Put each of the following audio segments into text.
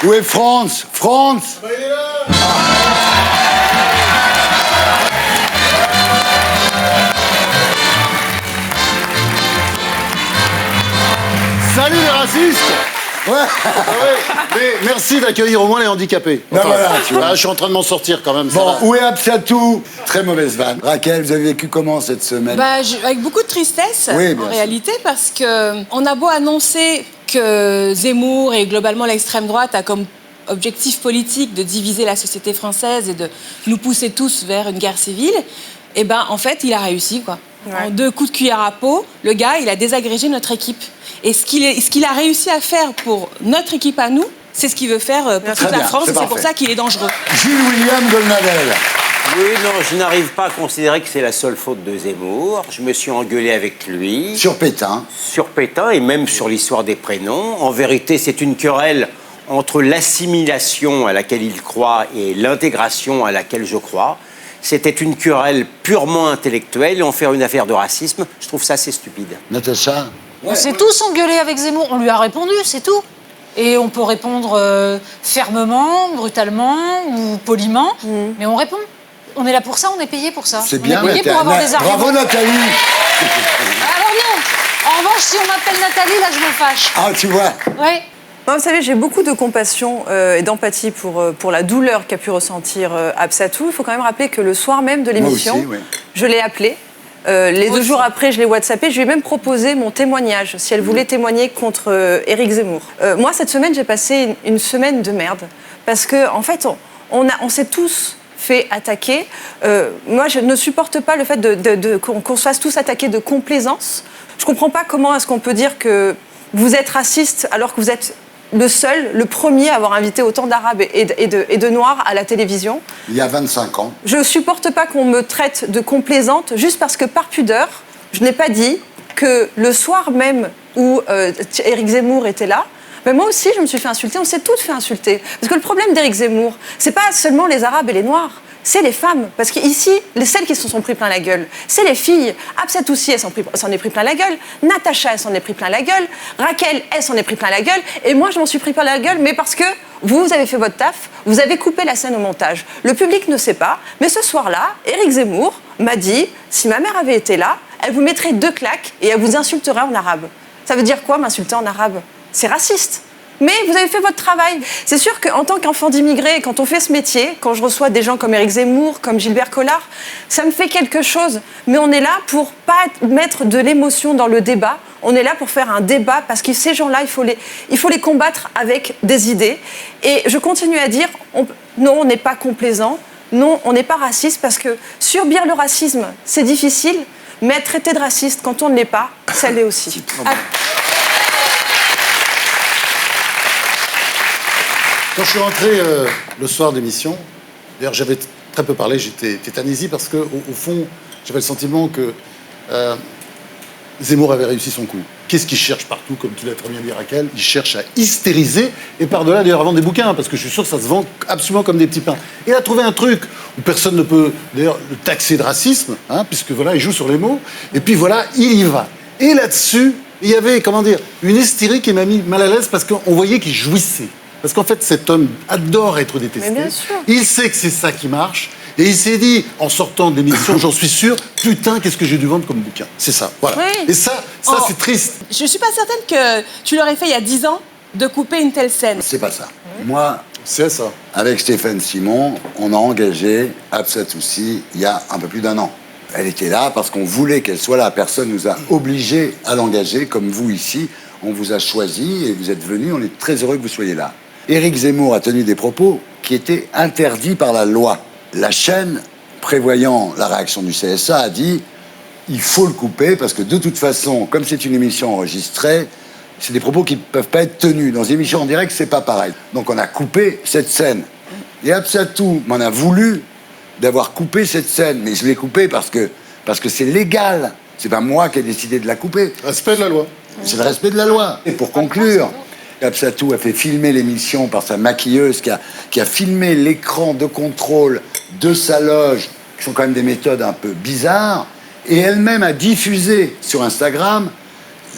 Où est France? France? Il est là. Salut les racistes. Ouais. Mais merci d'accueillir au moins les handicapés. Ben voilà, tu vois. Je suis en train de m'en sortir quand même. Bon, où est Absatou? Très mauvaise vanne. Raquel, vous avez vécu comment cette semaine? Avec beaucoup de tristesse, Oui, bien en sûr. réalité, parce que on a beau annoncer que Zemmour et globalement l'extrême droite a comme objectif politique de diviser la société française et de nous pousser tous vers une guerre civile, et ben en fait, il a réussi, quoi. En 2 coups de cuillère à peau, le gars, il a désagrégé notre équipe. Et ce qu'il a réussi à faire pour notre équipe à nous, c'est ce qu'il veut faire pour toute la France, et c'est pour ça qu'il est dangereux. Gilles William Golnadel. Oui, non, je n'arrive pas à considérer que c'est la seule faute de Zemmour. Je me suis engueulé avec lui. Sur Pétain. Sur Pétain et même sur l'histoire des prénoms. En vérité, c'est une querelle entre l'assimilation à laquelle il croit et l'intégration à laquelle je crois. C'était une querelle purement intellectuelle et en faire une affaire de racisme, je trouve ça assez stupide. Natacha? On s'est tous engueulés avec Zemmour, on lui a répondu, c'est tout. Et on peut répondre fermement, brutalement ou poliment, mais on répond. On est là pour ça, on est payé pour ça. C'est bien, on est payé pour avoir des arguments. Bravo Nathalie. Alors non. En revanche, si on m'appelle Nathalie, là, je me fâche. Ah, tu vois. Ouais. Non, vous savez, j'ai beaucoup de compassion et d'empathie pour la douleur qu'a pu ressentir Absatou. Il faut quand même rappeler que le soir même de l'émission, Moi aussi, oui. je l'ai appelée. Les 2 jours après, je l'ai WhatsAppé. Je lui ai même proposé mon témoignage, si elle voulait témoigner contre Éric Zemmour. Moi, cette semaine, j'ai passé une semaine de merde. Parce qu'en fait, on s'est tous fait attaquer. Moi, je ne supporte pas le fait qu'on se fasse tous attaquer de complaisance. Je ne comprends pas comment est-ce qu'on peut dire que vous êtes raciste alors que vous êtes le premier à avoir invité autant d'Arabes et de Noirs à la télévision. Il y a 25 ans. Je ne supporte pas qu'on me traite de complaisante juste parce que par pudeur, je n'ai pas dit que le soir même où Éric Zemmour était là, mais moi aussi je me suis fait insulter, on s'est toutes fait insulter. Parce que le problème d'Éric Zemmour, c'est pas seulement les Arabes et les Noirs, c'est les femmes. Parce qu'ici, celles qui se sont pris plein la gueule, c'est les filles. Absatou aussi, elle s'en est pris plein la gueule. Natacha, elle s'en est pris plein la gueule. Raquel, elle s'en est pris plein la gueule. Et moi, je m'en suis pris plein la gueule, mais parce que vous avez fait votre taf, vous avez coupé la scène au montage. Le public ne sait pas, mais ce soir-là, Éric Zemmour m'a dit, si ma mère avait été là, elle vous mettrait 2 claques et elle vous insulterait en arabe. Ça veut dire quoi, m'insulter en arabe? C'est raciste. Mais vous avez fait votre travail. C'est sûr qu'en tant qu'enfant d'immigré, quand on fait ce métier, quand je reçois des gens comme Éric Zemmour, comme Gilbert Collard, ça me fait quelque chose. Mais on est là pour pas mettre de l'émotion dans le débat. On est là pour faire un débat parce que ces gens-là, il faut les combattre avec des idées. Et je continue à dire, non, on n'est pas complaisant. Non, on n'est pas raciste parce que subir le racisme, c'est difficile. Mais être traité de raciste quand on ne l'est pas, ça l'est aussi. Quand je suis rentré le soir d'émission, d'ailleurs j'avais très peu parlé, j'étais tétanisé parce qu'au fond, j'avais le sentiment que Zemmour avait réussi son coup. Qu'est-ce qu'il cherche partout, comme tu l'as très bien dit Raquel? Il cherche à hystériser et par-delà d'ailleurs à vendre des bouquins, parce que je suis sûr que ça se vend absolument comme des petits pains. Et il a trouvé un truc où personne ne peut d'ailleurs le taxer de racisme, hein, puisque voilà, il joue sur les mots, et puis voilà, il y va. Et là-dessus, il y avait, comment dire, une hystérie qui m'a mis mal à l'aise parce qu'on voyait qu'il jouissait. Parce qu'en fait, cet homme adore être détesté. Mais bien sûr. Il sait que c'est ça qui marche. Et il s'est dit, en sortant de l'émission, j'en suis sûr, putain, qu'est-ce que j'ai dû vendre comme bouquin. C'est ça, voilà. Oui. Et ça c'est triste. Je suis pas certaine que tu l'aurais fait il y a 10 ans de couper une telle scène. C'est pas ça. Moi, C'est ça. avec Stéphane Simon, on a engagé Absatou il y a un peu plus d'1 an. Elle était là parce qu'on voulait qu'elle soit là. Personne nous a obligés à l'engager, comme vous ici. On vous a choisi et vous êtes venus. On est très heureux que vous soyez là. Éric Zemmour a tenu des propos qui étaient interdits par la loi. La chaîne, prévoyant la réaction du CSA, a dit il faut le couper parce que de toute façon, comme c'est une émission enregistrée, c'est des propos qui ne peuvent pas être tenus. Dans une émission en direct, c'est pas pareil. Donc on a coupé cette scène. Et Absatou m'en a voulu d'avoir coupé cette scène. Mais je l'ai coupée parce que c'est légal. C'est pas moi qui ai décidé de la couper. Respect de la loi. C'est le respect de la loi. Et pour conclure, Absatou a fait filmer l'émission par sa maquilleuse qui a filmé l'écran de contrôle de sa loge, qui sont quand même des méthodes un peu bizarres, et elle-même a diffusé sur Instagram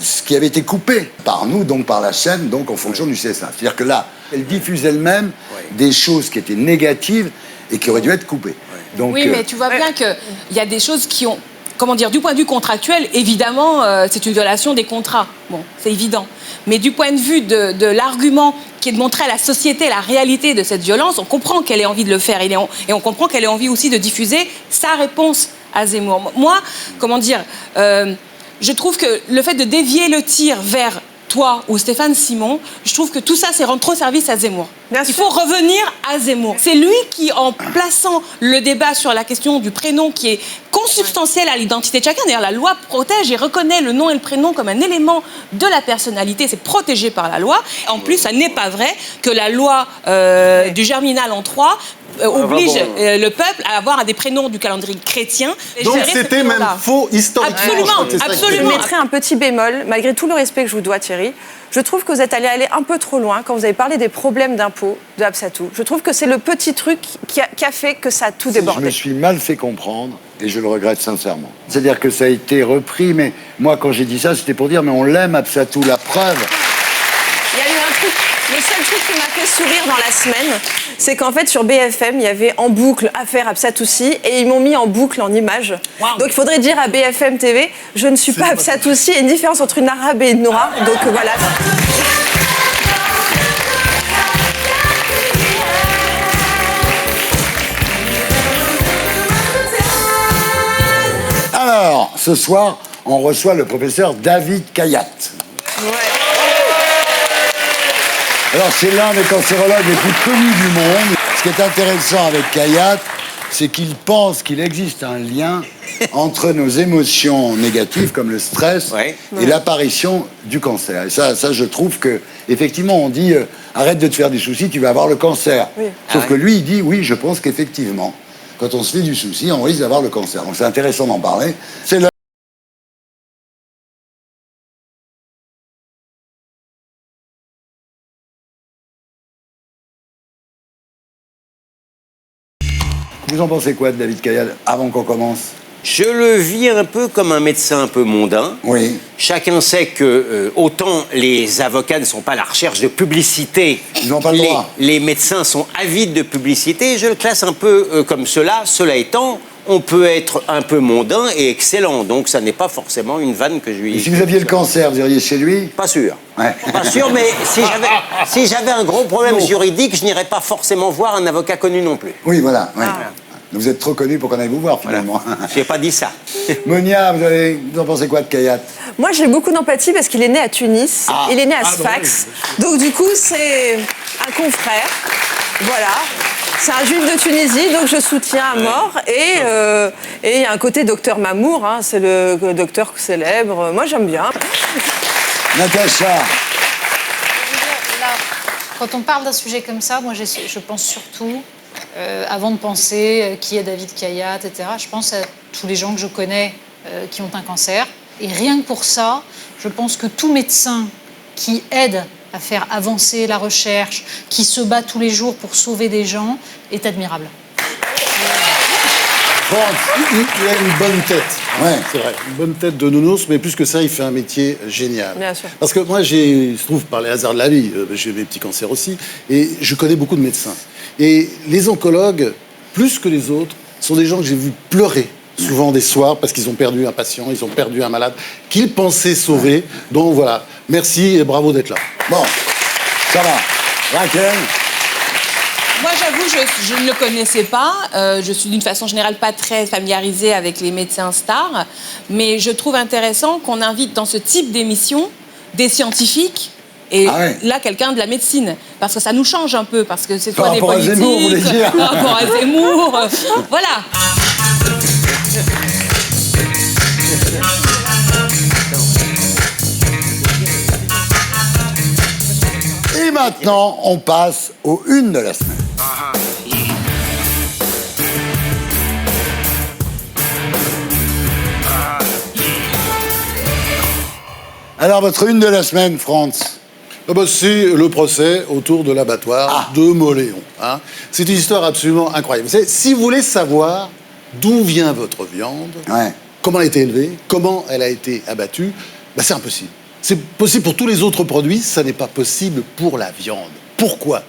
ce qui avait été coupé par nous, donc par la chaîne, donc en fonction du CSA. C'est-à-dire que là, elle diffuse elle-même des choses qui étaient négatives et qui auraient dû être coupées. Donc, oui, mais tu vois bien qu'il y a des choses qui ont... Comment dire, du point de vue contractuel, évidemment, c'est une violation des contrats. Bon, c'est évident. Mais du point de vue de l'argument qui est de montrer à la société la réalité de cette violence, on comprend qu'elle ait envie de le faire et on comprend qu'elle ait envie aussi de diffuser sa réponse à Zemmour. Moi, comment dire, je trouve que le fait de dévier le tir vers toi ou Stéphane Simon, je trouve que tout ça, c'est rendre trop service à Zemmour. Il faut revenir à Zemmour. C'est lui qui, en plaçant le débat sur la question du prénom qui est consubstantiel à l'identité de chacun, d'ailleurs la loi protège et reconnaît le nom et le prénom comme un élément de la personnalité, c'est protégé par la loi. En plus, ça n'est pas vrai que la loi du germinal en 3 oblige le peuple à avoir des prénoms du calendrier chrétien. Donc c'était même faux historiquement. Absolument. Je mettrai un petit bémol, malgré tout le respect que je vous dois, Thierry. Je trouve que vous êtes allé un peu trop loin quand vous avez parlé des problèmes d'impôts de Absatou. Je trouve que c'est le petit truc qui a fait que ça a tout débordé. Je me suis mal fait comprendre et je le regrette sincèrement. C'est-à-dire que ça a été repris, mais moi quand j'ai dit ça, c'était pour dire mais on l'aime Absatou, la preuve. Il y a eu un truc, le seul truc qui m'a fait sourire dans la semaine, c'est qu'en fait sur BFM, il y avait en boucle Affaire Absatoussi et ils m'ont mis en boucle en image. Wow. Donc il faudrait dire à BFM TV, je ne suis pas Absatoussi, il y a une différence entre une arabe et une noire. Donc voilà. Alors, ce soir, on reçoit le professeur David Kayat. Ouais. Alors, c'est l'un des cancérologues les plus connus du monde. Ce qui est intéressant avec Kayat, c'est qu'il pense qu'il existe un lien entre nos émotions négatives, comme le stress, et l'apparition du cancer. Et ça, je trouve que, effectivement, on dit arrête de te faire des soucis, tu vas avoir le cancer. Oui. Sauf que lui, il dit oui, je pense qu'effectivement, quand on se fait du souci, on risque d'avoir le cancer. Donc c'est intéressant d'en parler. C'est Vous en pensez quoi de David Kayat avant qu'on commence? Je le vis un peu comme un médecin un peu mondain. Oui. Chacun sait que autant les avocats ne sont pas à la recherche de publicité, ils n'ont pas le droit. Les médecins sont avides de publicité. Je le classe un peu comme cela. Cela étant, on peut être un peu mondain et excellent. Donc ça n'est pas forcément une vanne que je lui... Et si vous aviez le cancer, vous iriez chez lui? Pas sûr. Ouais. Pas sûr, mais si j'avais un gros problème juridique, je n'irais pas forcément voir un avocat connu non plus. Oui, voilà. Ouais. Vous êtes trop connu pour qu'on aille vous voir, finalement. Voilà. Je n'ai pas dit ça. Monia, vous en pensez quoi de Kayat? Moi, j'ai beaucoup d'empathie parce qu'il est né à Tunis, il est né à Sfax. Donc, du coup, c'est un confrère. Voilà. C'est un juif de Tunisie, donc je soutiens à mort. Et il y a un côté docteur Mamour, hein, c'est le docteur célèbre. Moi, j'aime bien. Natacha. Là, quand on parle d'un sujet comme ça, moi, je pense surtout... avant de penser qui est David Kayat, etc., je pense à tous les gens que je connais qui ont un cancer. Et rien que pour ça, je pense que tout médecin qui aide à faire avancer la recherche, qui se bat tous les jours pour sauver des gens, est admirable. Bon, il a une bonne tête. Ouais, c'est vrai. Une bonne tête de nounours, mais plus que ça, il fait un métier génial. Bien sûr. Parce que moi, il se trouve, par les hasards de la vie, j'ai mes petits cancers aussi, et je connais beaucoup de médecins. Et les oncologues, plus que les autres, sont des gens que j'ai vus pleurer, souvent des soirs, parce qu'ils ont perdu un patient, ils ont perdu un malade, qu'ils pensaient sauver. Donc voilà, merci et bravo d'être là. Bon, ça va. Raquel? Moi, j'avoue, je ne le connaissais pas. Je suis d'une façon générale pas très familiarisée avec les médecins stars. Mais je trouve intéressant qu'on invite dans ce type d'émission des scientifiques et là, quelqu'un de la médecine. Parce que ça nous change un peu. Parce que c'est soit des politiques, Zemmour, vous voulez dire. par rapport à Zemmour. Voilà. Et maintenant, on passe aux unes de la semaine. Alors, votre une de la semaine, France? C'est le procès autour de l'abattoir de Mauléon. Hein. C'est une histoire absolument incroyable. Si vous voulez savoir d'où vient votre viande, comment elle a été élevée, comment elle a été abattue, c'est impossible. C'est possible pour tous les autres produits, ça n'est pas possible pour la viande. Pourquoi ?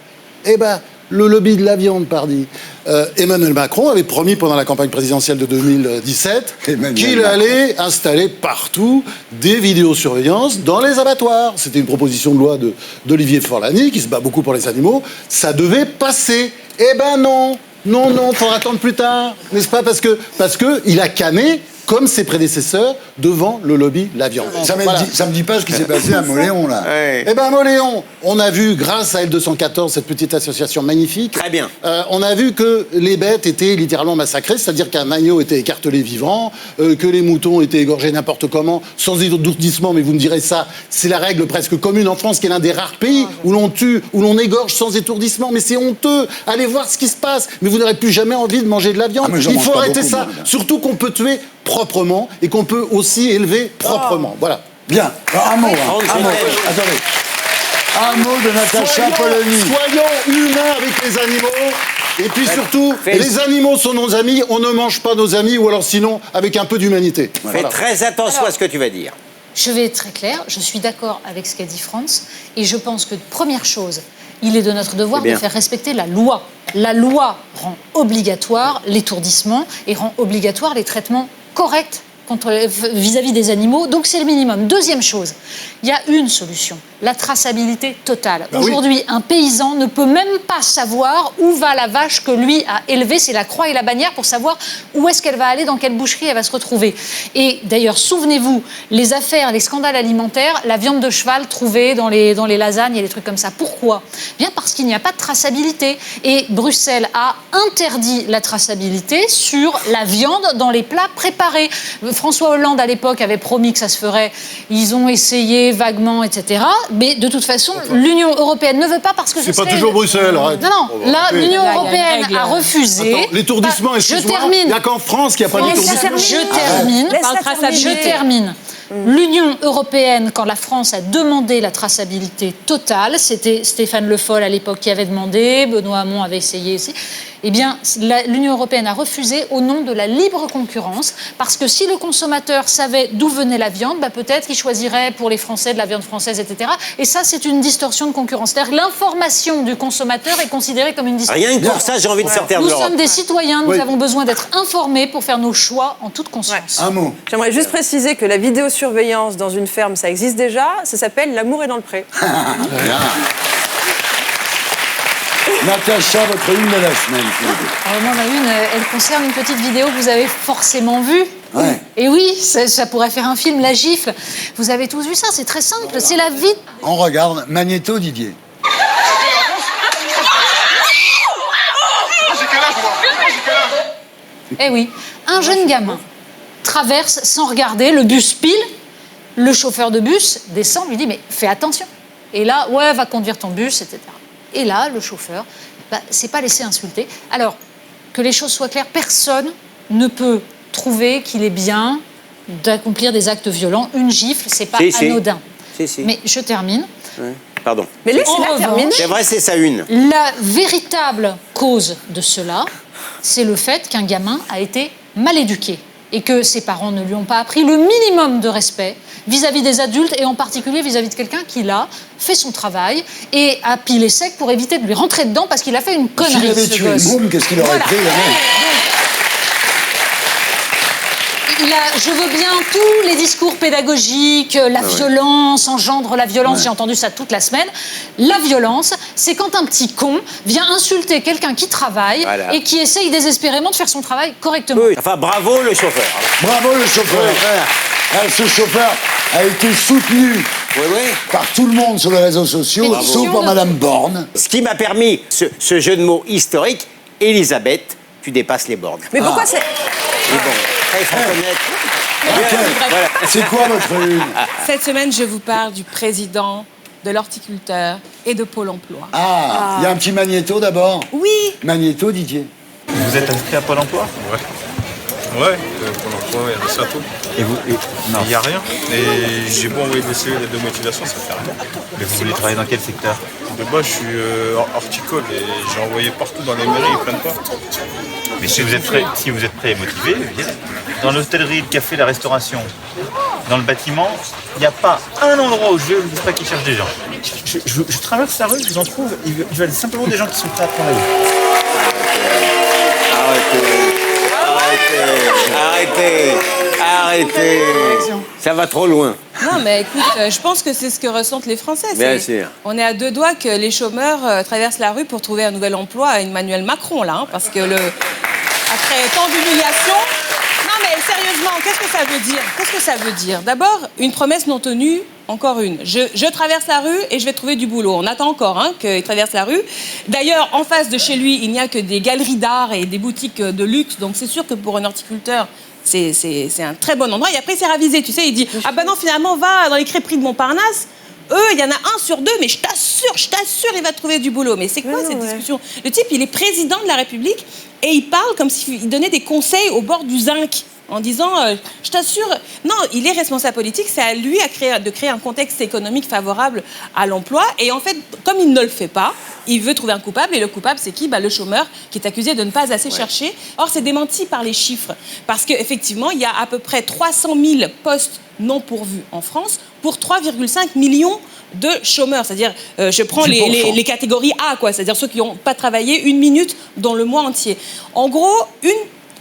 Eh ben, le lobby de la viande, pardi. Emmanuel Macron avait promis pendant la campagne présidentielle de 2017 qu'il allait installer partout des vidéosurveillances dans les abattoirs. C'était une proposition de loi d'Olivier Forlani, qui se bat beaucoup pour les animaux. Ça devait passer. Eh ben non, faut attendre plus tard, n'est-ce pas ? Parce que il a canné comme ses prédécesseurs, devant le lobby de la viande. Ça me dit pas ce qui s'est passé à Moléon, là. Ouais. Eh bien, Moléon, on a vu, grâce à L214, cette petite association magnifique... Très bien. On a vu que les bêtes étaient littéralement massacrées, c'est-à-dire qu'un agneau était écartelé vivant, que les moutons étaient égorgés n'importe comment, sans étourdissement, mais vous me direz ça, c'est la règle presque commune en France, qui est l'un des rares pays où l'on tue, où l'on égorge sans étourdissement. Mais c'est honteux. Allez voir ce qui se passe. Mais vous n'aurez plus jamais envie de manger de la viande. Il faut arrêter ça. Surtout qu'on peut tuer proprement et qu'on peut aussi élever proprement. Voilà. Bien. Alors, un mot. Attendez. Un mot de Natacha Polony. Soyons humains avec les animaux. Et puis surtout, les animaux sont nos amis. On ne mange pas nos amis, ou alors sinon, avec un peu d'humanité. Fais très attention à ce que tu vas dire. Je vais être très claire, je suis d'accord avec ce qu'a dit Franz, et je pense que, première chose, il est de notre devoir de faire respecter la loi. La loi rend obligatoire l'étourdissement et rend obligatoire les traitements corrects vis-à-vis des animaux, donc c'est le minimum. Deuxième chose, il y a une solution, la traçabilité totale. Aujourd'hui, un paysan ne peut même pas savoir où va la vache que lui a élevée, c'est la croix et la bannière pour savoir où est-ce qu'elle va aller, dans quelle boucherie elle va se retrouver. Et d'ailleurs, souvenez-vous, les affaires, les scandales alimentaires, la viande de cheval trouvée dans les lasagnes et les trucs comme ça. Pourquoi ? Bien parce qu'il n'y a pas de traçabilité. Et Bruxelles a interdit la traçabilité sur la viande dans les plats préparés. François Hollande, à l'époque, avait promis que ça se ferait. Ils ont essayé vaguement, etc. Mais de toute façon, l'Union européenne ne veut pas parce que c'est pas toujours Bruxelles. Arrête. Non, là, l'Union européenne a refusé. Attends, l'étourdissement, excuse-moi. Je termine. Il n'y a qu'en France qu'il n'y a pas d'étourdissement. Je termine. L'Union européenne, quand la France a demandé la traçabilité totale, c'était Stéphane Le Foll à l'époque qui avait demandé, Benoît Hamon avait essayé aussi, eh bien, l'Union européenne a refusé au nom de la libre concurrence, parce que si le consommateur savait d'où venait la viande, peut-être qu'il choisirait pour les Français de la viande française, etc. Et ça, c'est une distorsion de concurrence. C'est-à-dire que l'information du consommateur est considérée comme une distorsion. Rien que pour ça, j'ai envie de sortir de Nous l'Europe. sommes des citoyens, nous avons besoin d'être informés pour faire nos choix en toute conscience. Un mot. J'aimerais juste préciser que la vidéosurveillance dans une ferme, ça existe déjà. Ça s'appelle L'amour est dans le pré. Natacha, votre une de la semaine. Moi, ma une, elle concerne une petite vidéo que vous avez forcément vue. Ouais. Et oui, ça pourrait faire un film, La Gifle. Vous avez tous vu ça, c'est très simple. C'est la vie. On regarde Magnéto Didier. Eh oui, un jeune gamin traverse sans regarder, le bus pile, le chauffeur de bus descend, lui dit « mais fais attention ». Et là, ouais, va conduire ton bus, etc. Et là, le chauffeur, s'est pas laissé insulter. Alors, que les choses soient claires, personne ne peut trouver qu'il est bien d'accomplir des actes violents. Une gifle, c'est pas anodin. Si. Mais je termine. Ouais. Pardon. Mais laisse-la terminer. C'est vrai, c'est ça une. La véritable cause de cela, c'est le fait qu'un gamin a été mal éduqué et que ses parents ne lui ont pas appris le minimum de respect vis-à-vis des adultes et en particulier vis-à-vis de quelqu'un qui, là, fait son travail et a pilé sec pour éviter de lui rentrer dedans parce qu'il a fait une connerie. S'il avait tué Moum, qu'est-ce qu'il aurait fait, le mec ? Je veux bien tous les discours pédagogiques, la violence engendre la violence, j'ai entendu ça toute la semaine. La violence, c'est quand un petit con vient insulter quelqu'un qui travaille et qui essaye désespérément de faire son travail correctement. Oui. Enfin, bravo le chauffeur. Bravo le chauffeur. Ce chauffeur a été soutenu par tout le monde sur les réseaux sociaux, sauf par Madame Borne. Ce qui m'a permis ce jeu de mots historique, Elisabeth, tu dépasses les bornes. Mais pourquoi c'est... Et bon, il faut connaître. Voilà. C'est quoi votre une ? Cette semaine, je vous parle du président, de l'horticulteur et de Pôle emploi. Il y a un petit Magnéto d'abord. Oui. Magnéto, Didier. Vous êtes inscrit à Pôle emploi ? Ouais, Pôle emploi, il y a ça tout. Et vous Non. Il n'y a rien. Et j'ai beau envoyer des CV de motivation, ça ne fait rien. Mais vous voulez travailler dans quel secteur ? De base, je suis horticole et j'ai envoyé partout dans les mairies, ils ne prennent pas. Mais si vous êtes prêt et motivé, venez. Dans l'hôtellerie, le café, la restauration, dans le bâtiment, il n'y a pas un endroit où je ne vois pas qu'ils cherchent des gens. Je traverse la rue, je vous en trouve, ils veulent simplement des gens qui sont prêts à travailler. Arrêtez. Ça va trop loin. Non, mais écoute, je pense que c'est ce que ressentent les Français. Bien sûr. On est à 2 doigts que les chômeurs traversent la rue pour trouver un nouvel emploi à Emmanuel Macron, là. Parce que après tant d'humiliation... Non, mais sérieusement, qu'est-ce que ça veut dire D'abord, une promesse non tenue, encore une. Je traverse la rue et je vais trouver du boulot. On attend encore qu'il traverse la rue. D'ailleurs, en face de chez lui, il n'y a que des galeries d'art et des boutiques de luxe. Donc c'est sûr que pour un horticulteur, c'est un très bon endroit. Et après, il s'est ravisé, tu sais. Il dit, ah ben non, finalement, va dans les crêperies de Montparnasse. Il y en a 1 sur 2, mais je t'assure, il va trouver du boulot. Mais c'est quoi cette discussion? Le type, il est président de la République et il parle comme s'il donnait des conseils au bord du zinc. En disant, je t'assure... Non, il est responsable politique, c'est à lui de créer un contexte économique favorable à l'emploi. Et en fait, comme il ne le fait pas, il veut trouver un coupable. Et le coupable, c'est qui? Le chômeur, qui est accusé de ne pas assez chercher. Or, c'est démenti par les chiffres. Parce qu'effectivement, il y a à peu près 300 000 postes non pourvus en France pour 3,5 millions de chômeurs. C'est-à-dire, je prends les catégories A, quoi. C'est-à-dire ceux qui n'ont pas travaillé 1 minute dans le mois entier. En gros,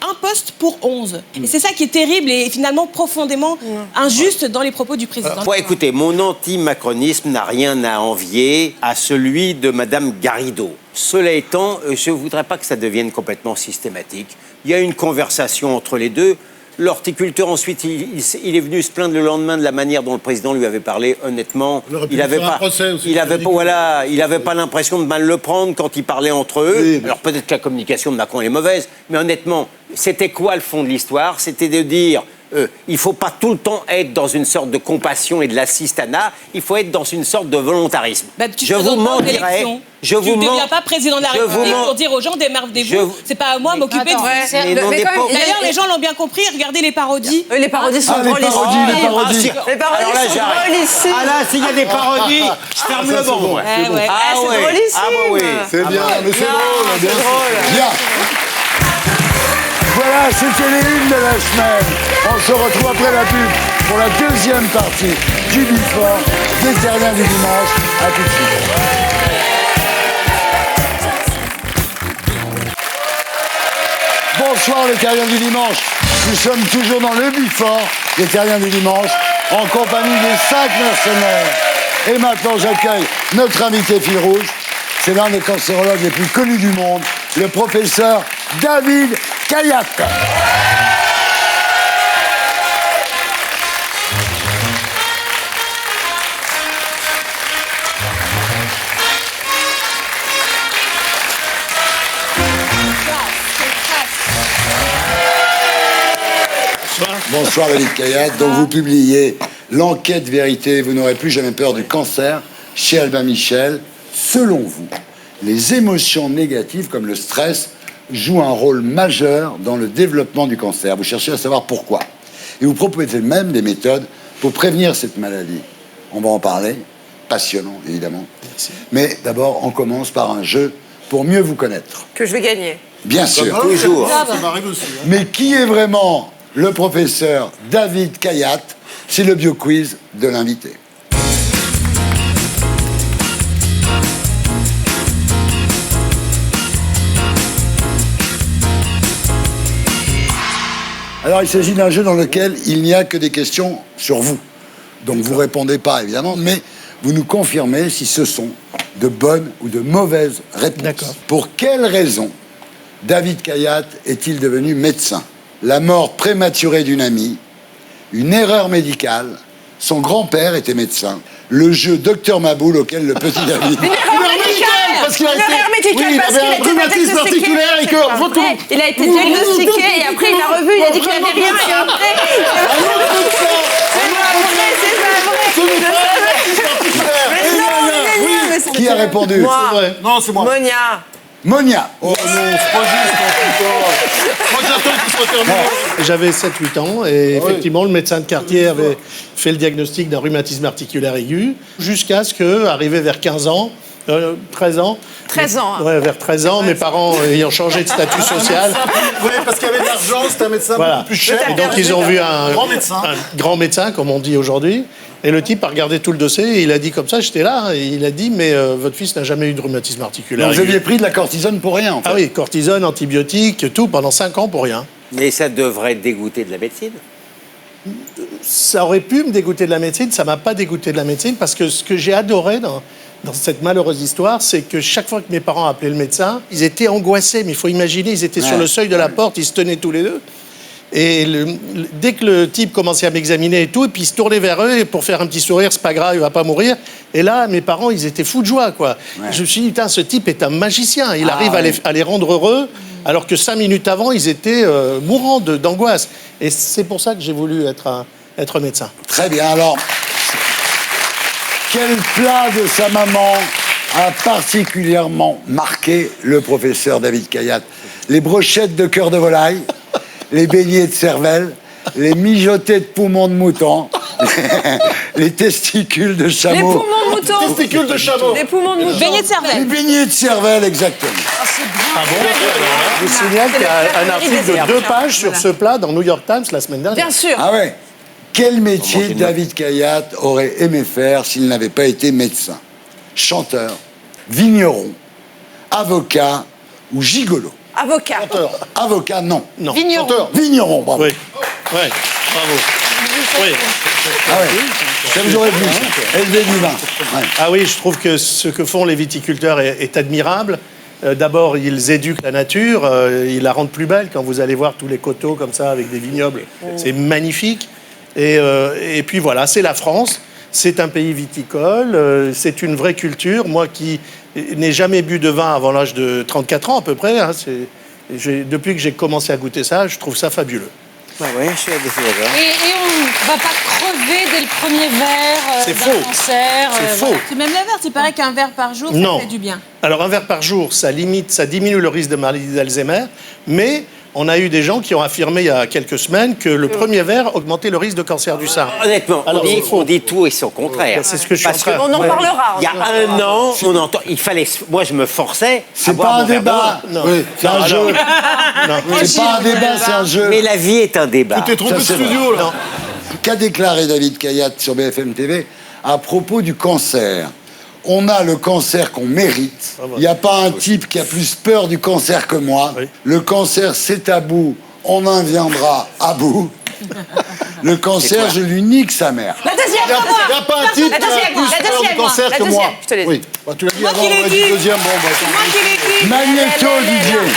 un poste pour 11. Et c'est ça qui est terrible et finalement profondément injuste dans les propos du président. Écoutez, mon anti-macronisme n'a rien à envier à celui de Madame Garrido. Cela étant, je ne voudrais pas que ça devienne complètement systématique. Il y a une conversation entre les deux. L'horticulteur, ensuite, il est venu se plaindre le lendemain de la manière dont le président lui avait parlé. Honnêtement, il n'avait pas l'impression de mal le prendre quand ils parlaient entre eux. Oui, alors peut-être que la communication de Macron est mauvaise, mais honnêtement, c'était quoi le fond de l'histoire? C'était de dire... il ne faut pas tout le temps être dans une sorte de compassion et de l'assistanat, il faut être dans une sorte de volontarisme. Je vous mentirais. Tu ne deviens pas président de la République pour dire aux gens démerdez-vous. C'est pas à moi m'occuper de vous. D'ailleurs, les gens l'ont bien compris. Regardez les parodies. Les parodies sont drôles. Les parodies ici. Ah là, s'il y a des parodies, je ferme le banc. C'est drôlissime. C'est bien, mais c'est drôle. Bien. Voilà, c'était les unes de la semaine. On se retrouve après la pub pour la deuxième partie du Before des Terriens du dimanche. À tout de suite. Bonsoir les Terriens du dimanche. Nous sommes toujours dans le Before des Terriens du dimanche en compagnie des 5 mercenaires. Et maintenant, j'accueille notre invité fil rouge. C'est l'un des cancérologues les plus connus du monde, le professeur David Kayat. Bonsoir David Kayat. Donc vous publiez l'enquête vérité, vous n'aurez plus jamais peur du cancer chez Albin Michel. Selon vous, les émotions négatives comme le stress jouent un rôle majeur dans le développement du cancer. Vous cherchez à savoir pourquoi. Et vous proposez même des méthodes pour prévenir cette maladie. On va en parler. Passionnant, évidemment. Merci. Mais d'abord, on commence par un jeu pour mieux vous connaître. Que je vais gagner. Bien sûr. Toujours. Ça m'arrive aussi. Mais qui est vraiment le professeur David Kayat? C'est le bio-quiz de l'invité. Alors, il s'agit d'un jeu dans lequel il n'y a que des questions sur vous. Donc, vous ne répondez pas, évidemment, mais vous nous confirmez si ce sont de bonnes ou de mauvaises réponses. D'accord. Pour quelle raison David Kayat est-il devenu médecin? La mort prématurée d'une amie, une erreur médicale, son grand-père était médecin, le jeu Docteur Maboul auquel le petit David... Parce qu'il a été... médicale, parce qu'il a été rhumatisme articulaire et que... Il a été diagnostiqué et après il a revu, il a dit qu'il avait rien et après... Qui a répondu? Moi. Non, c'est moi. Monia. Oh non, c'est pas juste. Moi, j'attends qu'il soit terminé. J'avais 7-8 ans et effectivement, le médecin de quartier avait fait le diagnostic d'un rhumatisme articulaire aigu jusqu'à ce que, arrivé vers 15 ans, 13 ans. 13 ans. Hein. Ouais, vers 13 ans, mes parents ayant changé de statut social. Oui, parce qu'il y avait de l'argent, c'était un médecin beaucoup plus cher. Et donc ils ont vu un grand médecin, comme on dit aujourd'hui. Et le type a regardé tout le dossier et il a dit comme ça, j'étais là, hein, et il a dit mais votre fils n'a jamais eu de rhumatisme articulaire. Donc vous aviez pris de la cortisone pour rien, en fait. Ah oui, cortisone, antibiotiques, tout, pendant 5 ans pour rien. Mais ça devrait dégoûter de la médecine. Ça aurait pu me dégoûter de la médecine, ça m'a pas dégoûté de la médecine, parce que ce que j'ai adoré dans cette malheureuse histoire, c'est que chaque fois que mes parents appelaient le médecin, ils étaient angoissés, mais il faut imaginer, ils étaient sur le seuil de la porte, ils se tenaient tous les deux. Et dès que le type commençait à m'examiner et tout, et puis il se tournait vers eux et pour faire un petit sourire, c'est pas grave, il va pas mourir. Et là, mes parents, ils étaient fous de joie, quoi. Ouais. Je me suis dit, putain, ce type est un magicien. Il arrive à les rendre heureux, alors que 5 minutes avant, ils étaient mourants d'angoisse. Et c'est pour ça que j'ai voulu être médecin. Très bien, alors, quel plat de sa maman a particulièrement marqué le professeur David Cayatte? Les brochettes de cœur de volaille, les beignets de cervelle, les mijotés de poumons de mouton, les testicules de chameau. Les poumons de mouton. Testicules de chameau. Les poumons de mouton. Beignets de cervelle. Les beignets de cervelle, exactement. Ah bon? Je vous signale qu'il y a un article de 2 pages sur ce plat dans New York Times la semaine dernière. Bien sûr. Ah ouais. Quel métier David Cayatte aurait aimé faire s'il n'avait pas été médecin? Chanteur, vigneron, avocat ou gigolo? Avocat. Chanteur. Avocat, non. Non. Vigneron. Chanteur. Vigneron, bravo. Oui. Oui. Bravo. Oui. Ah ouais. Ça vous aurait plu, ça. Élevé du vin. Ouais. Ah oui, je trouve que ce que font les viticulteurs est admirable. D'abord, ils éduquent la nature, ils la rendent plus belle. Quand vous allez voir tous les coteaux comme ça avec des vignobles, c'est magnifique. Et puis voilà, c'est la France. C'est un pays viticole, c'est une vraie culture. Moi qui n'ai jamais bu de vin avant l'âge de 34 ans à peu près, hein, depuis que j'ai commencé à goûter ça, je trouve ça fabuleux. Ah oui, je suis d'accord. Et on ne va pas crever dès le premier verre C'est d'un faux. cancer. C'est faux. Voilà. C'est même l'inverse, il paraît qu'un verre par jour, Non. ça fait du bien. Alors un verre par jour, ça diminue le risque de maladie d'Alzheimer, mais on a eu des gens qui ont affirmé il y a quelques semaines que le premier verre augmentait le risque de cancer du sein. Honnêtement, Alors, c'est faux. on dit tout et son contraire. C'est ce que je suis en Parce train. On en parlera. Il y a un an, on entend. Il fallait. Moi, je me forçais. à C'est boire pas un mon verre débat. Non. Oui, c'est un jeu. Non. C'est pas un débat, c'est un jeu. Mais la vie est un débat. Tu t'es trompé de Ça, c'est studio, là. Qu'a déclaré David Cayatte sur BFM TV à propos du cancer? On a le cancer qu'on mérite. Il n'y a pas un type qui a plus peur du cancer que moi. Oui. Le cancer, c'est tabou. On en viendra à bout. Le cancer, je lui nique sa mère. La deuxième, Il n'y a pas un type La qui a deuxième, plus la peur deuxième, du cancer la que moi. deuxième, je te l'ai dit. Oui. Bah, tu l'as dit Moi avant, qui l'ai on va dit. dire deuxième. Bon, bah, C'est moi qui l'ai dit. Magnéto, Didier.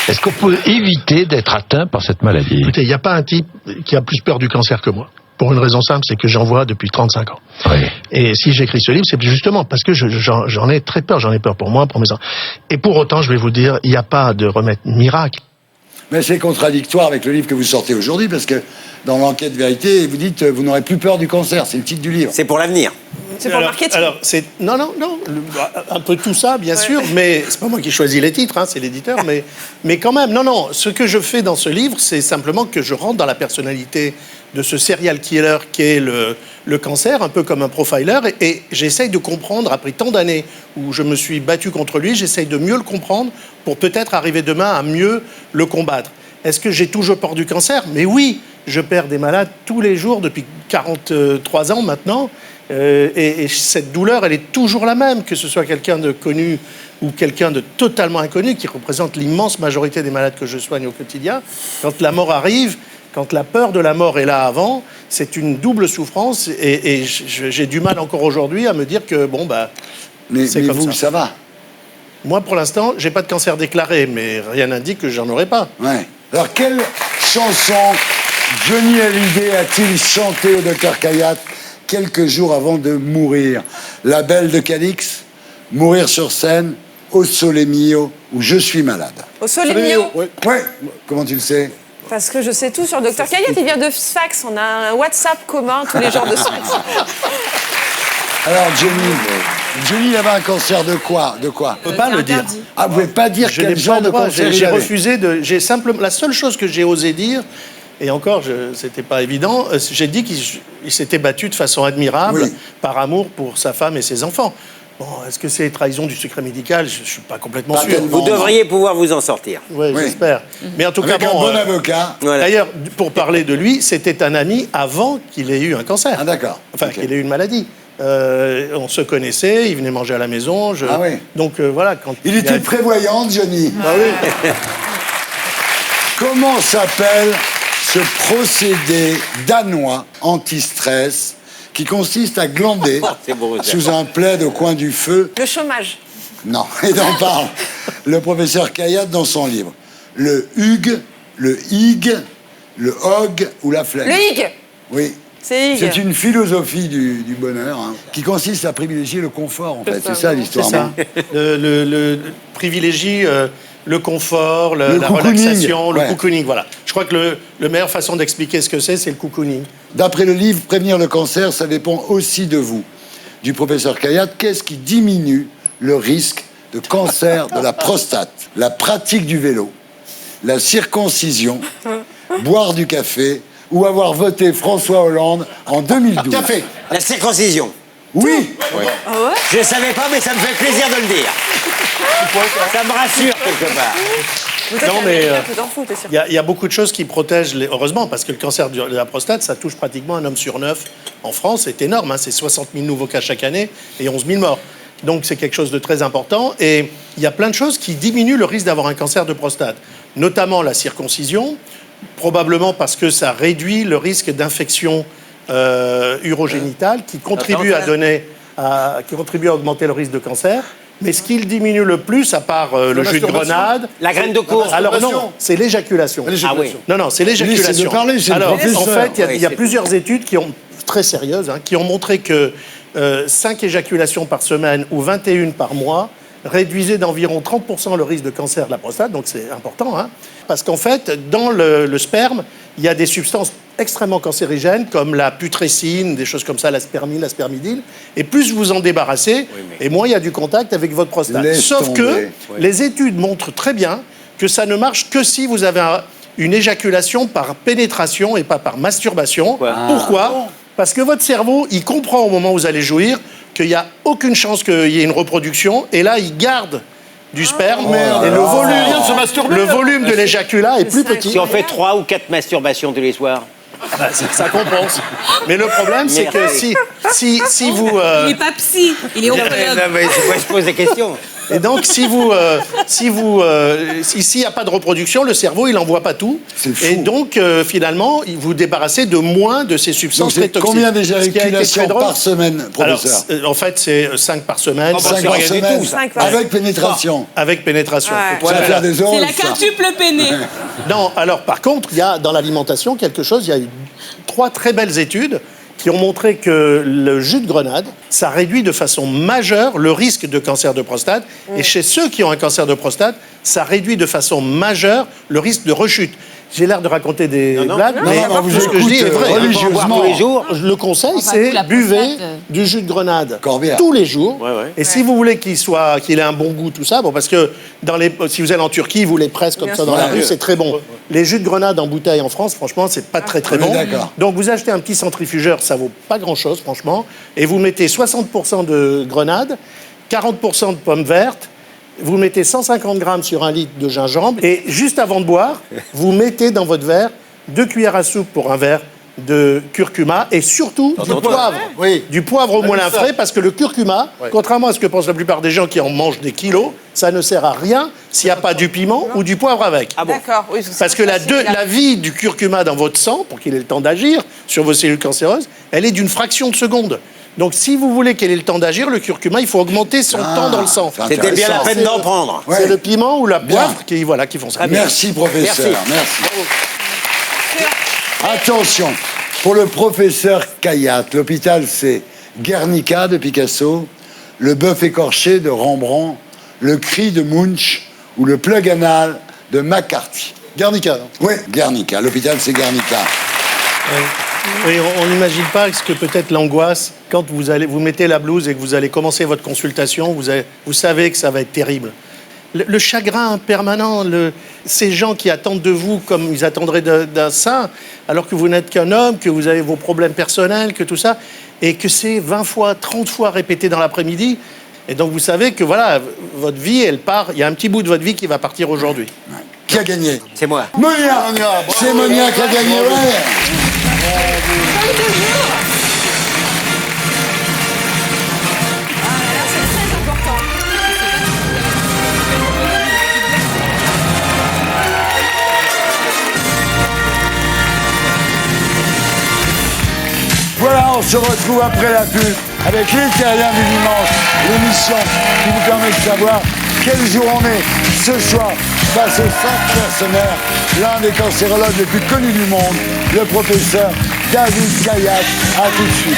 Est-ce qu'on peut éviter d'être atteint par cette maladie? Écoutez, il n'y a pas un type qui a plus peur du cancer que moi. Pour une raison simple, c'est que j'en vois depuis 35 ans. Oui. Et si j'écris ce livre, c'est justement parce que j'en ai très peur. J'en ai peur pour moi, pour mes enfants. Et pour autant, je vais vous dire, il n'y a pas de remède miracle. Mais c'est contradictoire avec le livre que vous sortez aujourd'hui, parce que dans l'enquête vérité, vous dites vous n'aurez plus peur du cancer. C'est le titre du livre. C'est pour l'avenir. C'est pour le marketing. Alors, non, un peu tout ça, bien sûr, mais c'est pas moi qui choisis les titres, hein, c'est l'éditeur, mais quand même, non, ce que je fais dans ce livre, c'est simplement que je rentre dans la personnalité de ce serial killer qui est le cancer, un peu comme un profiler, et j'essaye de comprendre, après tant d'années où je me suis battu contre lui, j'essaye de mieux le comprendre pour peut-être arriver demain à mieux le combattre. Est-ce que j'ai toujours peur du cancer? Mais oui, je perds des malades tous les jours depuis 43 ans maintenant. Et cette douleur, elle est toujours la même, que ce soit quelqu'un de connu ou quelqu'un de totalement inconnu, qui représente l'immense majorité des malades que je soigne au quotidien. Quand la mort arrive, quand la peur de la mort est là avant, c'est une double souffrance. Et j'ai du mal encore aujourd'hui à me dire que, bon, bah, Mais c'est comme vous, ça va. Moi, pour l'instant, j'ai pas de cancer déclaré, mais rien n'indique que j'en aurai pas. Ouais. Alors, quelle chanson Johnny Hallyday a-t-il chanté au Dr Cayatte quelques jours avant de mourir? La Belle de Cadix, Mourir sur scène, Au Sole Mio ou Je suis malade? Au Sole Mio. Ouais. Ouais. Comment tu le sais? Parce que je sais tout sur Dr Cayatte, il vient de Sfax, on a un WhatsApp commun tous les jours de Sfax. Alors, Johnny, il avait un cancer de quoi? Je peux pas le dire. Ah, vous pouvez pas dire Je quel n'ai genre pas de le droit. cancer il J'ai avait. refusé de. J'ai simplement. La seule chose que j'ai osé dire, et encore, c'était pas évident, j'ai dit qu'il s'était battu de façon admirable Oui. par amour pour sa femme et ses enfants. Bon, est-ce que c'est trahison du secret médical? Je ne suis pas complètement Pas sûr. tellement. Vous devriez pouvoir vous en sortir. Ouais, Oui. j'espère. Mais en tout Avec cas, un bon, bon avocat. Voilà. d'ailleurs, pour parler de lui, c'était un ami avant qu'il ait eu un cancer. Ah, d'accord. Enfin, Ok. qu'il ait eu une maladie. On se connaissait, il venait manger à la maison. Ah oui. Donc voilà, quand Il était prévoyant, Johnny. Ah oui. Comment s'appelle ce procédé danois anti-stress qui consiste à glander C'est beau, ça. sous un plaid au coin du feu? Le chômage. Non, et d'en parle le professeur Kayat dans son livre. Le hug, le hig, le hog ou la flemme. Le hig. Oui. C'est hig. C'est une philosophie du bonheur qui consiste à privilégier le confort, en fait. C'est ça C'est l'histoire. ça. non Le privilégie le confort, Le la cocooning, relaxation, le ouais. cocooning. Voilà. Je crois que la meilleure façon d'expliquer ce que c'est le cocooning. D'après le livre Prévenir le cancer, ça dépend aussi de vous. Du professeur Kayat, qu'est-ce qui diminue le risque de cancer de la prostate? La pratique du vélo, la circoncision, boire du café ou avoir voté François Hollande en 2012. Café. La circoncision. Oui. Je ne savais pas, mais ça me fait plaisir de le dire. Ça me rassure quelque part. Vous êtes Non, mais, américain, tu t'en fous, t'es sûr. Il y a beaucoup de choses qui protègent, heureusement, parce que le cancer de la prostate, ça touche pratiquement un homme sur 9 en France. C'est énorme, hein, c'est 60 000 nouveaux cas chaque année et 11 000 morts. Donc c'est quelque chose de très important. Et il y a plein de choses qui diminuent le risque d'avoir un cancer de prostate, notamment la circoncision, probablement parce que ça réduit le risque d'infection urogénitale qui contribue qui contribue à augmenter le risque de cancer. Mais ce qui le diminue le plus, à part le jus de grenade... La graine de courge. Alors non, c'est l'éjaculation. Ah oui. Non, c'est l'éjaculation. Lui, c'est de parler, c'est le Alors, en professeur. fait, il y a Oui, plusieurs études très sérieuses qui ont montré que 5 éjaculations par semaine ou 21 par mois réduisaient d'environ 30% le risque de cancer de la prostate, donc c'est important, hein, parce qu'en fait, dans le sperme, il y a des substances extrêmement cancérigènes, comme la putrécine, des choses comme ça, la spermine, la spermidine, et plus vous en débarrassez, et moins il y a du contact avec votre prostate. Laisse Sauf tomber. que les études montrent très bien que ça ne marche que si vous avez une éjaculation par pénétration et pas par masturbation. Pourquoi? Parce que votre cerveau, il comprend au moment où vous allez jouir qu'il n'y a aucune chance qu'il y ait une reproduction, et là, il garde du sperme, et le volume de l'éjaculat est plus petit. Si on fait 3 ou 4 masturbations tous les soirs. Bah, ça compense. Mais le problème, c'est que si vous... Il n'est pas psy, il est oncologue. Mais moi, je pose des questions. Et donc, s'il n'y a pas de reproduction, le cerveau, il n'envoie pas tout. C'est fou. Et donc, finalement, vous débarrassez de moins de ces Donc substances très c'est toxiques. combien Ce qui a été très d'éjaculations drôle. par semaine, Alors, professeur? en fait, c'est 5 par semaine. 5 par semaine, Cinq par avec pénétration. Avec pénétration. Ouais. Faut Ça va faire faire des C'est oreilles, la ça. quintuple peinée. Non, alors par contre, il y a dans l'alimentation quelque chose, il y a eu 3 très belles études qui ont montré que le jus de grenade, ça réduit de façon majeure le risque de cancer de prostate. Et chez ceux qui ont un cancer de prostate, ça réduit de façon majeure le risque de rechute. J'ai l'air de raconter des blagues, mais non, vous tout ce que je dis est écoute, vrai. religieusement. Tous les jours. Le conseil, Enfin, c'est vous, la buvez prostate. du jus de grenade Corbière. tous les jours. Ouais, ouais. Et si vous voulez qu'il ait un bon goût, tout ça, bon, parce que si vous allez en Turquie, vous les pressez comme ça dans la sûr. rue, c'est très bon. Les jus de grenade en bouteille en France, franchement, c'est pas très On est bon. d'accord. Donc vous achetez un petit centrifugeur, ça vaut pas grand-chose, franchement, et vous mettez 60% de grenade, 40% de pommes vertes. Vous mettez 150 grammes sur 1 litre de gingembre et juste avant de boire, vous mettez dans votre verre 2 cuillères à soupe pour un verre de curcuma et surtout du poivre. Oui. Du poivre au moulin ça. frais parce que le curcuma, contrairement à ce que pensent la plupart des gens qui en mangent des kilos, ça ne sert à rien s'il n'y a pas du piment ou du poivre avec. D'accord, oui. Parce que la vie du curcuma dans votre sang, pour qu'il ait le temps d'agir sur vos cellules cancéreuses, elle est d'une fraction de seconde. Donc si vous voulez qu'il ait le temps d'agir, le curcuma, il faut augmenter son temps dans le sang. c'est C'était bien la intéressant. peine d'en prendre. Ouais. C'est le piment ou la Bien. poivre qui font ça. Merci, professeur. Merci. Attention, pour le professeur Kayat, l'hôpital, c'est Guernica de Picasso, le bœuf écorché de Rembrandt, le cri de Munch ou le plug anal de McCarthy. Guernica, non? Oui, Guernica. L'hôpital, c'est Guernica. Oui, on n'imagine pas ce que peut être l'angoisse quand vous mettez la blouse et que vous allez commencer votre consultation, vous savez que ça va être terrible. Le chagrin permanent, ces gens qui attendent de vous comme ils attendraient d'un saint, alors que vous n'êtes qu'un homme, que vous avez vos problèmes personnels, que tout ça, et que c'est 20 fois, 30 fois répété dans l'après-midi. Et donc, vous savez que, voilà, votre vie, elle part... Il y a un petit bout de votre vie qui va partir aujourd'hui. Ouais. Qui a gagné? C'est moi. Monia. C'est Monia qui a gagné, ouais. Voilà, on se retrouve après la pub avec les Terriens du dimanche, l'émission qui vous permet de savoir quel jour on est ce soir face aux 5 mercenaires, l'un des cancérologues les plus connus du monde, le professeur David Kayat. À tout de suite.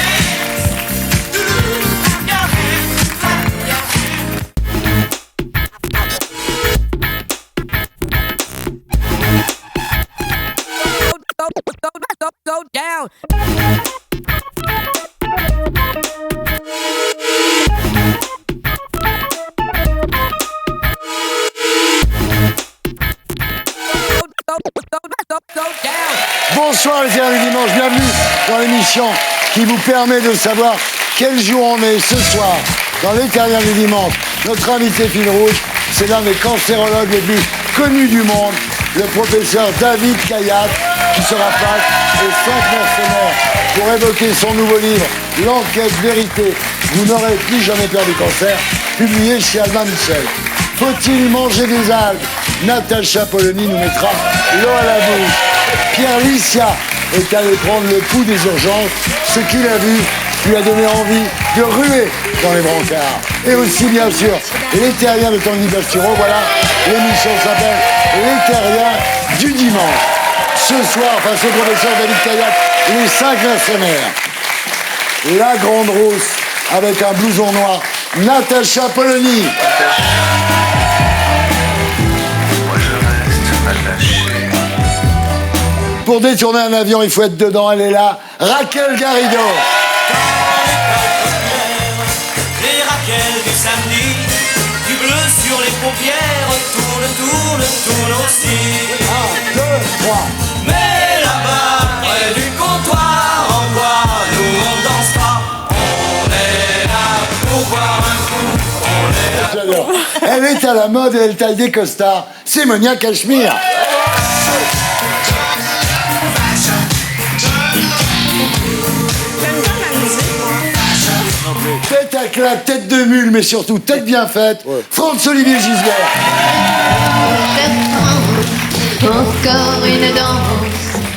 Bonsoir les Terriens du dimanche, bienvenue dans l'émission qui vous permet de savoir quel jour on est ce soir dans les Terriens du dimanche. Notre invité fil rouge, c'est l'un des cancérologues les plus connus du monde, le professeur David Kayat, qui sera face aux 5 mercenaires pour évoquer son nouveau livre, L'enquête vérité, vous n'aurez plus jamais peur du cancer, publié chez Albin Michel. Faut-il manger des algues? Natacha Polony nous mettra l'eau à la bouche. Pierre Lissia est allé prendre le pouls des urgences. Ce qu'il a vu lui a donné envie de ruer dans les brancards. Et aussi, bien sûr, les Terriens de Tanguy Bastureau. Voilà, l'émission s'appelle Les Terriens du dimanche. Ce soir, face au professeur David Kayat, les 5 mercenaires. La grande rousse avec un blouson noir, Natacha Polony. Pour détourner un avion, il faut être dedans, elle est là. Raquel Garrido. Les Raquel du samedi, du bleu sur les paupières, tourne aussi. 1, 2, 3. Mais là-bas, près du comptoir, en bois, nous on danse pas. On est là pour boire un coup, on est là. J'adore. Elle est à la mode et elle taille des costards. C'est Monia Cachemire. Tête à claque, tête de mule, mais surtout tête bien faite. Ouais. Franz-Olivier Gisbert. Encore une danse,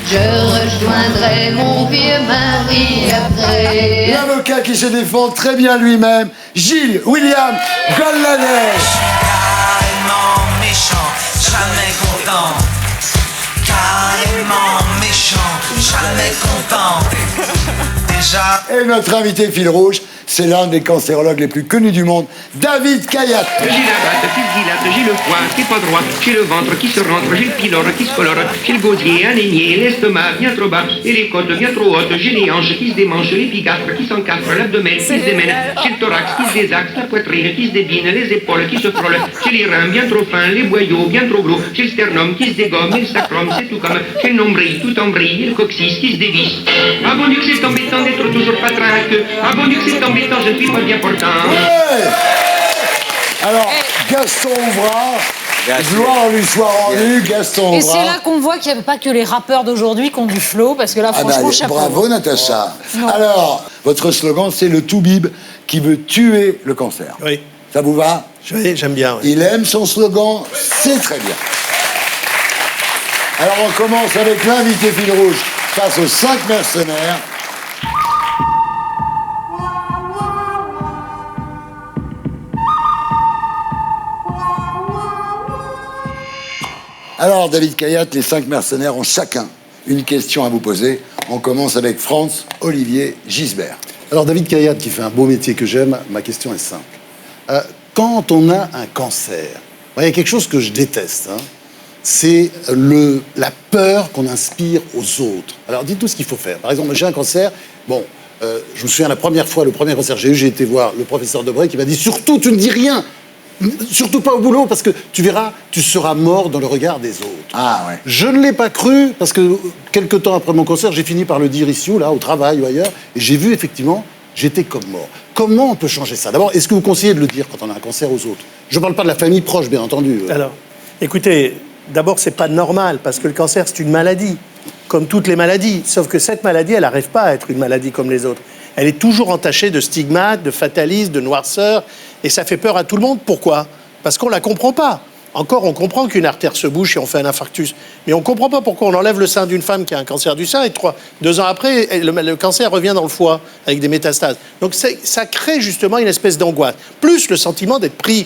je rejoindrai mon vieux mari après. L'avocat qui se défend très bien lui-même, Gilles William Goldlaner. Carrément méchant, jamais content. Carrément méchant, jamais content. Déjà. Et notre invité fil rouge, c'est l'un des cancérologues les plus connus du monde, David Kayat. J'ai la batte qui se dilate, j'ai le foie qui est pas droit, j'ai le ventre qui se rentre, j'ai le pylore qui se colore, j'ai le gosier anémié, l'estomac bien trop bas, et les côtes bien trop hautes, j'ai les hanches qui se démanchent, l'épigastre qui s'encastrent, l'abdomen qui se démène, j'ai le thorax qui se désaxe, la poitrine qui se débine, les épaules qui se frôlent, j'ai les reins bien trop fins, les boyaux bien trop gros, j'ai le sternum qui se dégomme, et le sacrum c'est tout comme, j'ai le nombril tout en brille, et le coccyx qui se dévisse. Ah bon Dieu que c'est embêtant d'être toujours pas traque, ah bon Dieu que c'est embêtant, je ne suis pas bien portant. Ouais. Alors, Gaston Ouvra, gloire lui soit rendue, Gaston Ouvra. Et c'est là qu'on voit qu'il n'y avait pas que les rappeurs d'aujourd'hui qui ont du flow, parce que là, franchement, chapeau. Bravo, Natacha. Non. Alors, votre slogan, c'est le Toubib qui veut tuer le cancer. Oui. Ça vous va? J'aime bien. Oui. Il aime son slogan, c'est très bien. Alors, on commence avec l'invité fil rouge face aux 5 mercenaires. Alors, David Kayat, les 5 mercenaires ont chacun une question à vous poser. On commence avec Franz-Olivier Gisbert. Alors, David Kayat, qui fait un beau métier que j'aime, ma question est simple. Quand on a un cancer, il y a quelque chose que je déteste, hein, c'est la peur qu'on inspire aux autres. Alors, dites-nous ce qu'il faut faire. Par exemple, j'ai un cancer, je me souviens la première fois, le premier cancer que j'ai eu, j'ai été voir le professeur Debré qui m'a dit « Surtout, tu ne dis rien !» Surtout pas au boulot, parce que tu verras, tu seras mort dans le regard des autres. Ah ouais. Je ne l'ai pas cru, parce que quelques temps après mon cancer, j'ai fini par le dire ici ou là, au travail ou ailleurs, et j'ai vu effectivement j'étais comme mort. Comment on peut changer ça? D'abord, est-ce que vous conseillez de le dire quand on a un cancer aux autres? Je ne parle pas de la famille proche, bien entendu. Alors, écoutez, d'abord, c'est pas normal, parce que le cancer, c'est une maladie, comme toutes les maladies. Sauf que cette maladie, elle n'arrive pas à être une maladie comme les autres. Elle est toujours entachée de stigmates, de fatalisme, de noirceur, et ça fait peur à tout le monde. Pourquoi? Parce qu'on ne la comprend pas. Encore, on comprend qu'une artère se bouche et on fait un infarctus. Mais on ne comprend pas pourquoi on enlève le sein d'une femme qui a un cancer du sein et 2 ans après, le cancer revient dans le foie avec des métastases. Donc ça crée justement une espèce d'angoisse. Plus le sentiment d'être pris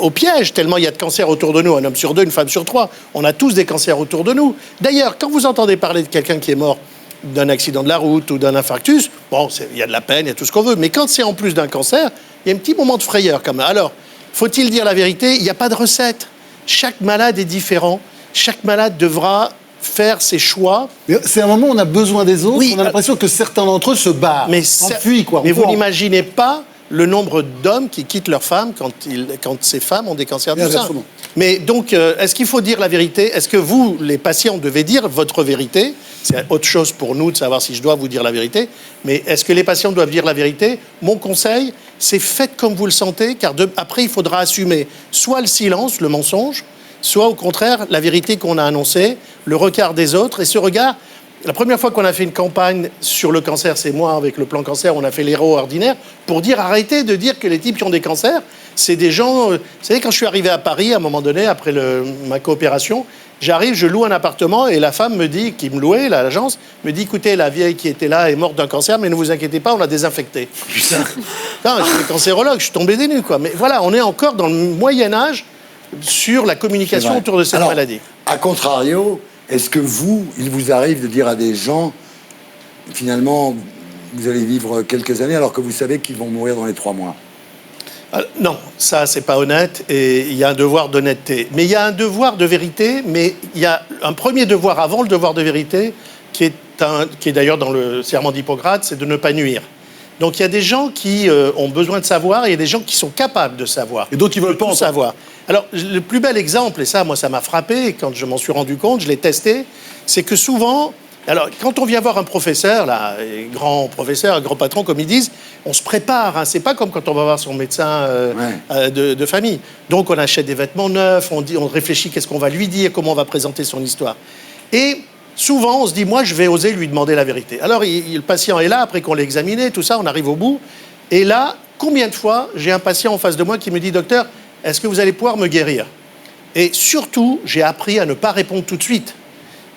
au piège, tellement il y a de cancers autour de nous. Un homme sur 2, une femme sur 3. On a tous des cancers autour de nous. D'ailleurs, quand vous entendez parler de quelqu'un qui est mort d'un accident de la route ou d'un infarctus, bon, il y a de la peine, il y a tout ce qu'on veut. Mais quand c'est en plus d'un cancer, il y a un petit moment de frayeur quand même. Alors, faut-il dire la vérité? Il n'y a pas de recette. Chaque malade est différent. Chaque malade devra faire ses choix. Mais c'est un moment où on a besoin des autres. Oui, on a l'impression que certains d'entre eux se barrent, s'enfuient, quoi. Mais vous n'imaginez pas le nombre d'hommes qui quittent leurs femmes quand ces femmes ont des cancers du sein. Mais donc, est-ce qu'il faut dire la vérité? Est-ce que vous, les patients, devez dire votre vérité? C'est autre chose pour nous de savoir si je dois vous dire la vérité. Mais est-ce que les patients doivent dire la vérité? Mon conseil, c'est faites comme vous le sentez, car après, il faudra assumer soit le silence, le mensonge, soit au contraire, la vérité qu'on a annoncée, le regard des autres. Et ce regard, la première fois qu'on a fait une campagne sur le cancer, c'est moi, avec le plan cancer, on a fait l'héros ordinaire, pour dire arrêtez de dire que les types qui ont des cancers, c'est des gens... Vous savez, quand je suis arrivé à Paris, à un moment donné, après ma coopération, j'arrive, je loue un appartement et la femme me dit, qui me louait, l'agence, me dit, écoutez, la vieille qui était là est morte d'un cancer, mais ne vous inquiétez pas, on l'a désinfectée. Putain. Non, je suis cancérologue, je suis tombé des nues, quoi. Mais voilà, on est encore dans le Moyen-Âge sur la communication autour de cette maladie. A contrario, est-ce que il vous arrive de dire à des gens, finalement, vous allez vivre quelques années alors que vous savez qu'ils vont mourir dans les 3 mois? Non, ça, c'est pas honnête, et il y a un devoir d'honnêteté. Mais il y a un devoir de vérité, mais il y a un premier devoir avant le devoir de vérité, qui est d'ailleurs dans le serment d'Hippocrate, c'est de ne pas nuire. Donc il y a des gens qui ont besoin de savoir, et il y a des gens qui sont capables de savoir. Et d'autres qui veulent pas en savoir. Alors, le plus bel exemple, et ça, moi, ça m'a frappé, quand je m'en suis rendu compte, je l'ai testé, c'est que souvent... Alors, quand on vient voir un professeur, là, un grand professeur, un grand patron, comme ils disent, on se prépare. Hein, c'est pas comme quand on va voir son médecin de famille. Donc, on achète des vêtements neufs, on réfléchit qu'est-ce qu'on va lui dire, comment on va présenter son histoire. Et souvent, on se dit, moi, je vais oser lui demander la vérité. Alors, le patient est là, après qu'on l'ait examiné, tout ça, on arrive au bout. Et là, combien de fois j'ai un patient en face de moi qui me dit, docteur, est-ce que vous allez pouvoir me guérir? Et surtout, j'ai appris à ne pas répondre tout de suite.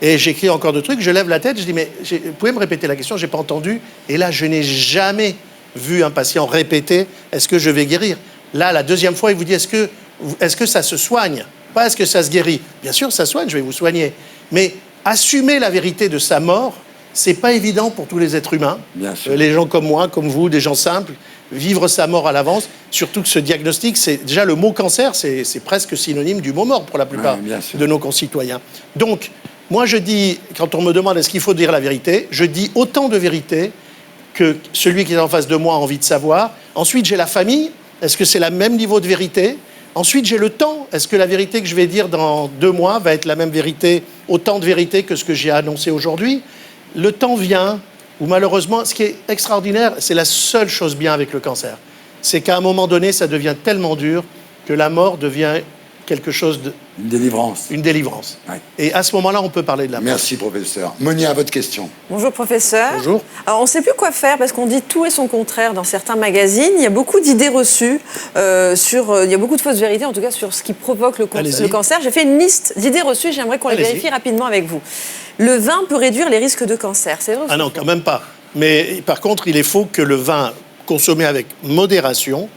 Et j'écris encore de trucs, je lève la tête, je dis, mais vous pouvez me répéter la question, j'ai pas entendu. Et là, je n'ai jamais vu un patient répéter, est-ce que je vais guérir? Là, la deuxième fois, il vous dit, est-ce que ça se soigne? Pas est-ce que ça se guérit? Bien sûr, ça soigne, je vais vous soigner. Mais assumer la vérité de sa mort, c'est pas évident pour tous les êtres humains. Bien sûr. Les gens comme moi, comme vous, des gens simples, vivre sa mort à l'avance, surtout que ce diagnostic, c'est déjà le mot cancer, c'est presque synonyme du mot mort pour la plupart de nos concitoyens. Donc, moi, je dis, quand on me demande est-ce qu'il faut dire la vérité, je dis autant de vérité que celui qui est en face de moi a envie de savoir. Ensuite, j'ai la famille. Est-ce que c'est le même niveau de vérité? Ensuite, j'ai le temps. Est-ce que la vérité que je vais dire dans 2 mois va être la même vérité, autant de vérité que ce que j'ai annoncé aujourd'hui? Le temps vient où, malheureusement, ce qui est extraordinaire, c'est la seule chose bien avec le cancer. C'est qu'à un moment donné, ça devient tellement dur que la mort devient quelque chose de... Une délivrance. Une délivrance. Ouais. Et à ce moment-là, on peut parler de la mort. Merci, professeur. Monia, votre question. Bonjour, professeur. Bonjour. Alors, on ne sait plus quoi faire parce qu'on dit tout et son contraire dans certains magazines. Il y a beaucoup d'idées reçues il y a beaucoup de fausses vérités, en tout cas, sur ce qui provoque le cancer. J'ai fait une liste d'idées reçues. J'aimerais qu'on les vérifie rapidement avec vous. Le vin peut réduire les risques de cancer. C'est vrai? Ah non, quand même pas. Mais par contre, il est faux que le vin consommé avec modération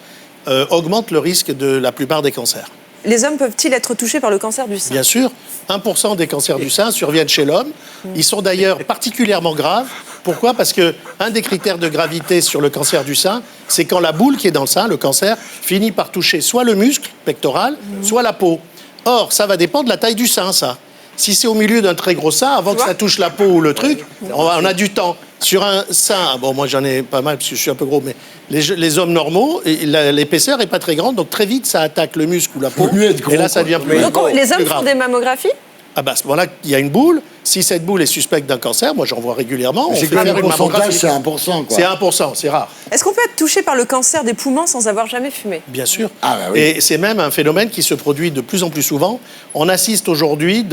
augmente le risque de la plupart des cancers. Les hommes peuvent-ils être touchés par le cancer du sein? Bien sûr. 1% des cancers du sein surviennent chez l'homme. Ils sont d'ailleurs particulièrement graves. Pourquoi? Parce qu'un des critères de gravité sur le cancer du sein, c'est quand la boule qui est dans le sein, le cancer, finit par toucher soit le muscle pectoral, soit la peau. Or, ça va dépendre de la taille du sein, ça. Si c'est au milieu d'un très gros sein, avant que ça touche la peau ou le truc, on a du temps. Sur un sein, bon, moi j'en ai pas mal parce que je suis un peu gros, mais les hommes normaux, l'épaisseur n'est pas très grande, donc très vite ça attaque le muscle ou la peau, et là ça devient plus Donc les hommes font des mammographies? Ah bah à ce moment-là, il y a une boule. Si cette boule est suspecte d'un cancer, moi j'en vois régulièrement. C'est fait quoi faire le une pourcentage? mammographie. C'est 1%, quoi. C'est 1%, c'est rare. Est-ce qu'on peut être touché par le cancer des poumons sans avoir jamais fumé? Bien sûr. Ah bah oui. Et c'est même un phénomène qui se produit de plus en plus souvent. On assiste aujourd'hui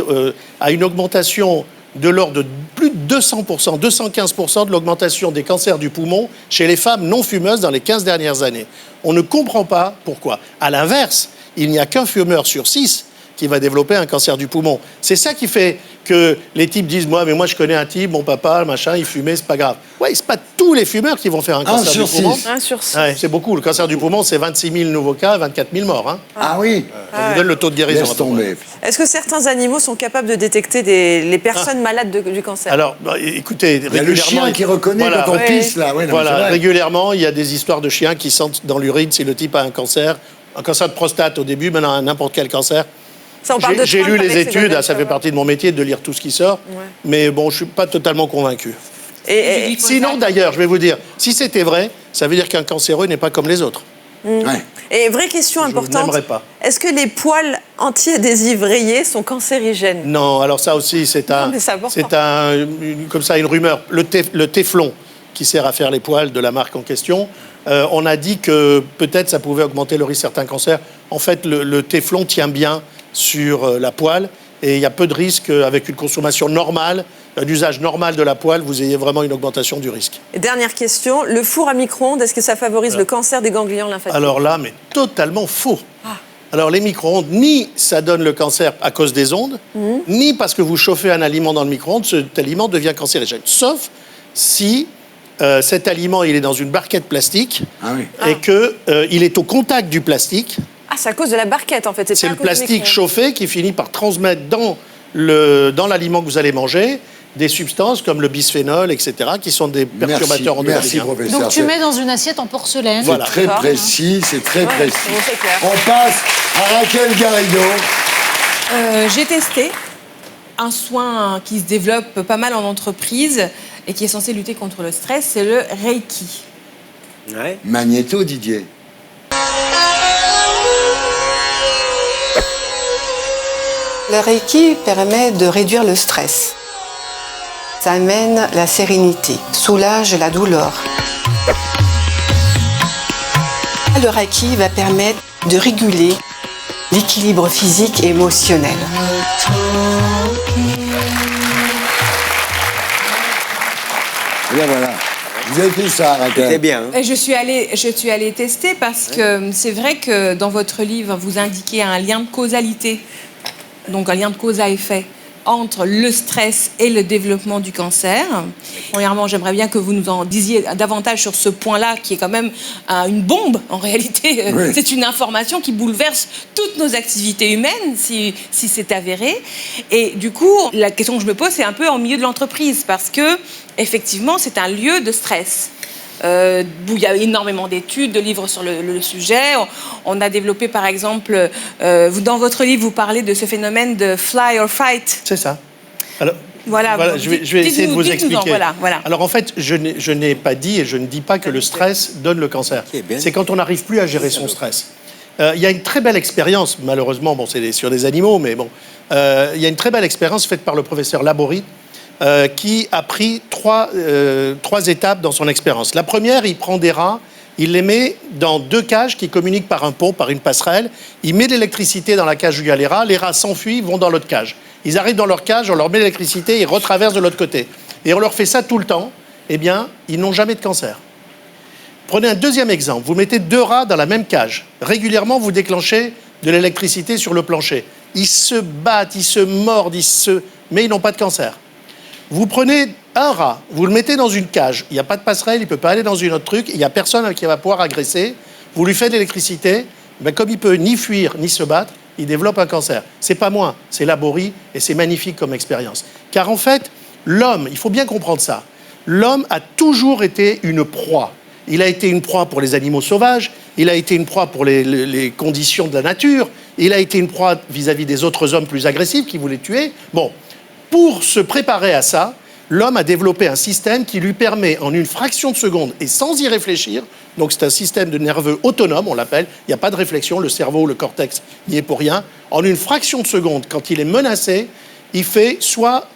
à une augmentation de l'ordre de plus de 200%, 215% de l'augmentation des cancers du poumon chez les femmes non fumeuses dans les 15 dernières années. On ne comprend pas pourquoi. À l'inverse, il n'y a qu'un fumeur sur 6 qui va développer un cancer du poumon. C'est ça qui fait que les types disent moi je connais un type, mon papa, machin, il fumait, c'est pas grave. Ouais, c'est pas tous les fumeurs qui vont faire un cancer du poumon. 1 sur 6. Ouais, c'est beaucoup. Le cancer du poumon, c'est 26 000 nouveaux cas, 24 000 morts. Hein. Ah oui. Ça vous donne le taux de guérison. Laisse tomber. Est-ce que certains animaux sont capables de détecter les personnes malades du cancer? Alors, écoutez, Il y a le chien qui reconnaît quand on pisse, là. Ouais, non, voilà, c'est vrai. régulièrement, il y a des histoires de chiens qui sentent dans l'urine si le type a un cancer de prostate au début, maintenant n'imple quel cancer. Ça, on parle de J'ai Trump lu avec les ses études, adeptes, ça fait partie de mon métier de lire tout ce qui sort, mais bon, je suis pas totalement convaincu. Et sinon, d'ailleurs, je vais vous dire, si c'était vrai, ça veut dire qu'un cancéreux n'est pas comme les autres. Et vraie question importante, n'aimerais pas. est-ce que les poils anti-adhésifs rayés sont cancérigènes? Non, alors ça aussi, c'est une rumeur. Le téflon, qui sert à faire les poils de la marque en question, on a dit que peut-être ça pouvait augmenter le risque de certains cancers. En fait, le téflon tient bien sur la poêle et il y a peu de risques avec une consommation normale, un usage normal de la poêle, vous ayez vraiment une augmentation du risque. Et dernière question, le four à micro-ondes, est-ce que ça favorise le cancer des ganglions lymphatiques? Alors là, mais totalement faux. Alors les micro-ondes, ni ça donne le cancer à cause des ondes, ni parce que vous chauffez un aliment dans le micro-ondes, cet aliment devient cancérigène. Sauf si cet aliment il est dans une barquette plastique et qu'il est au contact du plastique. Ah, c'est à cause de la barquette en fait. C'est le plastique chauffé qui finit par transmettre dans l'aliment que vous allez manger des substances comme le bisphénol, etc., qui sont des perturbateurs endocriniens. Merci, professeur. Donc tu mets dans une assiette en porcelaine. C'est très précis, c'est très précis. Bon, c'est clair. On passe à Raquel Garrido. J'ai testé un soin qui se développe pas mal en entreprise et qui est censé lutter contre le stress, c'est le Reiki. Ouais. Magnéto, Didier. Le Reiki permet de réduire le stress. Ça amène la sérénité, soulage la douleur. Le Reiki va permettre de réguler l'équilibre physique et émotionnel. Et bien voilà. Vous avez fait ça, Raquel. C'était bien. Et je suis allée tester parce que c'est vrai que dans votre livre, vous indiquez un lien de causalité, donc un lien de cause à effet entre le stress et le développement du cancer. Premièrement, j'aimerais bien que vous nous en disiez davantage sur ce point-là, qui est quand même une bombe, en réalité. Oui. C'est une information qui bouleverse toutes nos activités humaines, si c'est avéré. Et du coup, la question que je me pose, c'est un peu en milieu de l'entreprise, parce que, effectivement, c'est un lieu de stress. Où il y a énormément d'études, de livres sur le sujet. On a développé, par exemple, dans votre livre, vous parlez de ce phénomène de fly or fight. C'est ça. Alors, voilà, je vais essayer de vous expliquer. Voilà. Alors en fait, je n'ai pas dit et je ne dis pas que le stress donne le cancer. C'est quand on n'arrive plus à gérer son stress. Il y a une très belle expérience, malheureusement, c'est sur des animaux, mais bon, il y a une très belle expérience faite par le professeur Laborie, qui a pris trois étapes dans son expérience. La première, il prend des rats, il les met dans 2 cages qui communiquent par un pont, par une passerelle. Il met de l'électricité dans la cage où il y a les rats s'enfuient, vont dans l'autre cage. Ils arrivent dans leur cage, on leur met l'électricité, ils retraversent de l'autre côté. Et on leur fait ça tout le temps, eh bien, ils n'ont jamais de cancer. Prenez un deuxième exemple, vous mettez 2 rats dans la même cage. Régulièrement, vous déclenchez de l'électricité sur le plancher. Ils se battent, ils se mordent, mais ils n'ont pas de cancer. Vous prenez un rat, vous le mettez dans une cage, il n'y a pas de passerelle, il ne peut pas aller dans une autre truc, il n'y a personne qui va pouvoir agresser, vous lui faites de l'électricité, comme il ne peut ni fuir ni se battre, il développe un cancer. C'est pas moi, c'est Laborie et c'est magnifique comme expérience. Car en fait, l'homme, il faut bien comprendre ça, l'homme a toujours été une proie. Il a été une proie pour les animaux sauvages, il a été une proie pour les conditions de la nature, il a été une proie vis-à-vis des autres hommes plus agressifs qui voulaient tuer. Bon. Pour se préparer à ça, l'homme a développé un système qui lui permet, en une fraction de seconde et sans y réfléchir, donc c'est un système de nerveux autonome, on l'appelle, il n'y a pas de réflexion, le cerveau, le cortex n'y est pour rien, en une fraction de seconde, quand il est menacé, il fait soit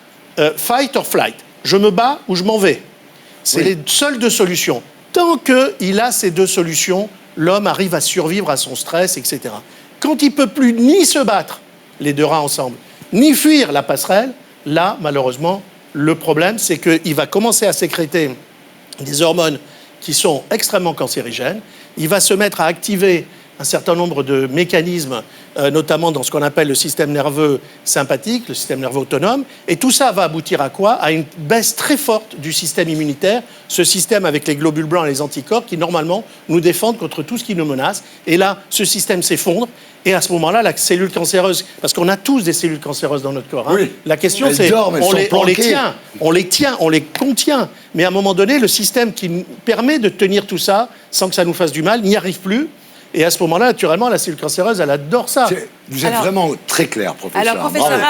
fight or flight. Je me bats ou je m'en vais. C'est les seules deux solutions. Tant qu'il a ces deux solutions, l'homme arrive à survivre à son stress, etc. Quand il ne peut plus ni se battre, les deux rats ensemble, ni fuir la passerelle, là, malheureusement, le problème, c'est qu'il va commencer à sécréter des hormones qui sont extrêmement cancérigènes. Il va se mettre à activer un certain nombre de mécanismes, notamment dans ce qu'on appelle le système nerveux sympathique, le système nerveux autonome. Et tout ça va aboutir à quoi? À une baisse très forte du système immunitaire, ce système avec les globules blancs et les anticorps qui, normalement, nous défendent contre tout ce qui nous menace. Et là, ce système s'effondre. Et à ce moment-là, la cellule cancéreuse, parce qu'on a tous des cellules cancéreuses dans notre corps. Hein. Oui. La question, c'est, on les tient, on les contient. Mais à un moment donné, le système qui nous permet de tenir tout ça, sans que ça nous fasse du mal, n'y arrive plus. Et à ce moment-là, naturellement, la cellule cancéreuse, elle adore ça. Vous êtes vraiment très clair, professeur. Alors, professeur,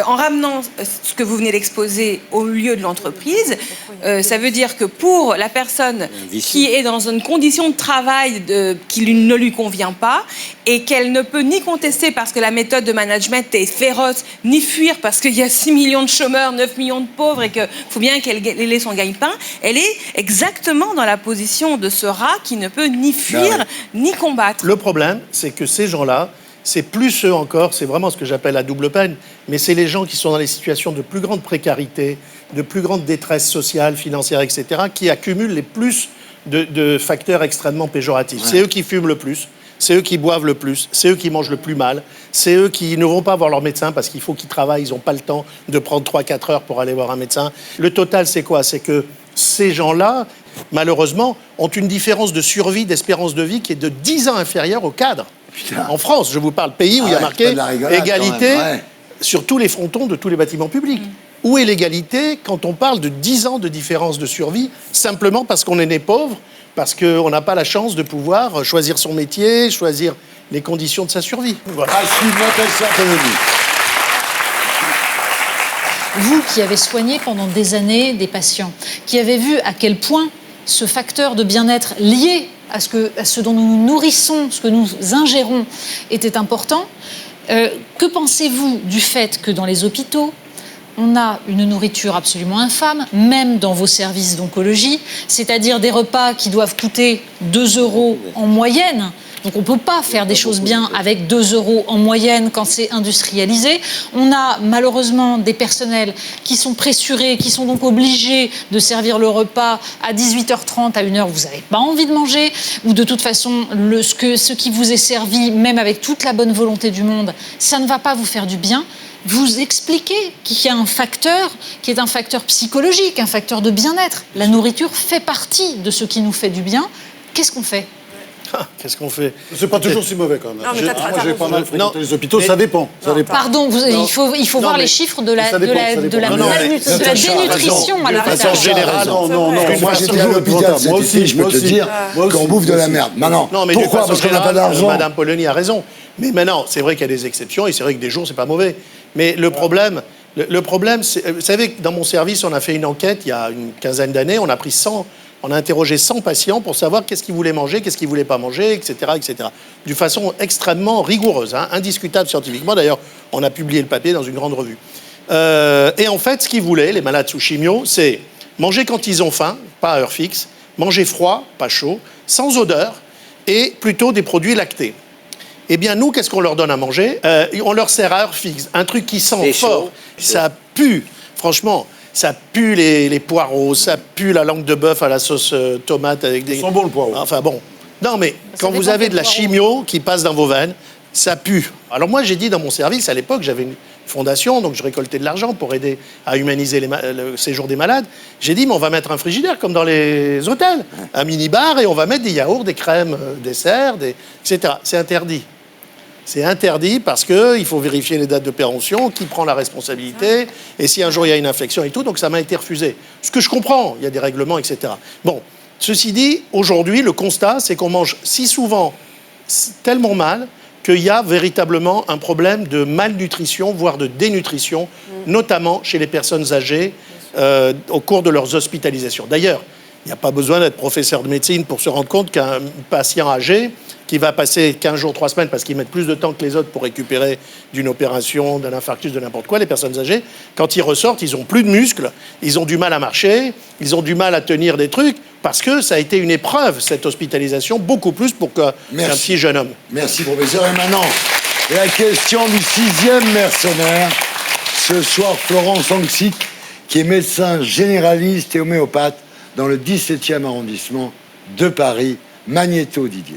en ramenant ce que vous venez d'exposer au lieu de l'entreprise, ça veut dire que pour la personne qui est dans une condition de travail qui ne lui convient pas et qu'elle ne peut ni contester parce que la méthode de management est féroce, ni fuir parce qu'il y a 6 millions de chômeurs, 9 millions de pauvres et qu'il faut bien qu'elle ait son gagne-pain, elle est exactement dans la position de ce rat qui ne peut ni fuir ni combattre. Le problème, c'est que ces gens-là, c'est plus ceux encore, c'est vraiment ce que j'appelle la double peine, mais c'est les gens qui sont dans les situations de plus grande précarité, de plus grande détresse sociale, financière, etc., qui accumulent les plus de facteurs extrêmement péjoratifs. Ouais. C'est eux qui fument le plus, c'est eux qui boivent le plus, c'est eux qui mangent le plus mal, c'est eux qui ne vont pas voir leur médecin parce qu'il faut qu'ils travaillent, ils n'ont pas le temps de prendre 3-4 heures pour aller voir un médecin. Le total, c'est quoi? C'est que ces gens-là, malheureusement, ont une différence de survie, d'espérance de vie qui est de 10 ans inférieure au cadre. Putain. En France, je vous parle, pays où il y a marqué égalité sur tous les frontons de tous les bâtiments publics. Où est l'égalité quand on parle de 10 ans de différence de survie, simplement parce qu'on est né pauvre, parce qu'on n'a pas la chance de pouvoir choisir son métier, choisir les conditions de sa survie. Voilà. Vous qui avez soigné pendant des années des patients, qui avez vu à quel point ce facteur de bien-être lié à ce dont nous nous nourrissons, ce que nous ingérons, était important. Que pensez-vous du fait que dans les hôpitaux, on a une nourriture absolument infâme, même dans vos services d'oncologie, c'est-à-dire des repas qui doivent coûter 2 € en moyenne. Donc on ne peut pas faire des choses bien avec 2 € en moyenne quand c'est industrialisé. On a malheureusement des personnels qui sont pressurés, qui sont donc obligés de servir le repas à 18h30, à 1h, vous n'avez pas envie de manger, ou de toute façon, ce qui vous est servi, même avec toute la bonne volonté du monde, ça ne va pas vous faire du bien. Vous expliquez qu'il y a un facteur qui est un facteur psychologique, un facteur de bien-être. La nourriture fait partie de ce qui nous fait du bien. Qu'est-ce qu'on fait ? Qu'est-ce qu'on fait? C'est pas toujours si mauvais quand même. Non, mais moi, j'ai pas mal fréquenté les hôpitaux, ça dépend. Pardon, il faut voir les chiffres de la dénutrition à l'hôpital. En général, non. Moi, j'étais à l'hôpital, moi aussi, je peux te dire qu'on bouffe de la merde. Maintenant, pourquoi? Parce qu'on n'a pas d'argent. Madame Polony a raison. Mais maintenant, c'est vrai qu'il y a des exceptions et c'est vrai que des jours, c'est pas mauvais. Mais le problème, c'est, vous savez, dans mon service, on a fait une enquête il y a une quinzaine d'années, on a interrogé 100 patients pour savoir qu'est-ce qu'ils voulaient manger, qu'est-ce qu'ils ne voulaient pas manger, etc., etc. D'une façon extrêmement rigoureuse, indiscutable scientifiquement. D'ailleurs, on a publié le papier dans une grande revue. Et en fait, ce qu'ils voulaient, les malades sous chimio, c'est manger quand ils ont faim, pas à heure fixe, manger froid, pas chaud, sans odeur, et plutôt des produits lactés. Eh bien, nous, qu'est-ce qu'on leur donne à manger? On leur sert à heure fixe un truc qui sent fort. Ça pue, franchement. Ça pue les poireaux, ça pue la langue de bœuf à la sauce tomate. Ils sont bons, le poireau. Enfin bon. Non, mais quand vous avez de la chimio qui passe dans vos veines, ça pue. Alors moi, j'ai dit dans mon service, à l'époque, j'avais une fondation, donc je récoltais de l'argent pour aider à humaniser le séjour des malades. J'ai dit, mais on va mettre un frigidaire, comme dans les hôtels, un mini-bar, et on va mettre des yaourts, des crèmes, desserts, etc. C'est interdit. C'est interdit parce qu'il faut vérifier les dates de péremption, qui prend la responsabilité, et si un jour il y a une infection et tout, donc ça m'a été refusé. Ce que je comprends, il y a des règlements, etc. Bon, ceci dit, aujourd'hui, le constat, c'est qu'on mange si souvent tellement mal qu'il y a véritablement un problème de malnutrition, voire de dénutrition, notamment chez les personnes âgées au cours de leurs hospitalisations. D'ailleurs, il n'y a pas besoin d'être professeur de médecine pour se rendre compte qu'un patient âgé qui va passer 15 jours, 3 semaines, parce qu'ils mettent plus de temps que les autres pour récupérer d'une opération, d'un infarctus, de n'importe quoi, les personnes âgées, quand ils ressortent, ils n'ont plus de muscles, ils ont du mal à marcher, ils ont du mal à tenir des trucs, parce que ça a été une épreuve, cette hospitalisation, beaucoup plus pour qu'un petit jeune homme. Merci, professeur. Et maintenant, la question du 6e mercenaire. Ce soir, Florence Anxic, qui est médecin généraliste et homéopathe dans le 17e arrondissement de Paris. Magnéto, Didier.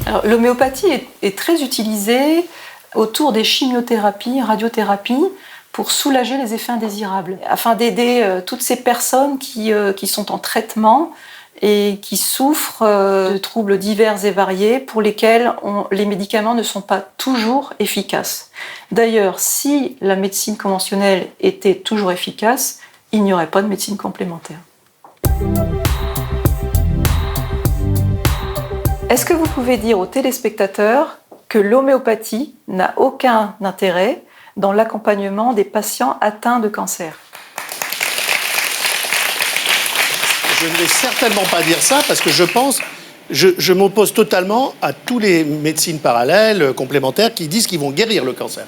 Alors, l'homéopathie est très utilisée autour des chimiothérapies, radiothérapies, pour soulager les effets indésirables, afin d'aider toutes ces personnes qui sont en traitement et qui souffrent de troubles divers et variés pour lesquels les médicaments ne sont pas toujours efficaces. D'ailleurs, si la médecine conventionnelle était toujours efficace, il n'y aurait pas de médecine complémentaire. Est-ce que vous pouvez dire aux téléspectateurs que l'homéopathie n'a aucun intérêt dans l'accompagnement des patients atteints de cancer? Je ne vais certainement pas dire ça parce que je m'oppose totalement à tous les médecines parallèles, complémentaires, qui disent qu'ils vont guérir le cancer.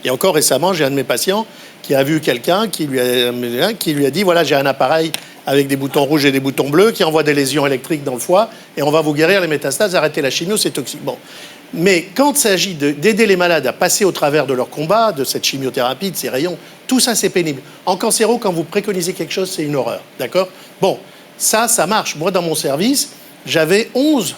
Et encore récemment, j'ai un de mes patients qui a vu quelqu'un qui lui a dit, voilà, j'ai un appareil avec des boutons rouges et des boutons bleus qui envoie des lésions électriques dans le foie et on va vous guérir les métastases, arrêtez la chimio, c'est toxique. Bon. Mais quand il s'agit d'aider les malades à passer au travers de leur combat, de cette chimiothérapie, de ces rayons, tout ça, c'est pénible. En cancéro, quand vous préconisez quelque chose, c'est une horreur, d'accord? Bon, ça marche. Moi, dans mon service, j'avais 11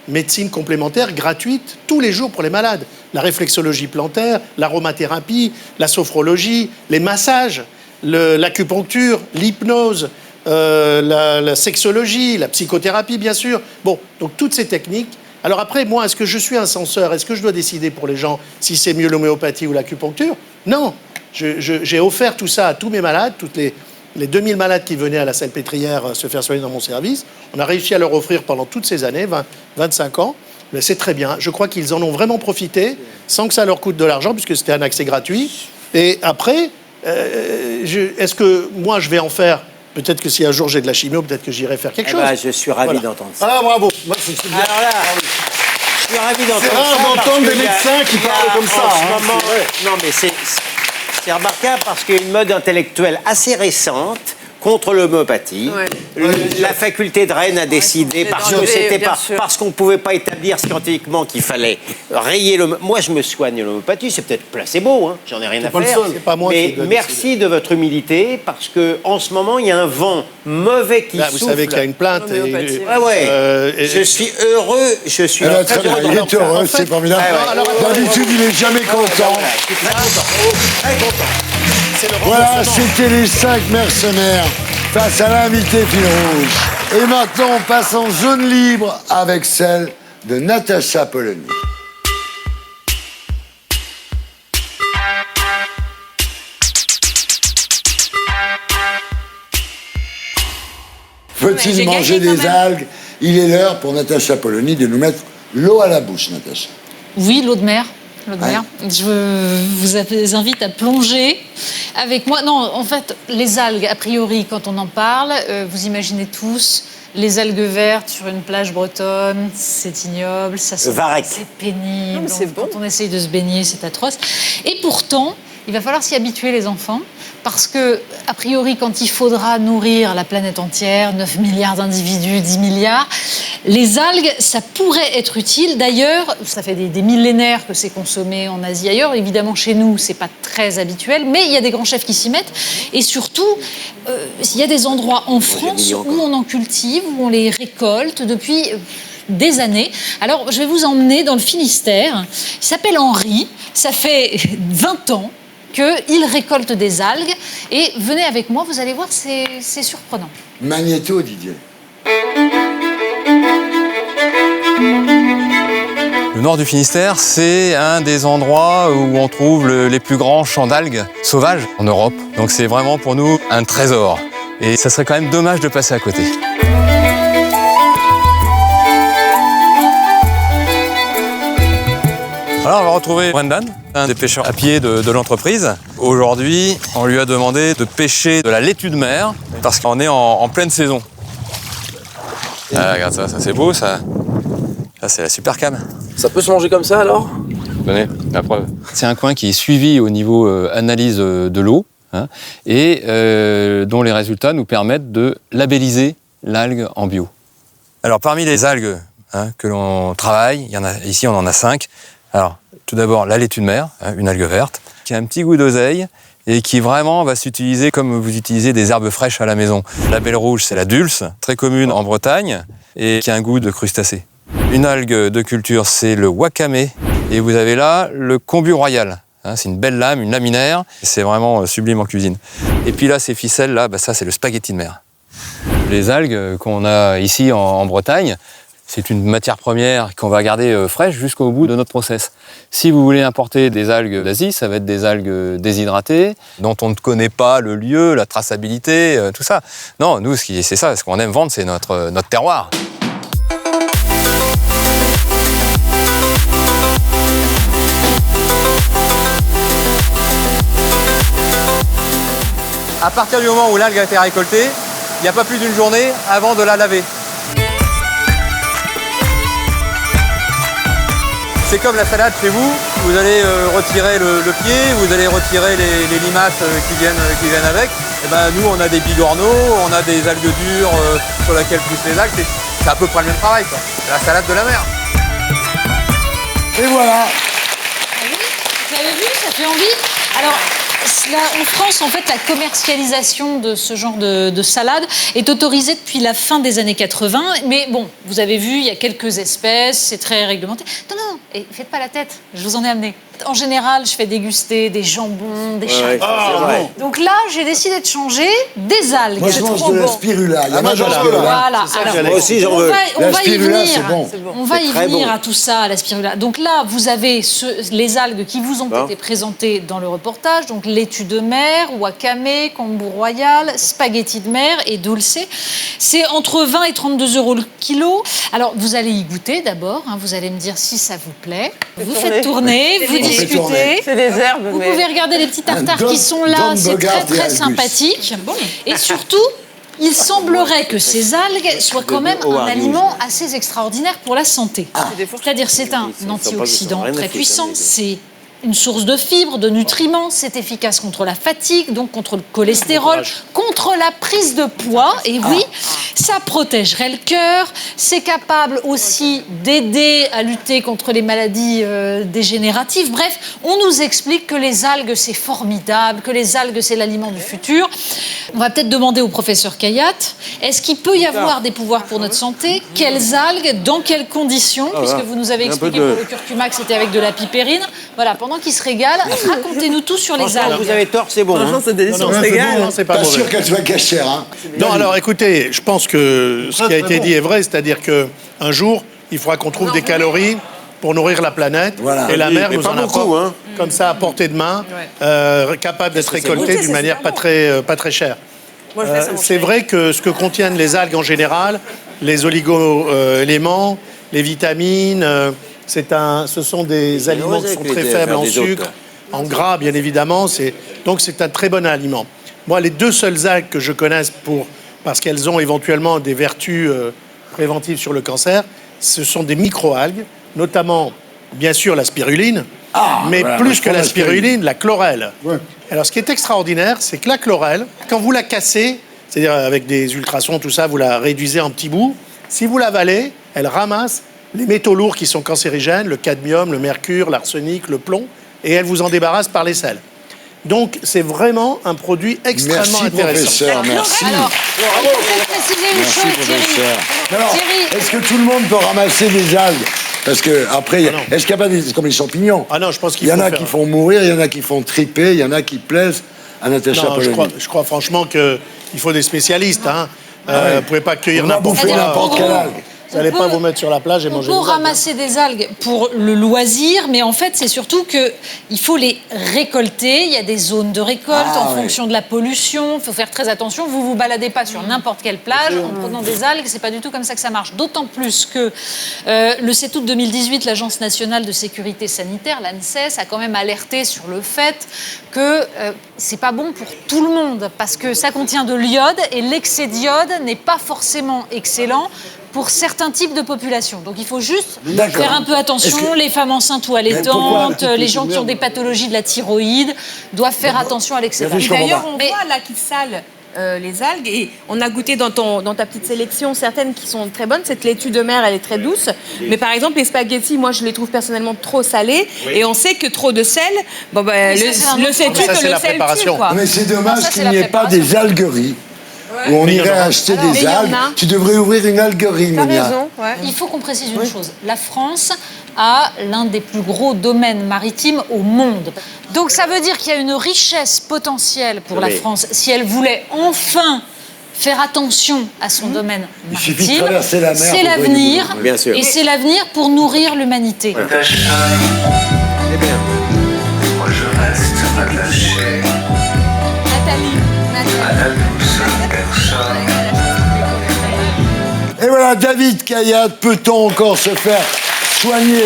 médecines complémentaires gratuites tous les jours pour les malades. La réflexologie plantaire, l'aromathérapie, la sophrologie, les massages, l'acupuncture, l'hypnose, la sexologie, la psychothérapie, bien sûr. Bon, donc toutes ces techniques. Alors après, moi, est-ce que je suis un censeur? Est-ce que je dois décider pour les gens si c'est mieux l'homéopathie ou l'acupuncture? Non. J'ai offert tout ça à tous mes malades, toutes les 2000 malades qui venaient à la Salpêtrière se faire soigner dans mon service. On a réussi à leur offrir pendant toutes ces années, 25 ans. Mais c'est très bien. Je crois qu'ils en ont vraiment profité sans que ça leur coûte de l'argent, puisque c'était un accès gratuit. Et après, est-ce que moi, je vais en faire? Peut-être que si un jour j'ai de la chimio, peut-être que j'irai faire quelque chose. Je suis ravi d'entendre ça. Ah, bravo. Moi, c'est bien. Alors là, je suis ravi d'entendre ça. C'est rare d'entendre des médecins qui parlent comme ça. En ce moment, non, mais c'est remarquable parce qu'il y a une mode intellectuelle assez récente contre l'homéopathie. La faculté de Rennes a décidé, parce qu'on ne pouvait pas établir scientifiquement qu'il fallait rayer l'homéopathie. Moi, je me soigne l'homéopathie, c'est peut-être placebo, hein, j'en ai rien à faire. C'est pas moi mais merci de votre humilité, parce qu'en ce moment, il y a un vent mauvais qui souffle. Vous savez qu'il y a une plainte. Je suis heureux, je suis très bien. Il est heureux, c'est formidable. D'habitude, il n'est jamais content. Très content. Voilà, c'était les 5 mercenaires face à l'invité fil rouge. Et maintenant, on passe en zone libre avec celle de Natacha Polony. Faut-il manger des algues? Il est l'heure pour Natacha Polony de nous mettre l'eau à la bouche, Natacha. Oui, l'eau de mer. Je vous invite à plonger avec moi. Non, en fait, les algues, a priori, quand on en parle, vous imaginez tous les algues vertes sur une plage bretonne, c'est ignoble, c'est pénible. Non, c'est bon. Quand on essaye de se baigner, c'est atroce. Et pourtant, il va falloir s'y habituer, les enfants, parce que, a priori, quand il faudra nourrir la planète entière, 9 milliards d'individus, 10 milliards, les algues, ça pourrait être utile. D'ailleurs, ça fait des millénaires que c'est consommé en Asie ailleurs. Évidemment, chez nous, c'est pas très habituel, mais il y a des grands chefs qui s'y mettent. Et surtout, il y a des endroits en France où on en cultive, où on les récolte depuis des années. Alors, je vais vous emmener dans le Finistère. Il s'appelle Henri. Ça fait 20 ans qu'il récolte des algues. Et venez avec moi, vous allez voir, c'est surprenant. Magnéto, Didier. Le nord du Finistère, c'est un des endroits où on trouve les plus grands champs d'algues sauvages en Europe. Donc c'est vraiment pour nous un trésor. Et ça serait quand même dommage de passer à côté. Alors on va retrouver Brendan, un des pêcheurs à pied de l'entreprise. Aujourd'hui, on lui a demandé de pêcher de la laitue de mer parce qu'on est en pleine saison. Ah, regarde ça c'est beau ça. Ça c'est la super cam. Ça peut se manger comme ça alors? Tenez, la preuve. C'est un coin qui est suivi au niveau analyse de l'eau et dont les résultats nous permettent de labelliser l'algue en bio. Alors parmi les algues que l'on travaille, ici on en a 5. Alors tout d'abord la laitue de mer, une algue verte, qui a un petit goût d'oseille et qui vraiment va s'utiliser comme vous utilisez des herbes fraîches à la maison. La belle rouge, c'est la dulce, très commune en Bretagne et qui a un goût de crustacé. Une algue de culture, c'est le wakame. Et vous avez là le kombu royal. C'est une belle lame, une laminaire. C'est vraiment sublime en cuisine. Et puis là, ces ficelles, là, ça, c'est le spaghetti de mer. Les algues qu'on a ici en Bretagne, c'est une matière première qu'on va garder fraîche jusqu'au bout de notre process. Si vous voulez importer des algues d'Asie, ça va être des algues déshydratées, dont on ne connaît pas le lieu, la traçabilité, tout ça. Non, nous, c'est ça. Ce qu'on aime vendre, c'est notre terroir. À partir du moment où l'algue a été récoltée, il n'y a pas plus d'une journée avant de la laver. C'est comme la salade chez vous, vous allez retirer le pied, vous allez retirer les limaces qui viennent avec. Et ben, nous, on a des bigorneaux, on a des algues dures sur lesquelles poussent les algues. C'est à peu près le même travail, quoi. C'est la salade de la mer. Et voilà. Vous avez vu, ça fait envie. Alors, là, en France, en fait, la commercialisation de ce genre de salade est autorisée depuis la fin des années 80. Mais bon, vous avez vu, il y a quelques espèces, c'est très réglementé. Non, et faites pas la tête, je vous en ai amené. En général, je fais déguster des jambons, des chapelets. Donc là, j'ai décidé de changer des algues. Moi, je mange de la spirula. Il y a ma spirula. Voilà. Alors, moi aussi, j'en veux. On va y spirula, venir. c'est bon. On va y très venir bon. à tout ça, à la spirula. Donc là, vous avez les algues qui vous ont été présentées dans le reportage. Donc laitue de mer, wakame, kombu royal, spaghetti de mer et dulce. C'est entre 20 et 32 € le kilo. Alors, vous allez y goûter d'abord. Vous allez me dire si ça vous plaît. Vous faites tourner, vous discutez. C'est des herbes, Vous pouvez regarder les petits tartares qui sont là. C'est très, très sympathique. Et surtout, il semblerait que ces algues soient quand même un aliment assez extraordinaire pour la santé. C'est-à-dire, c'est un antioxydant très puissant. C'est une source de fibres, de nutriments, c'est efficace contre la fatigue, donc contre le cholestérol, contre la prise de poids, et oui, ça protégerait le cœur, c'est capable aussi d'aider à lutter contre les maladies dégénératives. Bref, on nous explique que les algues, c'est formidable, que les algues, c'est l'aliment du futur. On va peut-être demander au professeur Kayat, est-ce qu'il peut y avoir des pouvoirs pour notre santé? Quelles algues? Dans quelles conditions? Puisque vous nous avez expliqué pour le curcuma que c'était avec de la pipérine. Voilà, pendant qu'il se régale, racontez-nous tout sur les algues. Vous avez tort, c'est bon. C'est délicieux, on se régale. C'est pas Pas sûr mauvais. qu'elle soit cachère, hein. Non, alors écoutez, je pense que ce qui a été dit est vrai, c'est-à-dire qu'un jour, il faudra qu'on trouve des calories pour nourrir la planète. Voilà. Et la mer Mais nous pas en beaucoup, apporte comme ça à portée de main, capable d'être récoltée d'une manière pas très chère. Moi, je fais ça, mon C'est chéri. vrai que ce que contiennent les algues en général, les oligo-éléments, les vitamines, ce sont des aliments qui sont très faibles en sucre, en gras bien évidemment, donc c'est un très bon aliment. Moi, les deux seules algues que je connaisse parce qu'elles ont éventuellement des vertus préventives sur le cancer, ce sont des micro-algues, notamment bien sûr la spiruline, mais voilà, plus je que prends la la spiruline, la chlorelle. Ouais. Alors, ce qui est extraordinaire, c'est que la chlorelle, quand vous la cassez, c'est-à-dire avec des ultrasons, tout ça, vous la réduisez en petits bouts, si vous l'avalez, elle ramasse les métaux lourds qui sont cancérigènes, le cadmium, le mercure, l'arsenic, le plomb, et elle vous en débarrasse par les selles. Donc, c'est vraiment un produit extrêmement Merci, intéressant. professeur, merci. Alors, on peut peut-être préciser une Merci, chose, professeur. Thierry. Alors, Thierry, est-ce que tout le monde peut ramasser des algues? Parce que après, est-ce qu'il n'y a pas des comme les champignons? Ah non, je pense qu'il Il y en faut a faire- qui font mourir, il y en a qui font triper, il y en a qui plaisent à Natacha Non, Polony. je crois franchement qu'il faut des spécialistes. Vous ne pouvez pas cueillir On a n'importe bouffé quoi. n'importe quelle algue. Vous n'allez pas vous mettre sur la plage et manger des Pour algues. ramasser des algues pour le loisir, mais en fait, c'est surtout qu'il faut les récolter. Il y a des zones de récolte en fonction de la pollution. Il faut faire très attention. Vous vous baladez pas sur n'importe quelle plage en prenant des algues. C'est pas du tout comme ça que ça marche. D'autant plus que le 7 août 2018, l'Agence nationale de sécurité sanitaire, l'ANSES, a quand même alerté sur le fait que c'est pas bon pour tout le monde parce que ça contient de l'iode et l'excès d'iode n'est pas forcément excellent pour certains types de populations. Donc il faut juste faire un peu attention. Les femmes enceintes ou allaitantes, les gens qui ont des pathologies de la thyroïde doivent faire attention à l'excès d'algues. D'ailleurs, on voit là qu'ils salent les algues et on a goûté dans ta petite sélection certaines qui sont très bonnes. Cette laitue de mer, elle est très douce. Mais par exemple, les spaghettis, moi, je les trouve personnellement trop salés. Et on sait que trop de sel, le sel tue que le sel tue, quoi. Mais c'est dommage qu'il n'y ait pas des algueries. Où on irait acheter des algues. Tu devrais ouvrir une alguerie, Monia. Il faut qu'on précise une chose. La France a l'un des plus gros domaines maritimes au monde. Donc ça veut dire qu'il y a une richesse potentielle pour la France si elle voulait enfin faire attention à son domaine maritime. C'est l'avenir. Et c'est l'avenir pour nourrir l'humanité. Eh bien, moi je reste attaché à la douce personne. Et voilà, David Kayat, peut-on encore se faire soigner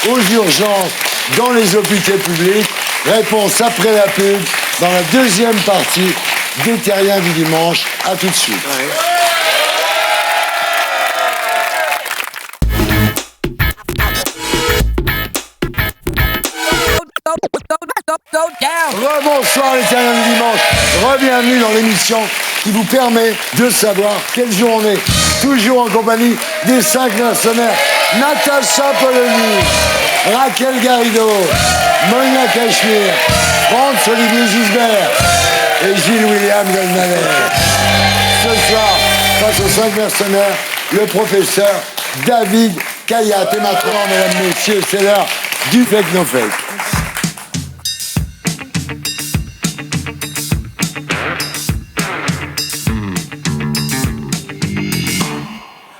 aux urgences dans les hôpitaux publics? Réponse après la pub, dans la deuxième partie des Terriens du dimanche. À tout de suite. Rebonsoir les Terriens du dimanche. Re-bienvenue dans l'émission qui vous permet de savoir quelle journée. Toujours en compagnie des 5 mercenaires. Natacha Polony, Raquel Garrido, Monia Cachemire, Franz-Olivier Gisbert et Gilles-William Goldmaner. Ce soir, face aux 5 mercenaires, le professeur David Kayat. Et maintenant, mesdames, messieurs, c'est l'heure du fake no fake.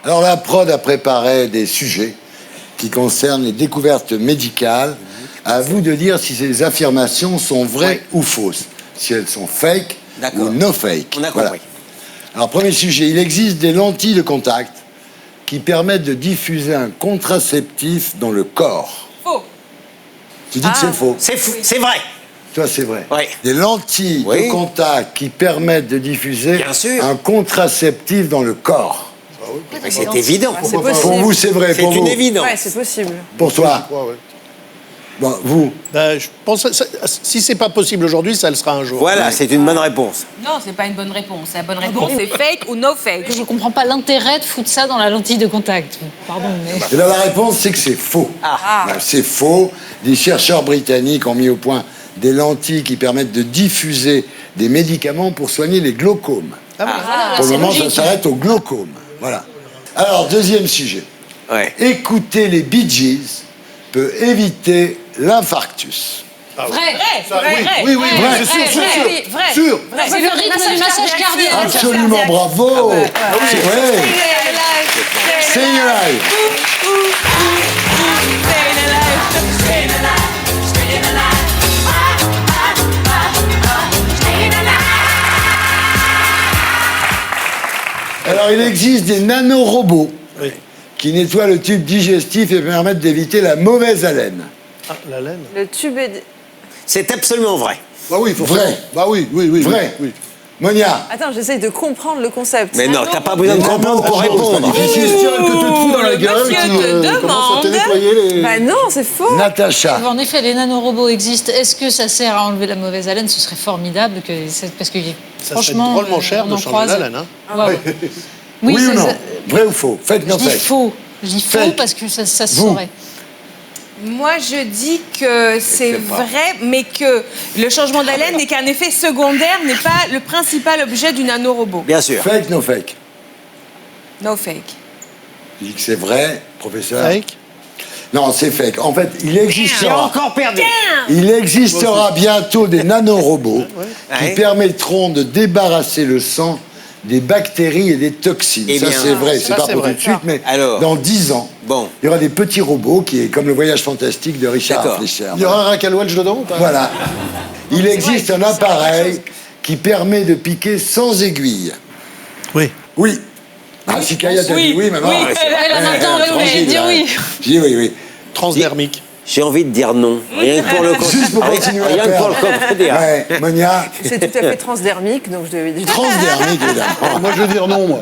Alors la prod a préparé des sujets qui concernent les découvertes médicales. À vous de dire si ces affirmations sont vraies ou fausses, si elles sont fake ou no fake. On a compris. Alors premier sujet, il existe des lentilles de contact qui permettent de diffuser un contraceptif dans le corps. Faux. Tu dis que c'est faux. C'est vrai. Toi, c'est vrai. Oui. Des lentilles de contact qui permettent de diffuser un contraceptif dans le corps. C'est évident. Pour vous, c'est vrai. C'est une évidence. Ouais, c'est possible. Pour toi. Bon, vous. Je pense que si c'est pas possible aujourd'hui, ça le sera un jour. Voilà, c'est une bonne réponse. Non, c'est pas une bonne réponse. La bonne réponse, c'est fake ou no fake. Je comprends pas l'intérêt de foutre ça dans la lentille de contact. Pardon, mais... Et là, la réponse, c'est que c'est faux. C'est faux. Des chercheurs britanniques ont mis au point des lentilles qui permettent de diffuser des médicaments pour soigner les glaucomes. Pour le moment, ça s'arrête au glaucome. Voilà. Alors, deuxième sujet. Écouter les Bee Gees peut éviter l'infarctus. Vrai. Oui, vrai. Sûr. C'est le rythme du massage cardiaque. Absolument, bravo. C'est vrai. Stay alive. Alors, il existe des nanorobots qui nettoient le tube digestif et permettent d'éviter la mauvaise haleine. Ah, la laine. Le tube est... C'est absolument vrai. Bah oui, vrai. Bah oui. Vrai. Oui. Monia. Attends, j'essaye de comprendre le concept. Mais non, t'as pas besoin de comprendre pour répondre. C'est une question que tu te fous dans la gueule et commence à te nettoyer les... Bah non, c'est faux. Natacha. En effet, les nanorobots existent. Est-ce que ça sert à enlever la mauvaise haleine? Ce serait formidable. Parce que Ça franchement, serait drôlement cher de changer la laine. Ouais. Oui ou non? Vrai ou faux? Fake, non Je dis fake. faux. Je dis faux parce que ça se saurait. Moi, je dis que c'est vrai, mais que le changement d'haleine n'est qu'un effet secondaire, n'est pas le principal objet du nanorobot. Bien sûr. Fake, no fake? No fake. Tu dis que c'est vrai, professeur? Fake? Non, c'est fake. En fait, il J'ai existera... encore perdu. Il existera bientôt des nanorobots qui permettront de débarrasser le sang des bactéries et des toxines. Eh ça, bien, c'est vrai. C'est ça, pas c'est pour vrai. tout de suite, mais Alors. dans 10 ans, Bon. il y aura des petits robots qui est comme le voyage fantastique de Richard D'accord. Fleischer. Il y aura un Raquel Welch dedans ou pas? Voilà. Il existe un appareil qui permet de piquer sans aiguille. Oui. Oui. Ah, si Kaya t'a dit oui, maman. Oui, elle en attend, elle est obligée de dire oui. Je dis oui, oui. Transdermique. J'ai envie de dire non. Rien que pour le Juste pour continuer à Rien que pour le perdre. contredire. Ouais, Monia. C'est tout à fait transdermique, donc je devais dire. Transdermique, évidemment. Moi, je veux dire non, moi.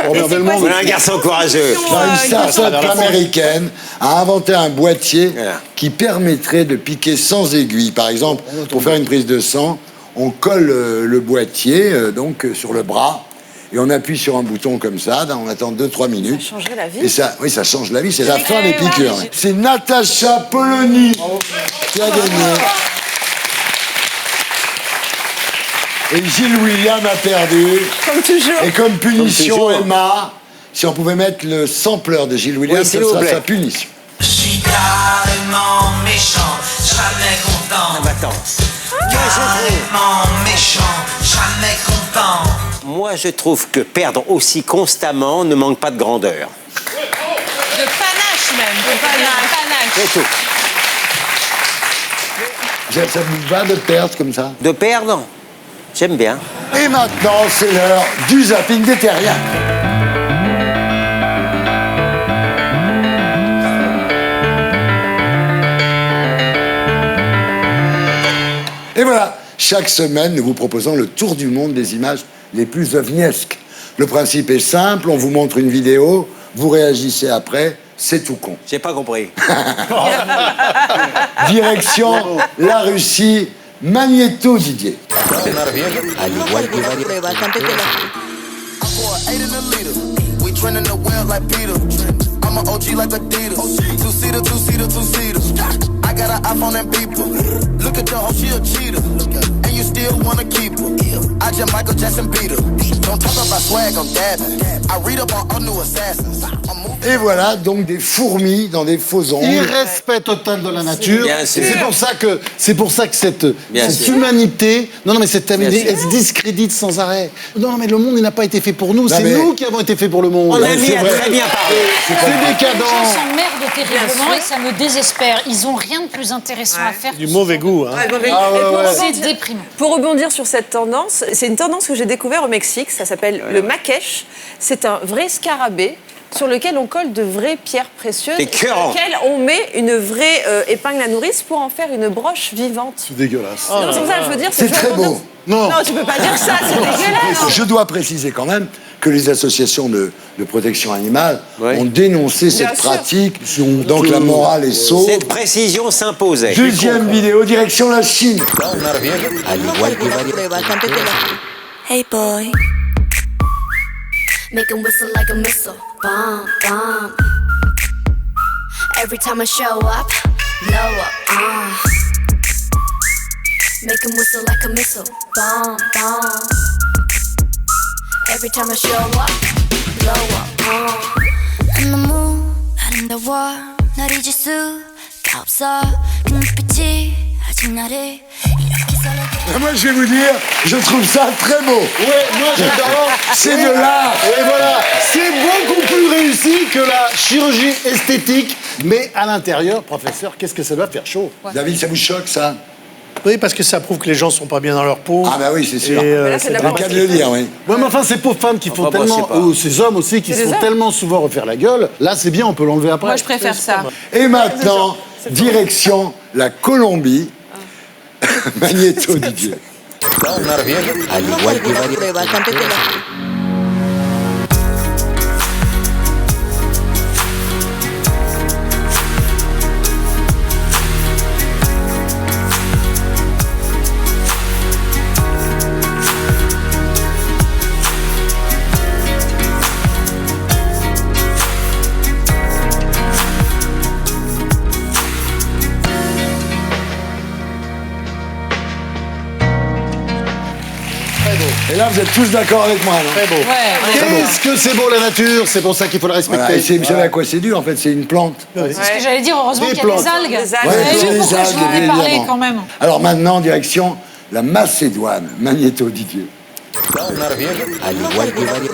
Robert Belmont. Voilà un garçon courageux. Une start-up américaine a inventé un boîtier Voilà. qui permettrait de piquer sans aiguille. Par exemple, pour faire une prise de sang, on colle le boîtier sur le bras et on appuie sur un bouton comme ça, on attend 2-3 minutes. Ça changerait la vie. Et ça, oui, ça change la vie, c'est la fin des piqûres. C'est Natacha Polony qui a gagné. Et Gilles William a perdu. Comme toujours. Et comme punition, Comme toujours. Emma, si on pouvait mettre le sampleur de Gilles William, Oui, s'il ça vous sera plaît. sa punition. Je suis carrément méchant, jamais content. Attends. Carrément méchant, jamais content. Moi, je trouve que perdre aussi constamment ne manque pas de grandeur. De panache même. De panache. C'est tout. Ça vous va de perdre comme ça? De perdre, j'aime bien. Et maintenant, c'est l'heure du zapping des terriens. Et voilà, chaque semaine, nous vous proposons le tour du monde des images les plus ovniesques. Le principe est simple, on vous montre une vidéo, vous réagissez après, c'est tout con. J'ai pas compris. Direction la Russie, Magnéto Didier. We trending the world like Peter. I'm an OG like Adidas. Two-seater, two-seater, two-seater. I got an iPhone and people. Look at the hoe, she a cheater. And you still wanna keep her. I just Michael Jackson beat her. Don't talk about swag, I'm dabbing. I read up on all new assassins. Et voilà donc des fourmis dans des faux ongles. Irrespect total de la nature. Bien Et sûr. c'est pour ça que cette Bien sûr. humanité, cette Bien humanité, sûr. elle se discrédite sans arrêt. Non, mais le monde, il n'a pas été fait pour nous. C'est mais- nous qui avons été faits pour le monde. L'ami C'est a vrai. très bien parlé. C'est Les gens décadent. s'emmerdent terriblement et ça me désespère. Ils ont rien de plus intéressant à faire. Du mauvais goût. Hein. C'est déprimant. Pour rebondir sur cette tendance, c'est une tendance que j'ai découvert au Mexique, ça s'appelle le maquesh. C'est un vrai scarabée sur lequel on colle de vraies pierres précieuses, C'est sur écœurant. lequel on met une vraie épingle à nourrice pour en faire une broche vivante. C'est dégueulasse. Non, c'est pour ça que je veux dire, C'est très beau. Non. Non, tu peux pas dire ça, c'est dégueulasse. Je dois préciser quand même que les associations de protection animale Ouais. ont dénoncé cette Bien sûr. pratique. Donc la morale est sauve. Cette précision s'imposait. Deuxième vidéo, direction la Chine. Hey boy, make him whistle like a missile. Bomb, bomb. Every time I show up, blow up. Make him whistle like a missile. Bomb, bomb. Every time I show up, blow up. 너무 아름다워 날 잊을 수가 없어 그 눈빛이 아직 나를 Moi, je vais vous dire, je trouve ça très beau. Ouais, moi j'adore. C'est de l'art. Et voilà, c'est beaucoup plus réussi que la chirurgie esthétique. Mais à l'intérieur, professeur, qu'est-ce que ça doit faire chaud? David, ça vous choque, ça? Oui, parce que ça prouve que les gens sont pas bien dans leur peau. Ah bah oui, c'est sûr. Et, là, c'est de la le cas de le dire, oui. Ouais, mais enfin, ces pauvres femmes qui font Enfin, moi, je tellement, sais pas. ou ces hommes aussi qui se C'est des font hommes. tellement souvent refaire la gueule, là c'est bien, on peut l'enlever après. Moi, je préfère ça. Et maintenant, direction la Colombie, Magnéto Didier. Et là, vous êtes tous d'accord avec moi, non? Très beau. Qu'est-ce que c'est beau la nature, c'est pour ça qu'il faut la respecter. Voilà, et vous savez à quoi c'est dû, en fait? C'est une plante. C'est ce que j'allais dire, heureusement Des qu'il y a des plantes. algues. Des algues. Ouais, Vous c'est savez les pourquoi je algues, vous en ai bien parlé évidemment. quand même. Alors maintenant, direction la Macédoine, Magnéto Didier. al igual que varios.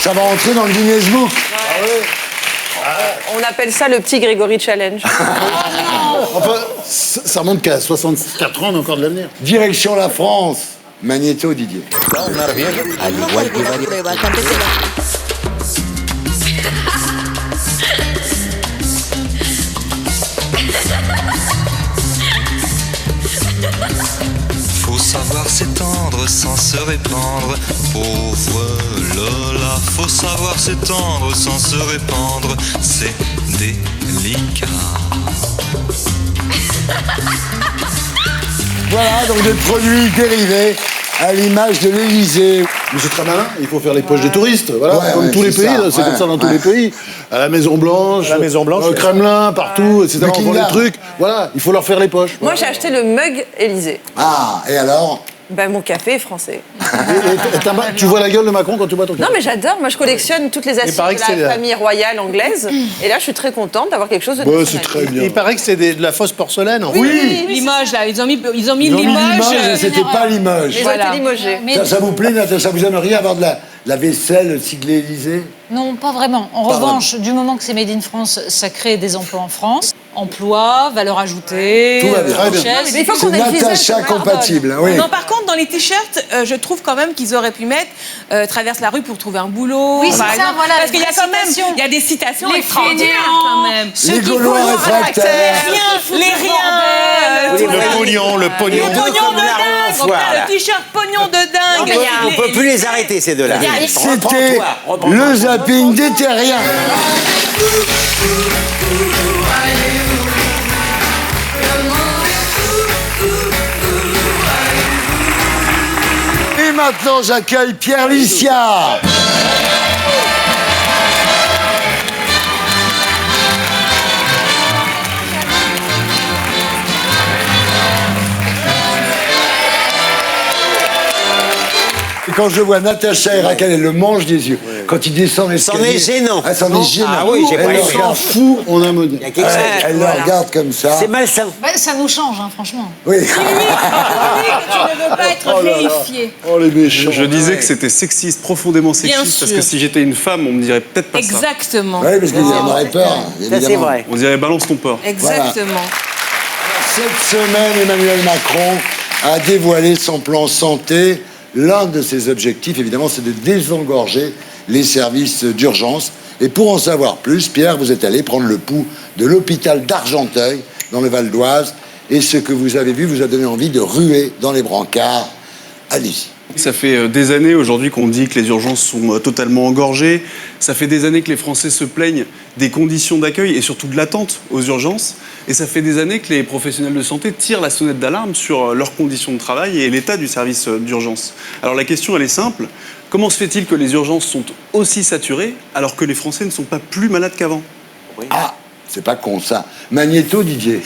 Ça va entrer dans le Guinness Book. On appelle ça le petit Grégory Challenge. Enfin, ça remonte qu'à 64 ans, on a encore de l'avenir. Direction la France. Magnéto, Didier. Al igual que varios. Faut savoir s'étendre sans se répandre, pauvre Lola. Faut savoir s'étendre sans se répandre, c'est délicat. Voilà, donc des produits dérivés à l'image de l'Élysée. Mais c'est très malin, il faut faire les poches des touristes, voilà, Ouais, comme ouais, tous les c'est pays, ça, c'est comme ça dans tous les pays. À la Maison Blanche, au Kremlin, partout, etc. On vend les trucs, voilà, il faut leur faire les poches. Moi, j'ai acheté le mug Élysée. Ah, et alors? Ben, mon café est français. Tu vois la gueule de Macron quand tu bois ton café? Non, mais j'adore. Moi, je collectionne toutes les assiettes de la famille royale anglaise. Et là, je suis très contente d'avoir quelque chose de Ouais, c'est très bien. Il paraît que c'est de la fausse porcelaine. En fait. Oui, Limoges, là, ils ont mis Limoges. C'était pas Limoges. Ils ont été limogés. Ça vous plaît, Natacha? Vous aimeriez avoir de la vaisselle siglée Élysée? Non, pas vraiment. En revanche, du moment que c'est Made in France, ça crée des emplois en France. Emploi, valeur ajoutée, Tout va bien. richesse. Mais il faut qu'on ait le Natacha compatible, hein, oui. Non, par contre, dans les t-shirts, je trouve quand même qu'ils auraient pu mettre traverse la rue pour trouver un boulot. Oui, c'est par ça, exemple. voilà, Parce qu'il y a les quand même citations. il y a des citations Les extraordinaires fainéants, quand même. Les Gaulois réfractaires. Les riens, Le pognon, le pognon. le pognon de dingue. Voilà. Le t-shirt pognon de dingue. On ne peut plus les arrêter, ces deux-là. C'était le zapping des terriens. Et maintenant, j'accueille Pierre Licia. Et quand je vois Natacha et Raquel, elle le mange des yeux. Quand il descend l'escalier... C'en est gênant. Ah, c'en est gênant. Ah oui, j'ai pas Elle eu le ça. regarde Fou, on a un modèle. Il y a quelque chose. Elle le regarde comme ça. C'est malsain. Bah, ça nous change, hein, franchement. Oui. Tu ne veux pas être vérifié. Oh les méchants. Je disais que c'était sexiste, profondément sexiste, parce sûr. que si j'étais une femme, on me dirait peut-être pas ça. Exactement. Oui, parce qu'on aurait peur, évidemment. Ça, c'est vrai. On dirait balance ton porc. Exactement. Cette semaine, Emmanuel Macron a dévoilé son plan santé. L'un de ses objectifs, évidemment, c'est de désengorger les services d'urgence. Et pour en savoir plus, Pierre, vous êtes allé prendre le pouls de l'hôpital d'Argenteuil, dans le Val d'Oise. Et ce que vous avez vu vous a donné envie de ruer dans les brancards. Allez-y. Ça fait des années aujourd'hui qu'on dit que les urgences sont totalement engorgées. Ça fait des années que les Français se plaignent des conditions d'accueil et surtout de l'attente aux urgences. Et ça fait des années que les professionnels de santé tirent la sonnette d'alarme sur leurs conditions de travail et l'état du service d'urgence. Alors la question, elle est simple. Comment se fait-il que les urgences sont aussi saturées alors que les Français ne sont pas plus malades qu'avant? Ah, c'est pas con ça. Magnéto, Didier.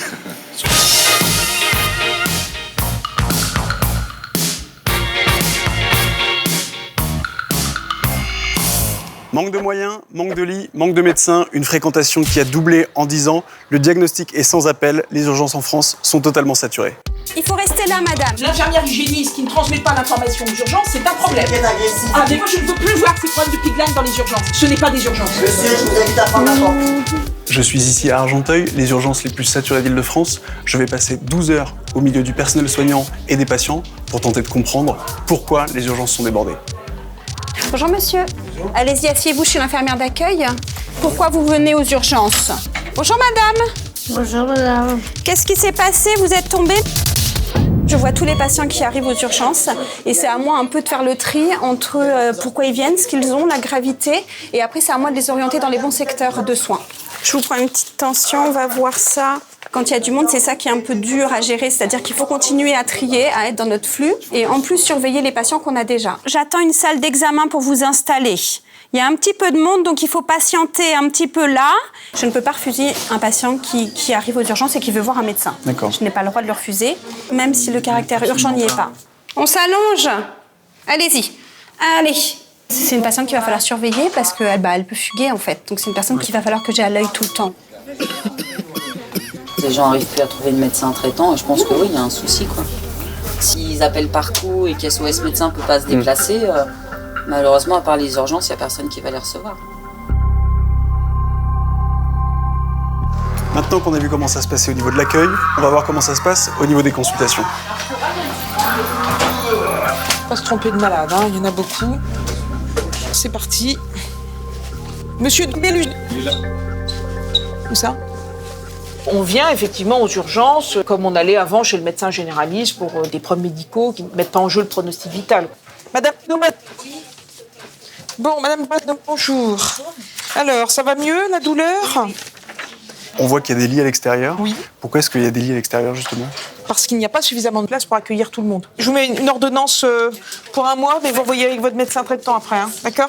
Manque de moyens, manque de lits, manque de médecins, une fréquentation qui a doublé en 10 ans. Le diagnostic est sans appel. Les urgences en France sont totalement saturées. Il faut rester là, madame. L'infirmière hygiéniste qui ne transmet pas l'information aux urgences, c'est un problème. Ah, mais moi, je ne veux plus voir ces problèmes de pigline dans les urgences. Ce n'est pas des urgences. Monsieur, je vous invite à prendre la porte. Je suis ici à Argenteuil, les urgences les plus saturées d'Île-de-France. Je vais passer 12 heures au milieu du personnel soignant et des patients pour tenter de comprendre pourquoi les urgences sont débordées. Bonjour, monsieur. Allez-y, asseyez-vous chez l'infirmière d'accueil. Pourquoi vous venez aux urgences? Bonjour, madame. Bonjour, madame. Qu'est-ce qui s'est passé? Vous êtes tombée? Je vois tous les patients qui arrivent aux urgences et c'est à moi un peu de faire le tri entre pourquoi ils viennent, ce qu'ils ont, la gravité, et après c'est à moi de les orienter dans les bons secteurs de soins. Je vous prends une petite tension, on va voir ça Quand il y a du monde, c'est ça qui est un peu dur à gérer, c'est-à-dire qu'il faut continuer à trier, à être dans notre flux et en plus surveiller les patients qu'on a déjà. J'attends une salle d'examen pour vous installer. Il y a un petit peu de monde, donc il faut patienter un petit peu là. Je ne peux pas refuser un patient qui arrive aux urgences et qui veut voir un médecin. D'accord. Je n'ai pas le droit de le refuser, même si le caractère urgent n'y est pas. On s'allonge. Allez-y. Allez. C'est une patiente qu'il va falloir surveiller parce qu'elle elle peut fuguer en fait. Donc c'est une personne qu'il va falloir que j'ai à l'œil tout le temps. Les gens n'arrivent plus à trouver de médecin traitant et je pense que oui, il y a un souci quoi. S'ils appellent par coup et qu'SOS médecin ne peut pas se déplacer, malheureusement, à part les urgences, il n'y a personne qui va les recevoir. Maintenant qu'on a vu comment ça se passait au niveau de l'accueil, on va voir comment ça se passe au niveau des consultations. Pas se tromper de malade, hein. Il y en a beaucoup. C'est parti. Monsieur Mélu. Où ça? On vient effectivement aux urgences, comme on allait avant chez le médecin généraliste pour des problèmes médicaux qui ne mettent pas en jeu le pronostic vital. Madame, bon, Madame, bonjour. Alors, ça va mieux, la douleur? On voit qu'il y a des lits à l'extérieur. Oui. Pourquoi est-ce qu'il y a des lits à l'extérieur, justement? Parce qu'il n'y a pas suffisamment de place pour accueillir tout le monde. Je vous mets une ordonnance pour un mois, mais vous voyez avec votre médecin traitant après, hein, d'accord?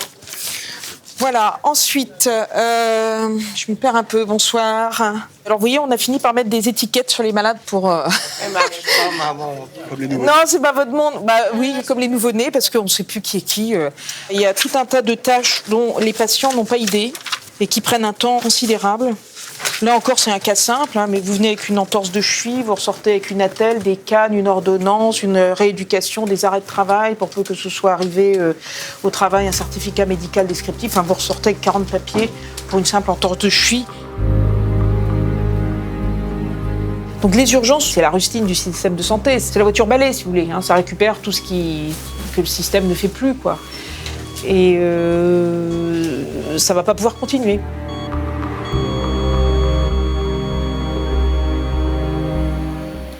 Voilà, ensuite, je me perds un peu, bonsoir. Alors, vous voyez, on a fini par mettre des étiquettes sur les malades pour... Non, c'est pas votre monde. Bah oui, comme les nouveau-nés, parce qu'on ne sait plus qui est qui. Il y a tout un tas de tâches dont les patients n'ont pas idée et qui prennent un temps considérable. Là encore, c'est un cas simple, hein, mais vous venez avec une entorse de cheville, vous ressortez avec une attelle, des cannes, une ordonnance, une rééducation, des arrêts de travail pour peu que ce soit arrivé au travail, un certificat médical descriptif. Enfin, vous ressortez avec 40 papiers pour une simple entorse de cheville. Donc les urgences, c'est la rustine du système de santé, c'est la voiture balai, si vous voulez. Hein, ça récupère tout ce que le système ne fait plus, quoi. Et ça va pas pouvoir continuer.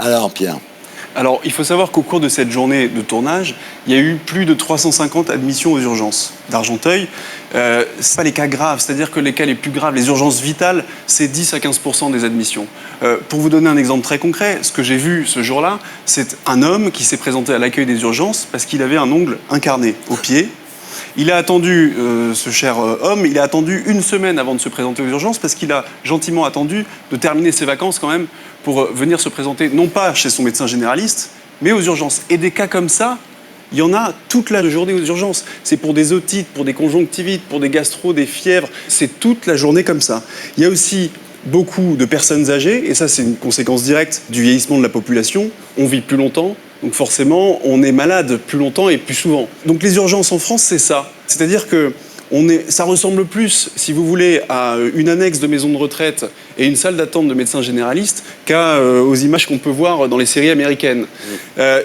Alors, Pierre. Alors, il faut savoir qu'au cours de cette journée de tournage, il y a eu plus de 350 admissions aux urgences d'Argenteuil. C'est pas les cas graves, c'est-à-dire que les cas les plus graves, les urgences vitales, c'est 10 à 15% des admissions. Pour vous donner un exemple très concret, ce que j'ai vu ce jour-là, c'est un homme qui s'est présenté à l'accueil des urgences parce qu'il avait un ongle incarné au pied. Il a attendu, ce cher homme, il a attendu une semaine avant de se présenter aux urgences parce qu'il a gentiment attendu de terminer ses vacances quand même pour venir se présenter, non pas chez son médecin généraliste, mais aux urgences. Et des cas comme ça, il y en a toute la journée aux urgences. C'est pour des otites, pour des conjonctivites, pour des gastro, des fièvres. C'est toute la journée comme ça. Il y a aussi beaucoup de personnes âgées, et ça c'est une conséquence directe du vieillissement de la population. On vit plus longtemps, donc forcément on est malade plus longtemps et plus souvent. Donc les urgences en France, c'est ça. C'est-à-dire que ça ressemble plus, si vous voulez, à une annexe de maison de retraite et une salle d'attente de médecins généralistes aux images qu'on peut voir dans les séries américaines.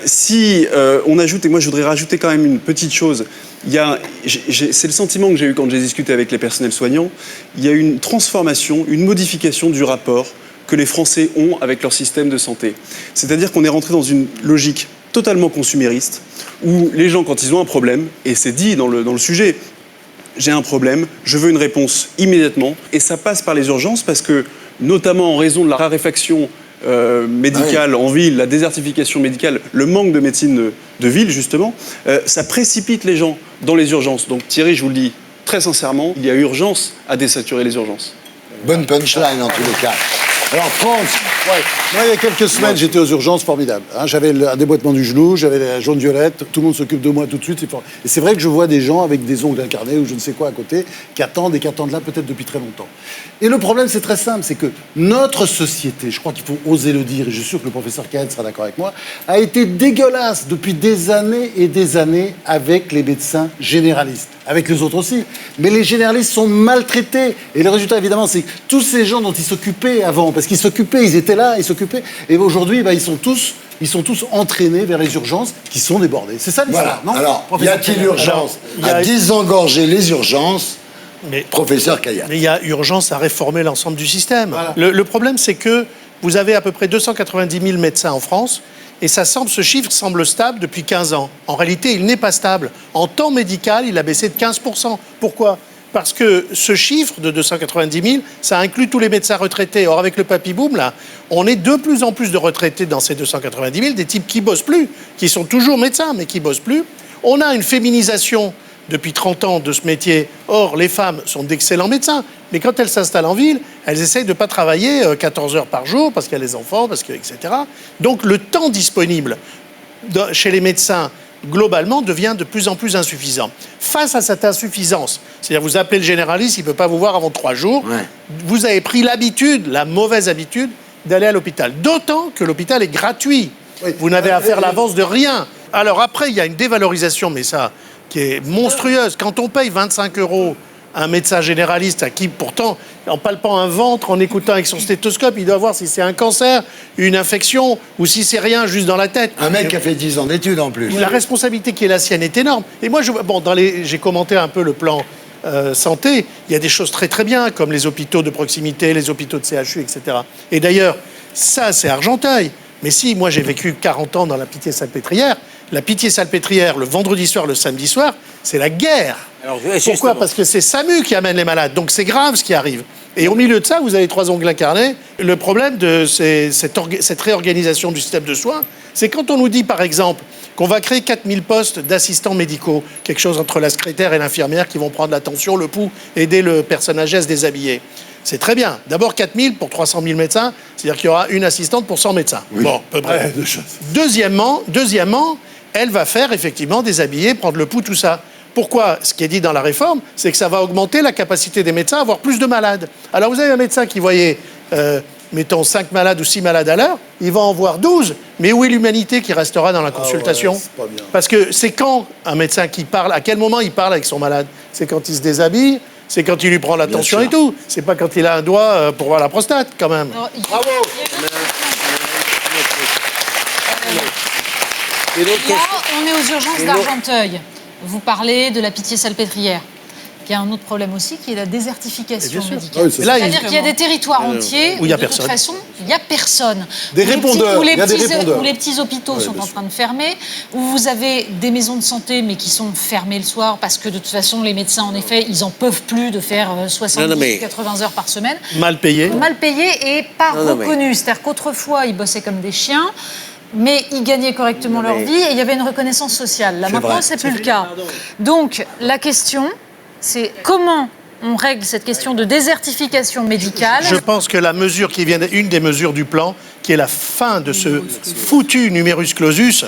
Si on ajoute, et moi je voudrais rajouter quand même une petite chose, c'est le sentiment que j'ai eu quand j'ai discuté avec les personnels soignants, il y a une transformation, une modification du rapport que les Français ont avec leur système de santé. C'est-à-dire qu'on est rentré dans une logique totalement consumériste, où les gens, quand ils ont un problème, et c'est dit dans le sujet, j'ai un problème, je veux une réponse immédiatement, et ça passe par les urgences parce que, notamment en raison de la raréfaction médicale en ville, la désertification médicale, le manque de médecine de ville, justement, ça précipite les gens dans les urgences. Donc Thierry, je vous le dis très sincèrement, il y a urgence à désaturer les urgences. Bonne punchline en tous les cas. Alors France, moi il y a quelques semaines j'étais aux urgences, formidable. Hein, j'avais un déboîtement du genou, j'avais la jaune violette, tout le monde s'occupe de moi tout de suite. Et c'est vrai que je vois des gens avec des ongles incarnés ou je ne sais quoi à côté qui attendent là peut-être depuis très longtemps. Et le problème c'est très simple, c'est que notre société, je crois qu'il faut oser le dire, et je suis sûr que le professeur Cahen sera d'accord avec moi, a été dégueulasse depuis des années et des années avec les médecins généralistes. Avec les autres aussi. Mais les généralistes sont maltraités. Et le résultat, évidemment, c'est que tous ces gens dont ils s'occupaient avant, parce qu'ils s'occupaient, ils étaient là, ils s'occupaient, et aujourd'hui, ils sont tous entraînés vers les urgences qui sont débordées. C'est ça l'histoire, voilà. Non Alors, y a-t-il urgence à désengorger les urgences, professeur Cahen? Mais il y a urgence à réformer l'ensemble du système. Voilà. Le problème, c'est que vous avez à peu près 290 000 médecins en France, et ce chiffre semble stable depuis 15 ans. En réalité, il n'est pas stable. En temps médical, il a baissé de 15%. Pourquoi ? Parce que ce chiffre de 290 000, ça inclut tous les médecins retraités. Or, avec le papy-boom, là, on est de plus en plus de retraités dans ces 290 000, des types qui bossent plus, qui sont toujours médecins, mais qui bossent plus. On a une féminisation depuis 30 ans de ce métier. Or, les femmes sont d'excellents médecins, mais quand elles s'installent en ville, elles essayent de ne pas travailler 14 heures par jour, parce qu'il y a les enfants, etc. Donc, le temps disponible chez les médecins, globalement, devient de plus en plus insuffisant. Face à cette insuffisance, c'est-à-dire vous appelez le généraliste, il ne peut pas vous voir avant 3 jours, vous avez pris l'habitude, la mauvaise habitude, d'aller à l'hôpital. D'autant que l'hôpital est gratuit. Vous n'avez à faire l'avance de rien. Alors après, il y a une dévalorisation, mais ça, qui est monstrueuse. Quand on paye 25 € un médecin généraliste à qui, pourtant, en palpant un ventre, en écoutant avec son stéthoscope, il doit voir si c'est un cancer, une infection, ou si c'est rien, juste dans la tête. Un mec qui a fait 10 ans d'études en plus. La responsabilité qui est la sienne est énorme. Et moi, j'ai commenté un peu le plan santé. Il y a des choses très très bien, comme les hôpitaux de proximité, les hôpitaux de CHU, etc. Et d'ailleurs, ça, c'est Argenteuil. Mais si, moi, j'ai vécu 40 ans dans la Pitié-Salpêtrière. La Pitié-Salpêtrière, le vendredi soir, le samedi soir, c'est la guerre. Alors, pourquoi ? Parce que c'est SAMU qui amène les malades. Donc c'est grave ce qui arrive. Et au milieu de ça, vous avez 3 ongles incarnés. Le problème de cette réorganisation du système de soins, c'est quand on nous dit, par exemple, qu'on va créer 4000 postes d'assistants médicaux, quelque chose entre la secrétaire et l'infirmière qui vont prendre la tension, le pouls, aider le personne âgée à se déshabiller. C'est très bien. D'abord, 4000 pour 300 000 médecins, c'est-à-dire qu'il y aura une assistante pour 100 médecins. Oui. Bon, à peu près. Deuxièmement, elle va faire effectivement déshabiller, prendre le pouls, tout ça. Pourquoi ? Ce qui est dit dans la réforme, c'est que ça va augmenter la capacité des médecins à avoir plus de malades. Alors vous avez un médecin qui voyait, mettons, 5 malades ou 6 malades à l'heure, il va en voir 12. Mais où est l'humanité qui restera dans la consultation ? ouais, c'est pas bien. Parce que c'est quand un médecin qui parle, à quel moment il parle avec son malade ? C'est quand il se déshabille, c'est quand il lui prend la tension et tout. C'est pas quand il a un doigt pour voir la prostate, quand même. Alors, Bravo. Là, on est aux urgences d'Argenteuil. Vous parlez de la Pitié-Salpêtrière. Il y a un autre problème aussi qui est la désertification médicale. C'est-à-dire qu'il y a des territoires entiers où, de toute façon, il n'y a personne. Des répondeurs. Où les petits hôpitaux sont en train de fermer, où vous avez des maisons de santé, mais qui sont fermées le soir parce que, de toute façon, les médecins, en effet, ils n'en peuvent plus de faire 70 ou 80 heures par semaine. Mal payés. Mal payés et pas reconnus. C'est-à-dire qu'autrefois, ils bossaient comme des chiens. Mais ils gagnaient correctement leur vie et il y avait une reconnaissance sociale. Là, maintenant, c'est plus le cas. Donc, la question, c'est comment on règle cette question de désertification médicale. Je pense que la mesure qui vient, une des mesures du plan, qui est la fin de ce foutu numerus clausus.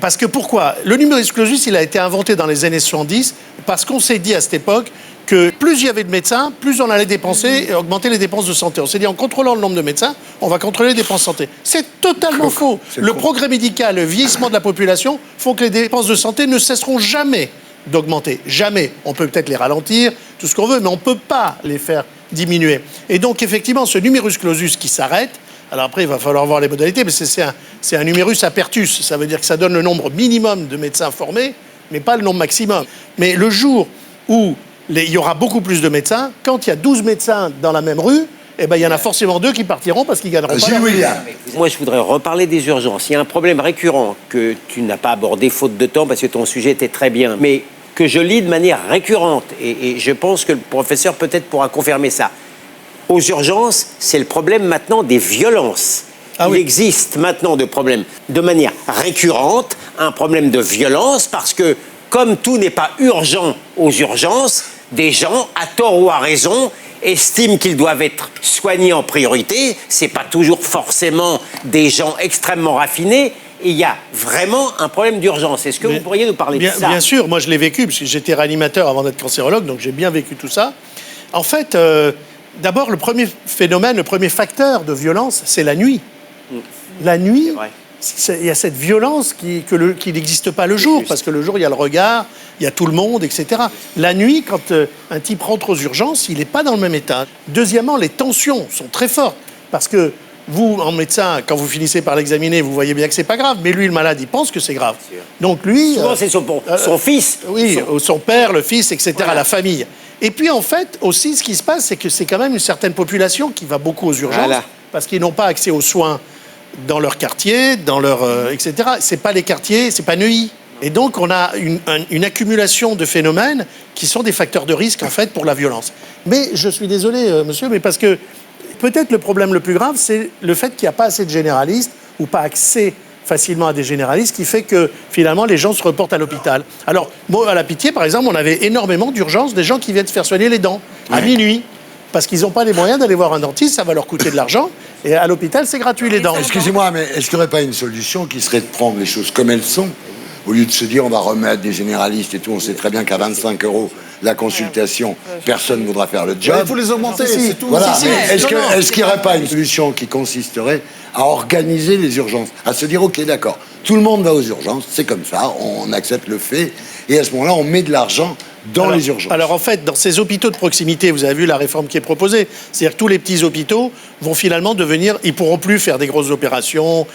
Parce que pourquoi ? Le numerus clausus, il a été inventé dans les années 70 parce qu'on s'est dit à cette époque que plus il y avait de médecins, plus on allait dépenser et augmenter les dépenses de santé. On s'est dit, en contrôlant le nombre de médecins, on va contrôler les dépenses de santé. C'est totalement faux. Le progrès médical, le vieillissement de la population font que les dépenses de santé ne cesseront jamais d'augmenter. Jamais. On peut peut-être les ralentir, tout ce qu'on veut, mais on ne peut pas les faire diminuer. Et donc, effectivement, ce numerus clausus qui s'arrête, alors après, il va falloir voir les modalités, mais c'est un numerus apertus. Ça veut dire que ça donne le nombre minimum de médecins formés, mais pas le nombre maximum. Mais le jour où il y aura beaucoup plus de médecins, quand il y a 12 médecins dans la même rue, eh ben, il y en a forcément 2 qui partiront parce qu'ils gagneront pas. Moi, je voudrais reparler des urgences. Il y a un problème récurrent que tu n'as pas abordé faute de temps parce que ton sujet était très bien, mais que je lis de manière récurrente. Et je pense que le professeur peut-être pourra confirmer ça. Aux urgences, c'est le problème maintenant des violences. Il existe maintenant de problèmes de manière récurrente, un problème de violence parce que, comme tout n'est pas urgent aux urgences, des gens, à tort ou à raison, estiment qu'ils doivent être soignés en priorité. C'est pas toujours forcément des gens extrêmement raffinés. Et il y a vraiment un problème d'urgence. Est-ce que vous pourriez nous parler de ça ? Bien sûr, moi je l'ai vécu, parce que j'étais réanimateur avant d'être cancérologue, donc j'ai bien vécu tout ça. En fait, d'abord, le premier phénomène, le premier facteur de violence, c'est la nuit. La nuit, il y a cette violence qui n'existe pas le jour, parce que le jour, il y a le regard, il y a tout le monde, etc. La nuit, quand un type rentre aux urgences, il n'est pas dans le même état. Deuxièmement, les tensions sont très fortes, parce que vous, en médecin, quand vous finissez par l'examiner, vous voyez bien que c'est pas grave, mais lui, le malade, il pense que c'est grave. Donc lui... Souvent, c'est son fils. Oui, son père, le fils, etc., voilà. La famille. Et puis, en fait, aussi, ce qui se passe, c'est que c'est quand même une certaine population qui va beaucoup aux urgences, parce qu'ils n'ont pas accès aux soins dans leur quartier, dans leur... etc. C'est pas les quartiers, c'est pas Neuilly. Et donc, on a une accumulation de phénomènes qui sont des facteurs de risque, en fait, pour la violence. Mais je suis désolé, monsieur, mais parce que peut-être le problème le plus grave, c'est le fait qu'il n'y a pas assez de généralistes ou pas accès facilement à des généralistes, qui fait que, finalement, les gens se reportent à l'hôpital. Alors, moi, à la Pitié, par exemple, on avait énormément d'urgences, des gens qui viennent se faire soigner les dents, à minuit. Parce qu'ils n'ont pas les moyens d'aller voir un dentiste, ça va leur coûter de l'argent. Et à l'hôpital, c'est gratuit, les dents. Excusez-moi, mais est-ce qu'il n'y aurait pas une solution qui serait de prendre les choses comme elles sont, au lieu de se dire on va remettre des généralistes et tout, on sait très bien qu'à 25 € la consultation, personne ne voudra faire le job. Il faut les augmenter, c'est tout. Voilà. Est-ce qu'il n'y aurait pas une solution qui consisterait à organiser les urgences, à se dire ok, d'accord, tout le monde va aux urgences, c'est comme ça, on accepte le fait, et à ce moment-là, on met de l'argent dans les urgences. Alors en fait, dans ces hôpitaux de proximité, vous avez vu la réforme qui est proposée, c'est-à-dire que tous les petits hôpitaux vont finalement devenir, ils pourront plus faire des grosses opérations,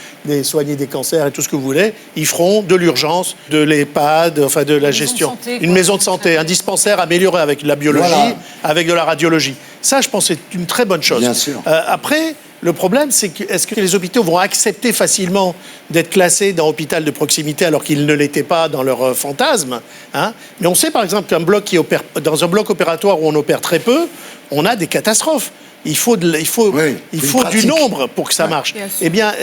soigner des cancers et tout ce que vous voulez, ils feront de l'urgence, de l'EHPAD, enfin de la gestion, une maison de santé, un dispensaire amélioré avec de la biologie, avec de la radiologie. Ça, je pense, c'est une très bonne chose. Bien sûr. Après, le problème, c'est que est-ce que les hôpitaux vont accepter facilement d'être classés dans hôpital de proximité alors qu'ils ne l'étaient pas dans leur fantasme, hein? Mais on sait par exemple qu'un bloc dans un bloc opératoire où on opère très peu, on a des catastrophes. Il faut du nombre pour que ça marche. Eh bien,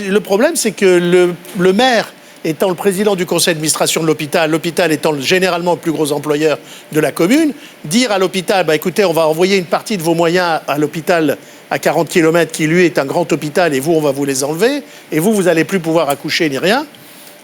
le problème, c'est que le maire étant le président du conseil d'administration de l'hôpital étant généralement le plus gros employeur de la commune, dire à l'hôpital, écoutez, on va envoyer une partie de vos moyens à l'hôpital à 40 km qui, lui, est un grand hôpital, et vous, on va vous les enlever, et vous n'allez plus pouvoir accoucher ni rien.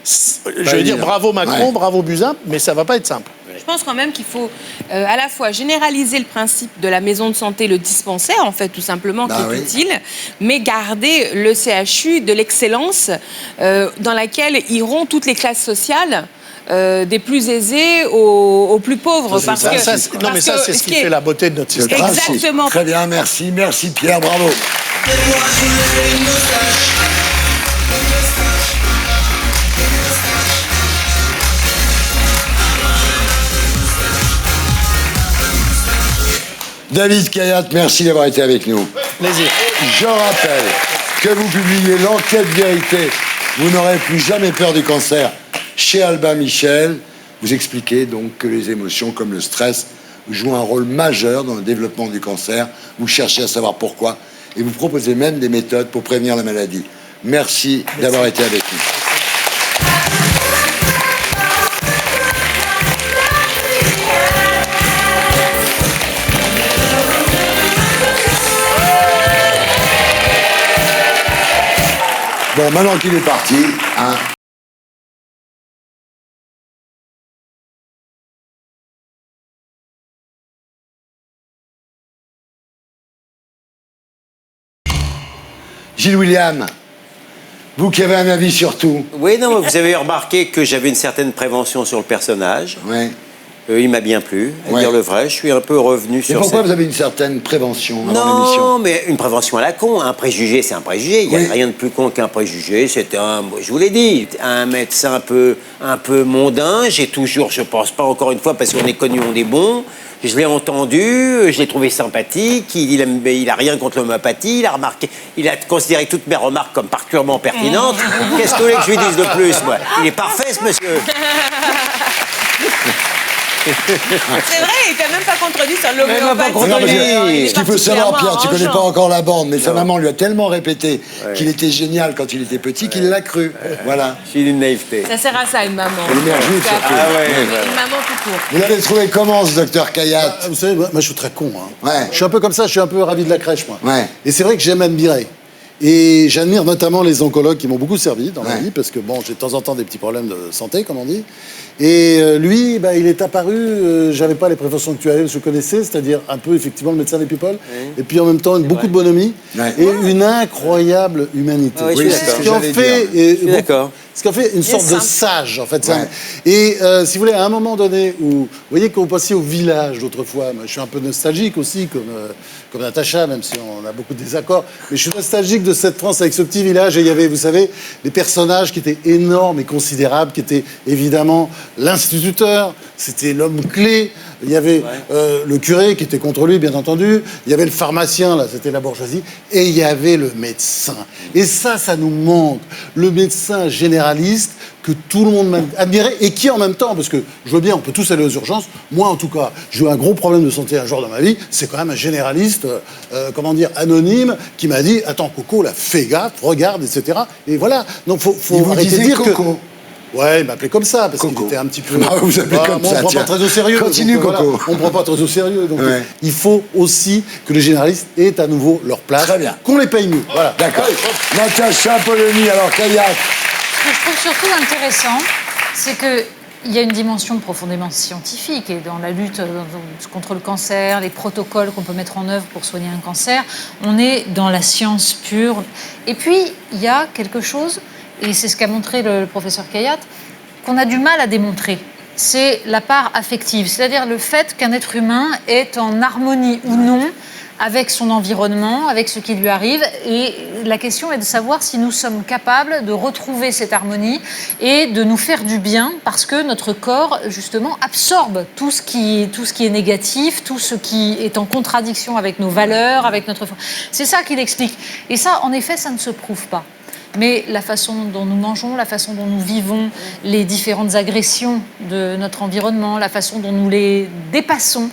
Je veux dire, bravo Macron, bravo Buzyn, mais ça ne va pas être simple. Je pense quand même qu'il faut à la fois généraliser le principe de la maison de santé, le dispensaire, en fait, tout simplement, qui est utile, mais garder le CHU de l'excellence dans laquelle iront toutes les classes sociales. Des plus aisés aux plus pauvres. Ça, c'est ce qui fait la beauté de notre système. Exactement. Très bien, merci Pierre, bravo. David Kayat, merci d'avoir été avec nous. Plaisir. Je rappelle que vous publiez l'enquête vérité. Vous n'aurez plus jamais peur du cancer. Chez Albin Michel, vous expliquez donc que les émotions comme le stress jouent un rôle majeur dans le développement du cancer. Vous cherchez à savoir pourquoi et vous proposez même des méthodes pour prévenir la maladie. Merci d'avoir été avec nous. Bon, maintenant qu'il est parti, hein. Gilles William, vous qui avez un avis sur tout. Oui, non, vous avez remarqué que j'avais une certaine prévention sur le personnage. Oui. Il m'a bien plu, à dire le vrai. Je suis un peu revenu sur. Et pourquoi vous avez une certaine prévention avant l'émission? Non, mais une prévention à la con. Un préjugé, c'est un préjugé. Il n'y a rien de plus con qu'un préjugé. C'était je vous l'ai dit, un médecin un peu mondain. J'ai toujours, je pense pas encore une fois, parce qu'on est connus, on est bons. Je l'ai entendu, je l'ai trouvé sympathique. Il a rien contre l'homéopathie. Il a considéré toutes mes remarques comme particulièrement pertinentes. Qu'est-ce que vous voulez que je lui dise de plus, moi? Il est parfait, ce monsieur. C'est vrai, il t'a même pas contredit sur l'homéopathie. Ce qu'il faut savoir, Pierre, tu connais pas encore la bande, mais sa maman lui a tellement répété qu'il était génial quand il était petit qu'il l'a cru. Voilà. J'ai une naïveté. Ça sert à ça, une maman. L'énergie, surtout. Une maman tout court. Vous l'avez trouvé comment, ce docteur Kayat? Vous savez, moi, je suis très con. Je suis un peu comme ça, je suis un peu ravi de la crèche, moi. Et c'est vrai que j'aime admirer. Et j'admire notamment les oncologues qui m'ont beaucoup servi dans ma vie, parce que bon, j'ai de temps en temps des petits problèmes de santé, comme on dit. Et lui, il est apparu, j'avais pas les préventions que tu avais, je connaissais, c'est-à-dire un peu effectivement le médecin des people, et puis en même temps beaucoup de bonhomie, et une incroyable humanité. Ce qui en fait, ce qui en fait une sorte de sage, en fait. Et si vous voulez, à un moment donné, où vous voyez qu'on passait au village d'autrefois, moi, je suis un peu nostalgique aussi, comme Natacha, même si on a beaucoup de désaccords, mais je suis nostalgique de cette France avec ce petit village, et il y avait, vous savez, des personnages qui étaient énormes et considérables, qui étaient évidemment l'instituteur, c'était l'homme clé, Il y avait le curé qui était contre lui, bien entendu. Il y avait le pharmacien, là, c'était la bourgeoisie. Et il y avait le médecin. Et ça nous manque. Le médecin généraliste que tout le monde admirait et qui, en même temps, parce que je veux bien, on peut tous aller aux urgences. Moi, en tout cas, j'ai eu un gros problème de santé un jour dans ma vie. C'est quand même un généraliste, anonyme, qui m'a dit « Attends, Coco, là, fais gaffe, regarde, etc. » Et voilà. Donc, faut arrêter de dire Coco. Ouais, il m'appelait comme ça, parce qu'il était un petit peu... Ah, vous appelez comme ça, on ne prend pas très au sérieux. Continue, donc, Coco. on ne prend pas très au sérieux. Donc, il faut aussi que les généralistes aient à nouveau leur place. Très bien. Qu'on les paye mieux. Voilà. D'accord. Natacha Polony, alors Kayat. Ce que je trouve surtout intéressant, c'est qu'il y a une dimension profondément scientifique et dans la lutte contre le cancer, les protocoles qu'on peut mettre en œuvre pour soigner un cancer, on est dans la science pure. Et puis, il y a quelque chose, et c'est ce qu'a montré le professeur Kayat, qu'on a du mal à démontrer. C'est la part affective, c'est-à-dire le fait qu'un être humain est en harmonie ou non avec son environnement, avec ce qui lui arrive. Et la question est de savoir si nous sommes capables de retrouver cette harmonie et de nous faire du bien, parce que notre corps, justement, absorbe tout ce qui est négatif, tout ce qui est en contradiction avec nos valeurs, avec notre... C'est ça qu'il explique. Et ça, en effet, ça ne se prouve pas. Mais la façon dont nous mangeons, la façon dont nous vivons, les différentes agressions de notre environnement, la façon dont nous les dépassons,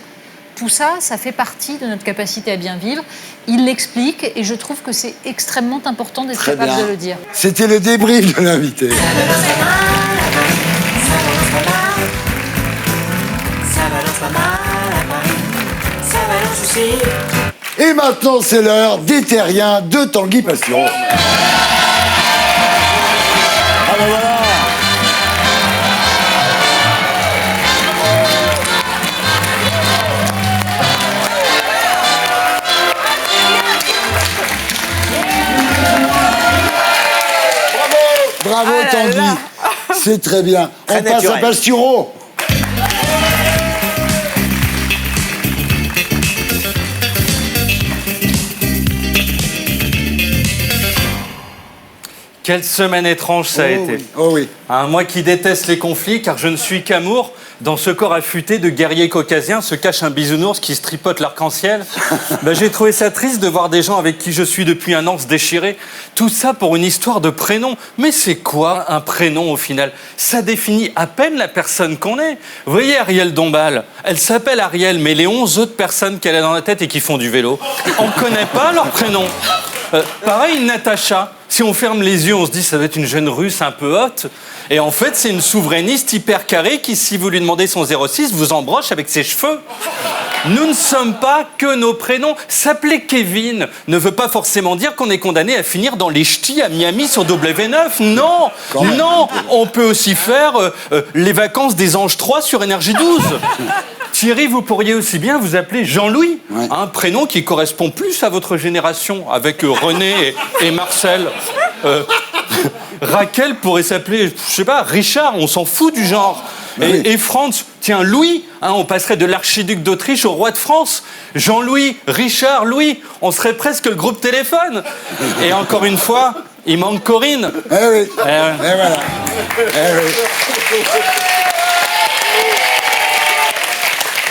tout ça, ça fait partie de notre capacité à bien vivre. Il l'explique et je trouve que c'est extrêmement important d'être capable de le dire. C'était le débrief de l'invité. Et maintenant, c'est l'heure des terriens de Tanguy Passion. Ah ben voilà. Bravo Tanguy, c'est très bien. Très On passe naturel. à Bastureau. Quelle semaine étrange ça a été. Oui. Oh oui. Moi qui déteste les conflits, car je ne suis qu'amour, dans ce corps affûté de guerriers caucasiens se cache un bisounours qui se tripote l'arc-en-ciel. J'ai trouvé ça triste de voir des gens avec qui je suis depuis un an se déchirer. Tout ça pour une histoire de prénom. Mais c'est quoi un prénom au final? Ça définit à peine la personne qu'on est. Vous voyez Ariel Dombal, elle s'appelle Ariel, mais les 11 autres personnes qu'elle a dans la tête et qui font du vélo, on ne connaît pas leur prénom. Pareil, Natacha. Si on ferme les yeux, on se dit ça doit être une jeune russe un peu haute. Et en fait, c'est une souverainiste hyper carrée qui, si vous lui demandez son 06, vous embroche avec ses cheveux. Nous ne sommes pas que nos prénoms. S'appeler Kevin ne veut pas forcément dire qu'on est condamné à finir dans les ch'tis à Miami sur W9. Non, non. On peut aussi faire les vacances des Anges 3 sur Énergie 12. Thierry, vous pourriez aussi bien vous appeler Jean-Louis, un prénom qui correspond plus à votre génération, avec René et Marcel. Raquel pourrait s'appeler, je sais pas, Richard, on s'en fout du genre. Et Franz, tiens, Louis, on passerait de l'archiduc d'Autriche au roi de France. Jean-Louis, Richard, Louis, on serait presque le groupe Téléphone. Et encore une fois, il manque Corinne. Eh oui, et voilà.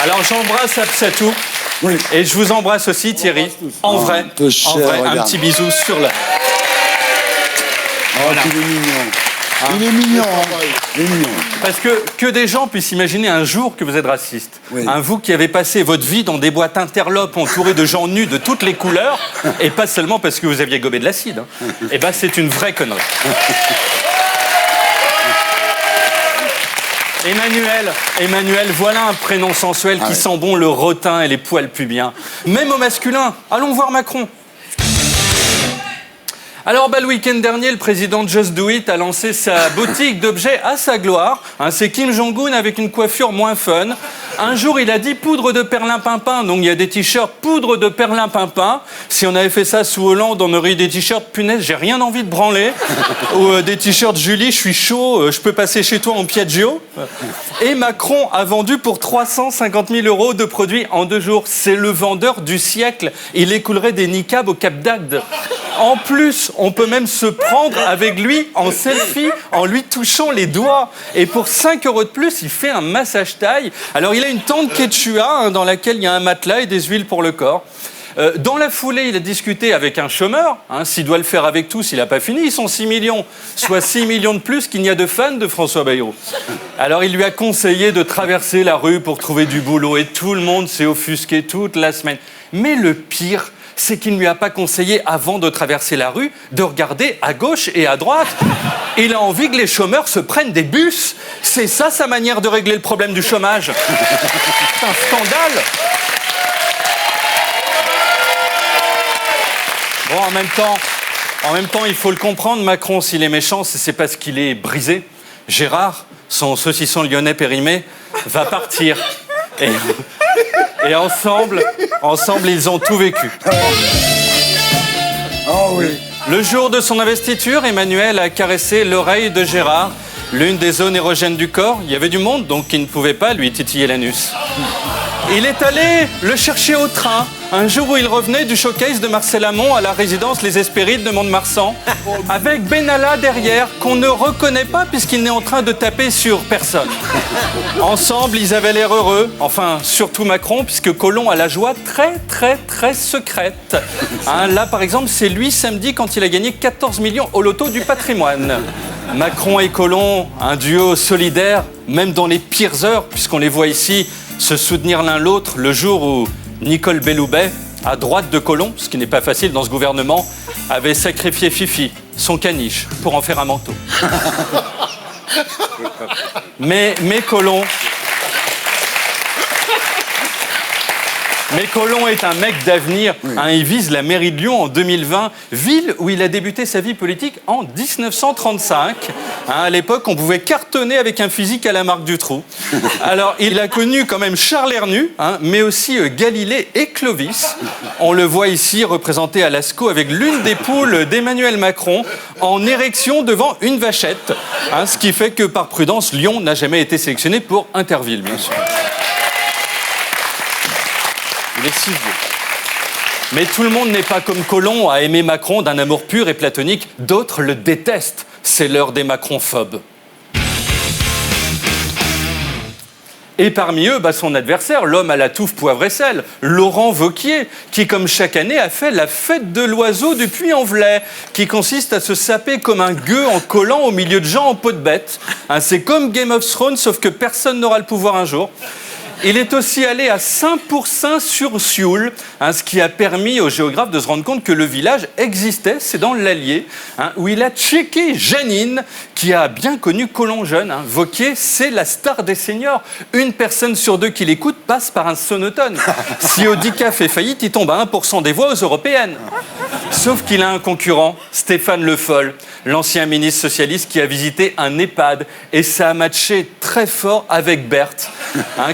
Alors j'embrasse Absatou. Oui. Et je vous embrasse aussi Thierry. En vrai, un petit bisou sur la... Oh, il est mignon. Il est mignon, Il est mignon. Parce que des gens puissent imaginer un jour que vous êtes raciste. Oui. Vous qui avez passé votre vie dans des boîtes interlopes entourées de gens nus de toutes les couleurs, et pas seulement parce que vous aviez gobé de l'acide. Et c'est une vraie connerie. Emmanuel, voilà un prénom sensuel qui sent bon le rotin et les poils pubiens. Même au masculin. Allons voir Macron. Alors, le week-end dernier, le président de Just Do It a lancé sa boutique d'objets à sa gloire. C'est Kim Jong-un avec une coiffure moins fun. Un jour, il a dit poudre de perlimpinpin. Donc, il y a des t-shirts poudre de perlimpinpin. Si on avait fait ça sous Hollande, on aurait eu des t-shirts punaise, j'ai rien envie de branler. Ou des t-shirts Julie, je suis chaud, je peux passer chez toi en Piaggio. Et Macron a vendu pour 350 000 € de produits en 2 jours. C'est le vendeur du siècle. Il écoulerait des niqabs au Cap d'Agde. En plus, on peut même se prendre avec lui en selfie en lui touchant les doigts. Et pour 5 € de plus, il fait un massage taille. Alors, il a une tente Quechua dans laquelle il y a un matelas et des huiles pour le corps. Dans la foulée, il a discuté avec un chômeur. S'il doit le faire avec tous, il n'a pas fini. Ils sont 6 millions, soit 6 millions de plus qu'il n'y a de fans de François Bayrou. Alors, il lui a conseillé de traverser la rue pour trouver du boulot. Et tout le monde s'est offusqué toute la semaine. Mais le pire, c'est qu'il ne lui a pas conseillé, avant de traverser la rue, de regarder à gauche et à droite. Il a envie que les chômeurs se prennent des bus. C'est ça sa manière de régler le problème du chômage. C'est un scandale. Bon, en même temps, il faut le comprendre, Macron, s'il est méchant, c'est parce qu'il est brisé. Gérard, son saucisson lyonnais périmé, va partir. Et ensemble, ils ont tout vécu. Oh oui. Le jour de son investiture, Emmanuel a caressé l'oreille de Gérard, l'une des zones érogènes du corps. Il y avait du monde, donc il ne pouvait pas lui titiller l'anus. Il est allé le chercher au train, un jour où il revenait du showcase de Marcel Amont à la résidence Les Hespérides de Mont-de-Marsan, avec Benalla derrière, qu'on ne reconnaît pas puisqu'il n'est en train de taper sur personne. Ensemble, ils avaient l'air heureux, enfin, surtout Macron, puisque Collomb a la joie très secrète. Là, par exemple, c'est lui samedi quand il a gagné 14 millions au loto du patrimoine. Macron et Collomb, un duo solidaire, même dans les pires heures, puisqu'on les voit ici se soutenir l'un l'autre le jour où Nicole Belloubet, à droite de Collomb, ce qui n'est pas facile dans ce gouvernement, avait sacrifié Fifi, son caniche, pour en faire un manteau. Mais Collomb est un mec d'avenir. Il vise la mairie de Lyon en 2020, ville où il a débuté sa vie politique en 1935. À l'époque, on pouvait cartonner avec un physique à la Marc Dutroux. Alors, il a connu quand même Charles Hernu, mais aussi Galilée et Clovis. On le voit ici représenté à Lascaux avec l'une des poules d'Emmanuel Macron en érection devant une vachette. Ce qui fait que, par prudence, Lyon n'a jamais été sélectionné pour Interville, bien sûr. Il est si vieux. Mais tout le monde n'est pas comme Collomb à aimer Macron d'un amour pur et platonique. D'autres le détestent. C'est l'heure des macronphobes. Et parmi eux, son adversaire, l'homme à la touffe poivre et sel, Laurent Wauquiez, qui, comme chaque année, a fait la fête de l'oiseau du Puy-en-Velay, qui consiste à se saper comme un gueux en collant au milieu de gens en peau de bête. C'est comme Game of Thrones, sauf que personne n'aura le pouvoir un jour. Il est aussi allé à Saint-Pourçain-sur-Sioule, ce qui a permis aux géographes de se rendre compte que le village existait, c'est dans l'Allier, où il a checké Janine, qui a bien connu Collomb jeune. Wauquiez, c'est la star des seniors. Une personne sur deux qui l'écoute passe par un sonotone. Si Audica fait faillite, il tombe à 1% des voix aux européennes. Sauf qu'il a un concurrent, Stéphane Le Foll, l'ancien ministre socialiste qui a visité un EHPAD. Et ça a matché très fort avec Berthe,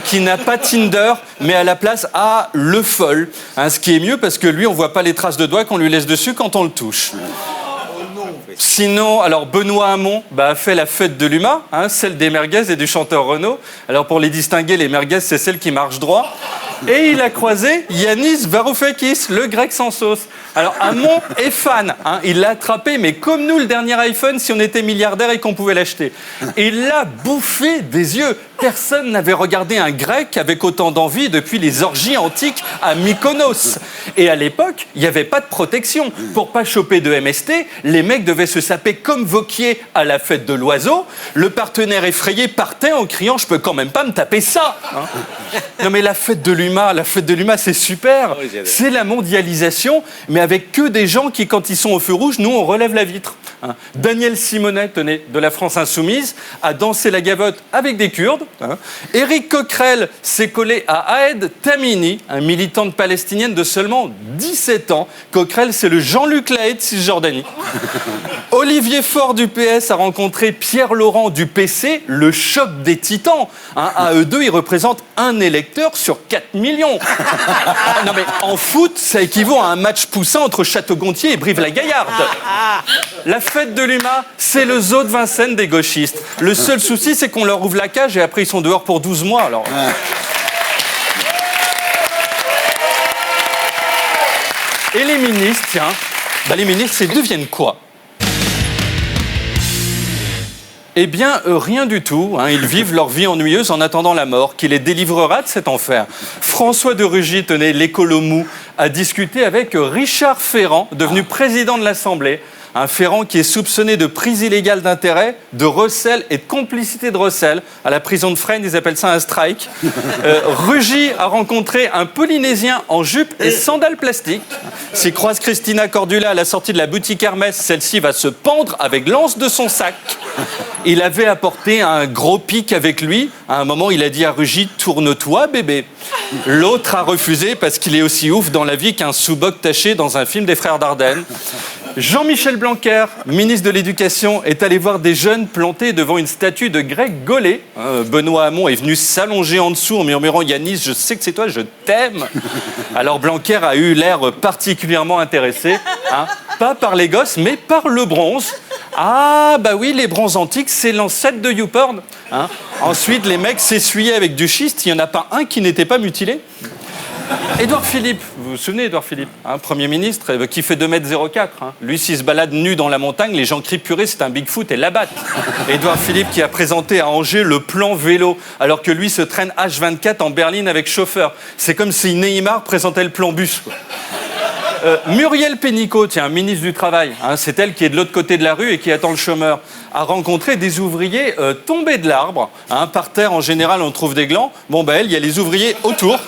qui n'a pas Tinder, mais à la place a Le Foll. Ce qui est mieux parce que lui, on voit pas les traces de doigts qu'on lui laisse dessus quand on le touche. Sinon, alors Benoît Hamon a fait la fête de l'UMA, celle des merguez et du chanteur Renaud. Alors pour les distinguer, les merguez, c'est celles qui marchent droit. Et il a croisé Yanis Varoufakis, le grec sans sauce. Alors Hamon est fan, il l'a attrapé, mais comme nous, le dernier iPhone, si on était milliardaire et qu'on pouvait l'acheter. Et il l'a bouffé des yeux. Personne n'avait regardé un grec avec autant d'envie depuis les orgies antiques à Mykonos. Et à l'époque, il n'y avait pas de protection. Pour pas choper de MST, les mecs devaient se saper comme Wauquiez à la fête de l'oiseau. Le partenaire effrayé partait en criant « Je peux quand même pas me taper ça !» Non mais la fête de l'UMA, c'est super. C'est la mondialisation, mais avec que des gens qui, quand ils sont au feu rouge, nous, on relève la vitre. Daniel Simonet, de la France Insoumise, a dansé la gavotte avec des Kurdes. Éric Coquerel s'est collé à Ahed Tamimi, un militante palestinienne de seulement 17 ans. Coquerel, c'est le Jean-Luc Lahaye de Cisjordanie. Olivier Faure du PS a rencontré Pierre Laurent du PC, le choc des titans. À eux deux, ils représentent un électeur sur 4 millions. Non mais en foot, ça équivaut à un match poussin entre Château-Gontier et Brive-la-Gaillarde. La fête de l'UMA, c'est le zoo de Vincennes des gauchistes. Le seul souci, c'est qu'on leur ouvre la cage et après ils sont dehors pour 12 mois. Alors. Et les ministres, les ministres, ils deviennent quoi ? Eh bien, rien du tout. Ils vivent leur vie ennuyeuse en attendant la mort, qui les délivrera de cet enfer. François de Rugy, tenez, l'écolo mou, a discuté avec Richard Ferrand, devenu président de l'Assemblée. Un Ferrand qui est soupçonné de prise illégale d'intérêt, de recel et de complicité de recel. À la prison de Fresnes, ils appellent ça un strike. Rugy a rencontré un Polynésien en jupe et sandales plastiques. S'il croise Christina Cordula à la sortie de la boutique Hermès, celle-ci va se pendre avec l'anse de son sac. Il avait apporté un gros pic avec lui. À un moment, il a dit à Rugy « Tourne-toi, bébé ». L'autre a refusé parce qu'il est aussi ouf dans la vie qu'un sous-boc taché dans un film des frères Dardenne. Jean-Michel Blanquer, ministre de l'Éducation, est allé voir des jeunes plantés devant une statue de Greg Gollet. Benoît Hamon est venu s'allonger en dessous en murmurant « Yanis, je sais que c'est toi, je t'aime ». Alors Blanquer a eu l'air particulièrement intéressé, pas par les gosses, mais par le bronze. Ah, bah oui, les bronzes antiques, c'est l'ancêtre de YouPorn. Ensuite, les mecs s'essuyaient avec du schiste, il n'y en a pas un qui n'était pas mutilé. Édouard Philippe, vous vous souvenez Édouard Philippe, Premier ministre, qui fait 2,04 m. Lui, s'il se balade nu dans la montagne, les gens crient purée, c'est un Bigfoot et l'abattent. Édouard Philippe qui a présenté à Angers le plan vélo, alors que lui se traîne H24 en berline avec chauffeur. C'est comme si Neymar présentait le plan bus. Muriel Pénicaud, tiens, ministre du Travail, c'est elle qui est de l'autre côté de la rue et qui attend le chômeur, a rencontré des ouvriers tombés de l'arbre. Par terre, en général, on trouve des glands. Bon, elle, il y a les ouvriers autour.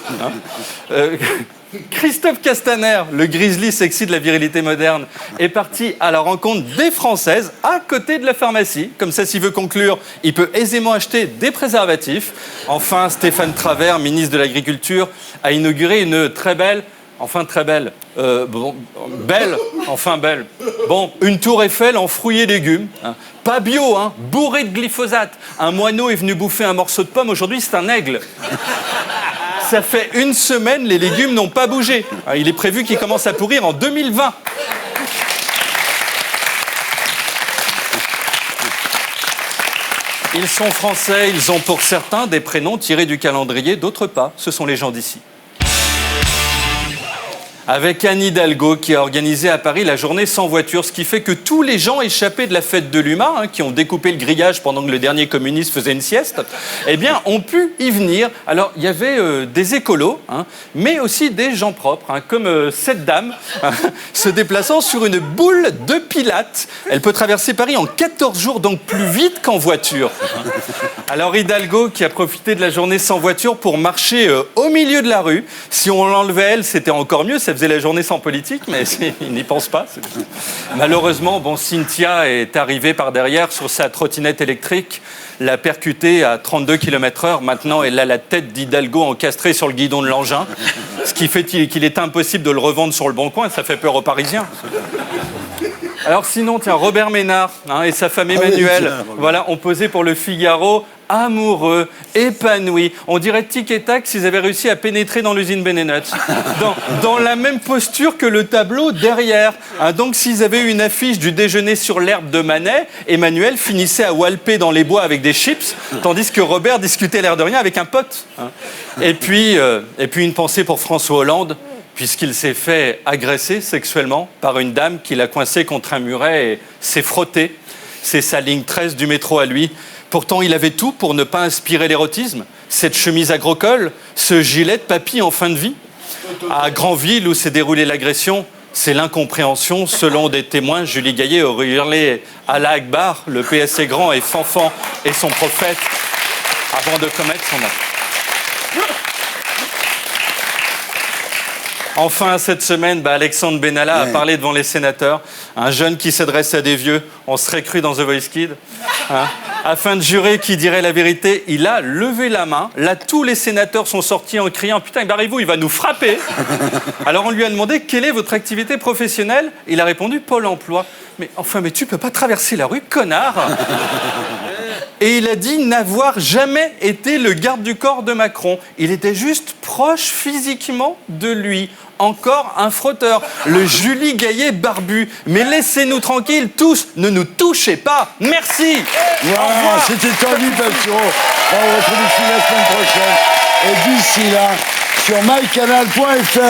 Christophe Castaner, le grizzly sexy de la virilité moderne, est parti à la rencontre des Françaises à côté de la pharmacie. Comme ça, s'il veut conclure, il peut aisément acheter des préservatifs. Enfin, Stéphane Travert, ministre de l'Agriculture, a inauguré une très belle... belle. Bon, une tour Eiffel en fruits et légumes. Pas bio, bourré de glyphosate. Un moineau est venu bouffer un morceau de pomme, aujourd'hui c'est un aigle. Ça fait 1 semaine, les légumes n'ont pas bougé. Il est prévu qu'ils commencent à pourrir en 2020. Ils sont français, ils ont pour certains des prénoms tirés du calendrier, d'autres pas. Ce sont les gens d'ici. Avec Anne Hidalgo qui a organisé à Paris la journée sans voiture, ce qui fait que tous les gens échappés de la fête de l'UMA, qui ont découpé le grillage pendant que le dernier communiste faisait une sieste, ont pu y venir. Alors, il y avait des écolos, mais aussi des gens propres, comme cette dame, se déplaçant sur une boule de Pilate. Elle peut traverser Paris en 14 jours, donc plus vite qu'en voiture. Alors, Hidalgo qui a profité de la journée sans voiture pour marcher au milieu de la rue. Si on l'enlevait elle, c'était encore mieux, ça faisait la journée sans politique, mais il n'y pense pas. Malheureusement, Cynthia est arrivée par derrière sur sa trottinette électrique, l'a percutée à 32 km/h. Maintenant, elle a la tête d'Hidalgo encastrée sur le guidon de l'engin, ce qui fait qu'il est impossible de le revendre sur le bon coin, ça fait peur aux Parisiens. Alors sinon, tiens, Robert Ménard et sa femme Emmanuelle, ont posé pour le Figaro, amoureux, épanouis. On dirait tic et tac s'ils avaient réussi à pénétrer dans l'usine Benenut. Dans la même posture que le tableau derrière. Donc s'ils avaient eu une affiche du déjeuner sur l'herbe de Manet, Emmanuel finissait à walper dans les bois avec des chips, tandis que Robert discutait l'air de rien avec un pote. Et puis une pensée pour François Hollande, puisqu'il s'est fait agresser sexuellement par une dame qui l'a coincé contre un muret et s'est frotté. C'est sa ligne 13 du métro à lui. Pourtant, il avait tout pour ne pas inspirer l'érotisme. Cette chemise agricole, ce gilet de papy en fin de vie. À Granville, où s'est déroulée l'agression, c'est l'incompréhension. Selon des témoins, Julie Gaillet aurait hurlé « Allah Akbar », le PS est grand et Fanfan est son prophète, avant de commettre son acte. Enfin, cette semaine, Alexandre Benalla a parlé devant les sénateurs. Un jeune qui s'adresse à des vieux, on serait cru dans The Voice Kids. Afin de jurer qui dirait la vérité, il a levé la main. Là, tous les sénateurs sont sortis en criant « Putain, barrez-vous, il va nous frapper !» Alors on lui a demandé « Quelle est votre activité professionnelle ?» Il a répondu « Pôle emploi ». Mais tu peux pas traverser la rue, connard. Et il a dit n'avoir jamais été le garde du corps de Macron. Il était juste proche physiquement de lui. Encore un frotteur, le Julie Gaillet barbu. Mais laissez-nous tranquilles tous, ne nous touchez pas. Merci. Voilà, c'était Tanguy Passereau. On se retrouve ici la semaine prochaine. Et d'ici là, sur mycanal.fr.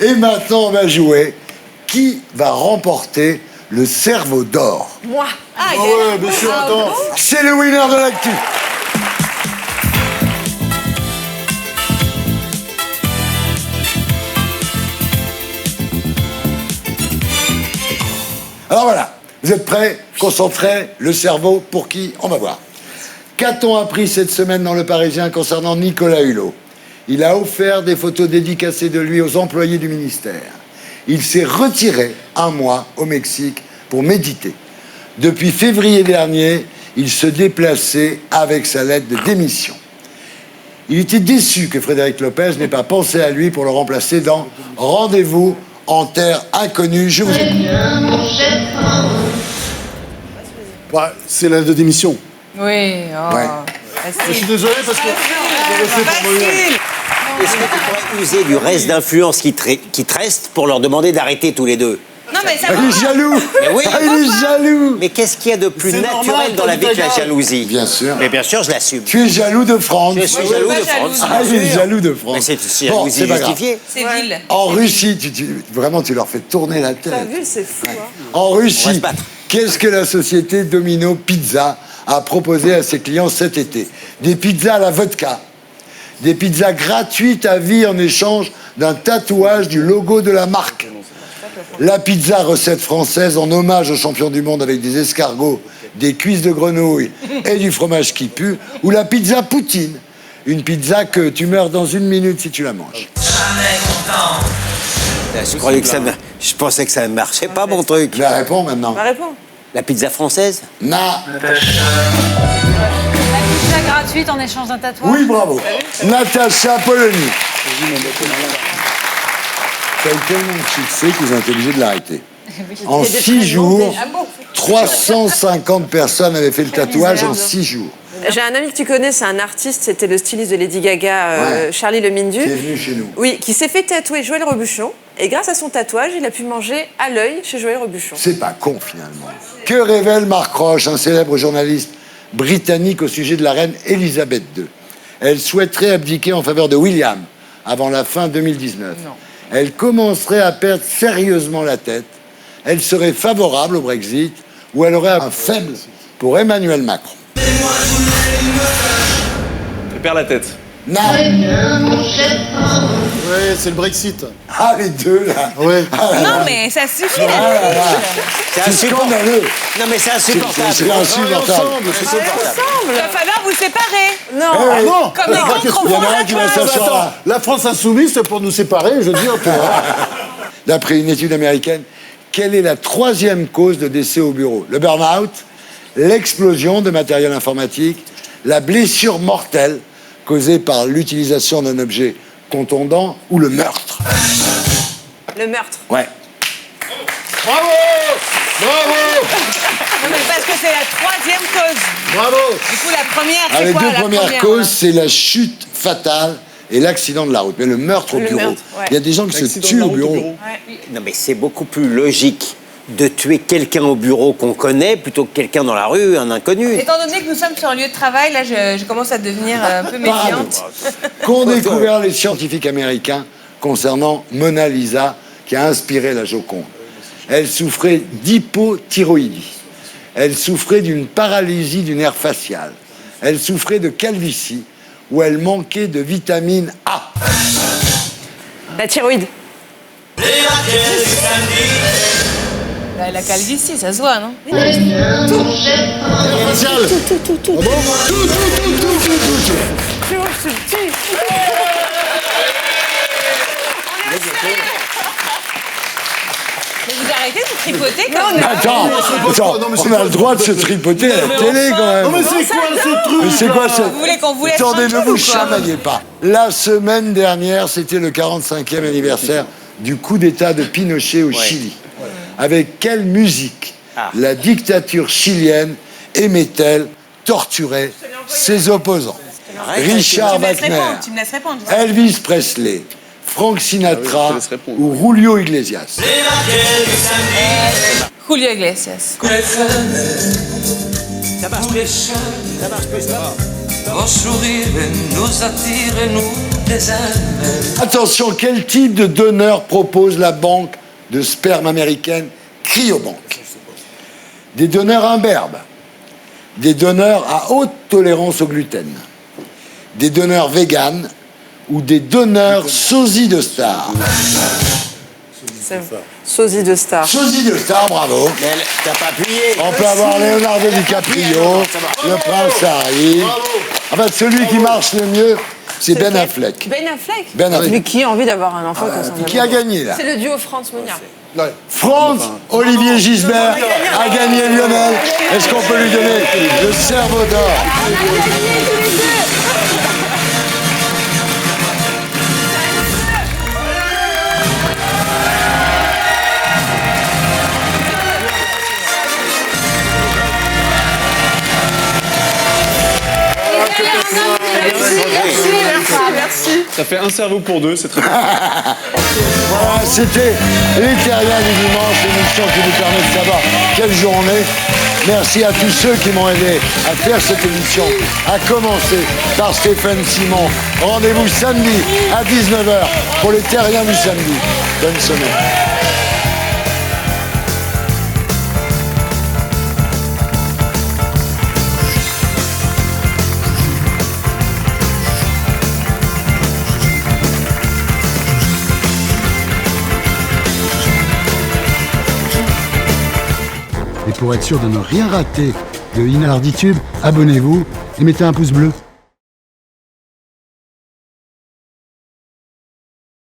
Et maintenant, on va jouer. Qui va remporter le cerveau d'or? Moi. Ah ouais, bien sûr, attends. C'est le winner de l'actu. Alors voilà, vous êtes prêts? Concentrés, le cerveau, pour qui? On va voir. Qu'a-t-on appris cette semaine dans Le Parisien concernant Nicolas Hulot? Il a offert des photos dédicacées de lui aux employés du ministère. Il s'est retiré un mois au Mexique pour méditer. Depuis février dernier, il se déplaçait avec sa lettre de démission. Il était déçu que Frédéric Lopez n'ait pas pensé à lui pour le remplacer dans Rendez-vous en terre inconnue. Je vous écoute. Ouais, c'est la de démission. Oui, oh. Ouais. Je suis désolé parce que je le fais pour moi. Est-ce que tu pourrais user du reste d'influence qui te reste pour leur demander d'arrêter tous les deux? Non, mais ça Il est jaloux. Mais oui. Il est jaloux. Mais qu'est-ce qu'il y a de plus C'est naturel normal, dans la vie que la jalousie? Bien sûr. Mais bien sûr, je l'assume. Tu es jaloux de France. Je suis jaloux de France. Ah, il est jaloux de France. Mais c'est Bon, jalousie c'est pas grave. justifiée. C'est vil. En Russie, vraiment, tu leur fais tourner la tête. T'as vu, c'est fou. Hein. En On va se Russie, battre. qu'est-ce que la société Domino Pizza a proposé à ses clients cet été? Des pizzas à la vodka. Des pizzas gratuites à vie en échange d'un tatouage du logo de la marque. La pizza recette française en hommage aux champions du monde avec des escargots, des cuisses de grenouille et du fromage qui pue. Ou la pizza Poutine. Une pizza que tu meurs dans 1 minute si tu la manges. Je pensais que ça ne marchait pas, mon truc. Je la réponds maintenant. Bah, réponds. La pizza française? Non. La pizza gratuite en échange d'un tatouage. Oui, bravo. Natacha Polony. Ça a eu tellement de succès qu'ils ont été obligés de l'arrêter. En 6 jours, 350 personnes avaient fait le tatouage en 6 jours. J'ai un ami que tu connais, c'est un artiste, c'était le styliste de Lady Gaga, Ouais. Charlie Le Mindu. Qui est venu chez nous. Oui, qui s'est fait tatouer Joël Robuchon. Et grâce à son tatouage, il a pu manger à l'œil chez Joël Robuchon. C'est pas con, finalement. Que révèle Mark Roche, un célèbre journaliste britannique au sujet de la reine Elisabeth II? Elle souhaiterait abdiquer en faveur de William avant la fin 2019. Non. Elle commencerait à perdre sérieusement la tête. Elle serait favorable au Brexit ou elle aurait un faible pour Emmanuel Macron. Elle perd la tête. Non. Ouais, c'est le Brexit. Ah, les deux, là. Ouais. Non, mais ça suffit. C'est scandaleux. Non, mais c'est insupportable. C'est insupportable. Il va falloir vous séparer. Non. Ah non. Comme les contre Il y en a un qui va s'asseoir là. La France insoumise, c'est pour nous séparer, je veux dire. Tu vois. D'après une étude américaine, quelle est la 3e cause de décès au bureau? Le burn-out, l'explosion de matériel informatique, la blessure mortelle causée par l'utilisation d'un objet contondant ou le meurtre? Le meurtre. Ouais. Bravo. Bravo. Non, mais parce que c'est la 3e cause. Bravo. Du coup, la première, Ah, c'est les quoi deux la premières première, causes, là c'est la chute fatale et l'accident de la route. Mais le meurtre au Le bureau. meurtre, ouais. Il y a des gens qui se L'accident de tuent la au route bureau. Non, mais c'est beaucoup plus logique de tuer quelqu'un au bureau qu'on connaît plutôt que quelqu'un dans la rue, un inconnu. Étant donné que nous sommes sur un lieu de travail, là, je commence à devenir un peu méfiante. Qu'ont découvert les scientifiques américains concernant Mona Lisa, qui a inspiré la Joconde? Elle souffrait d'hypothyroïdie. Elle souffrait d'une paralysie du nerf facial. Elle souffrait de calvitie ou elle manquait de vitamine A. La thyroïde. Bah, la calvitie, ça se voit, non? Facial. Tout. Mais vous arrêtez de tripoter comme ça. Attends, on a le droit de se tripoter à la télé quand même. Non, mais c'est quoi ce truc? Mais c'est quoi ce... Vous voulez qu'on vous laisse Attendez, ne tranquille vous ou quoi? chamaillez pas. La semaine dernière, c'était le 45e anniversaire du coup d'État de Pinochet au Chili. Avec quelle musique la dictature chilienne aimait-elle torturer ses opposants? Richard Wagner, Tu me laisses répondre. Elvis Presley, Frank Sinatra ou Julio Iglesias? Julio Iglesias. Tous les seuls, vos sourires nous attirent et nous désarment. Attention, quel type de donneur propose la banque de sperme américaine Cryobank? Des donneurs imberbes, des donneurs à haute tolérance au gluten, des donneurs véganes ou des donneurs sosie de star. Sosie de star. Sosie de star, bravo. Mais t'as pas appuyé. On peut avoir Leonardo DiCaprio, le prince Harry. En fait, celui qui marche le mieux, c'est Ben Affleck. Ben Affleck. Ben Affleck. Mais qui a envie d'avoir un enfant comme ça? Qui a gagné, là? C'est le duo France-Monia. Franz Olivier Gisbert a gagné Lionel. Est-ce qu'on peut lui donner le cerveau d'or? Merci. Ça fait un cerveau pour deux, c'est très bien. Voilà, c'était Les Terriens du dimanche, l'émission qui vous permet de savoir quelle journée. Merci à tous ceux qui m'ont aidé à faire cette émission, à commencer par Stéphane Simon. Rendez-vous samedi à 19h pour Les Terriens du samedi. Bonne semaine. Et pour être sûr de ne rien rater de Inarditube, abonnez-vous et mettez un pouce bleu.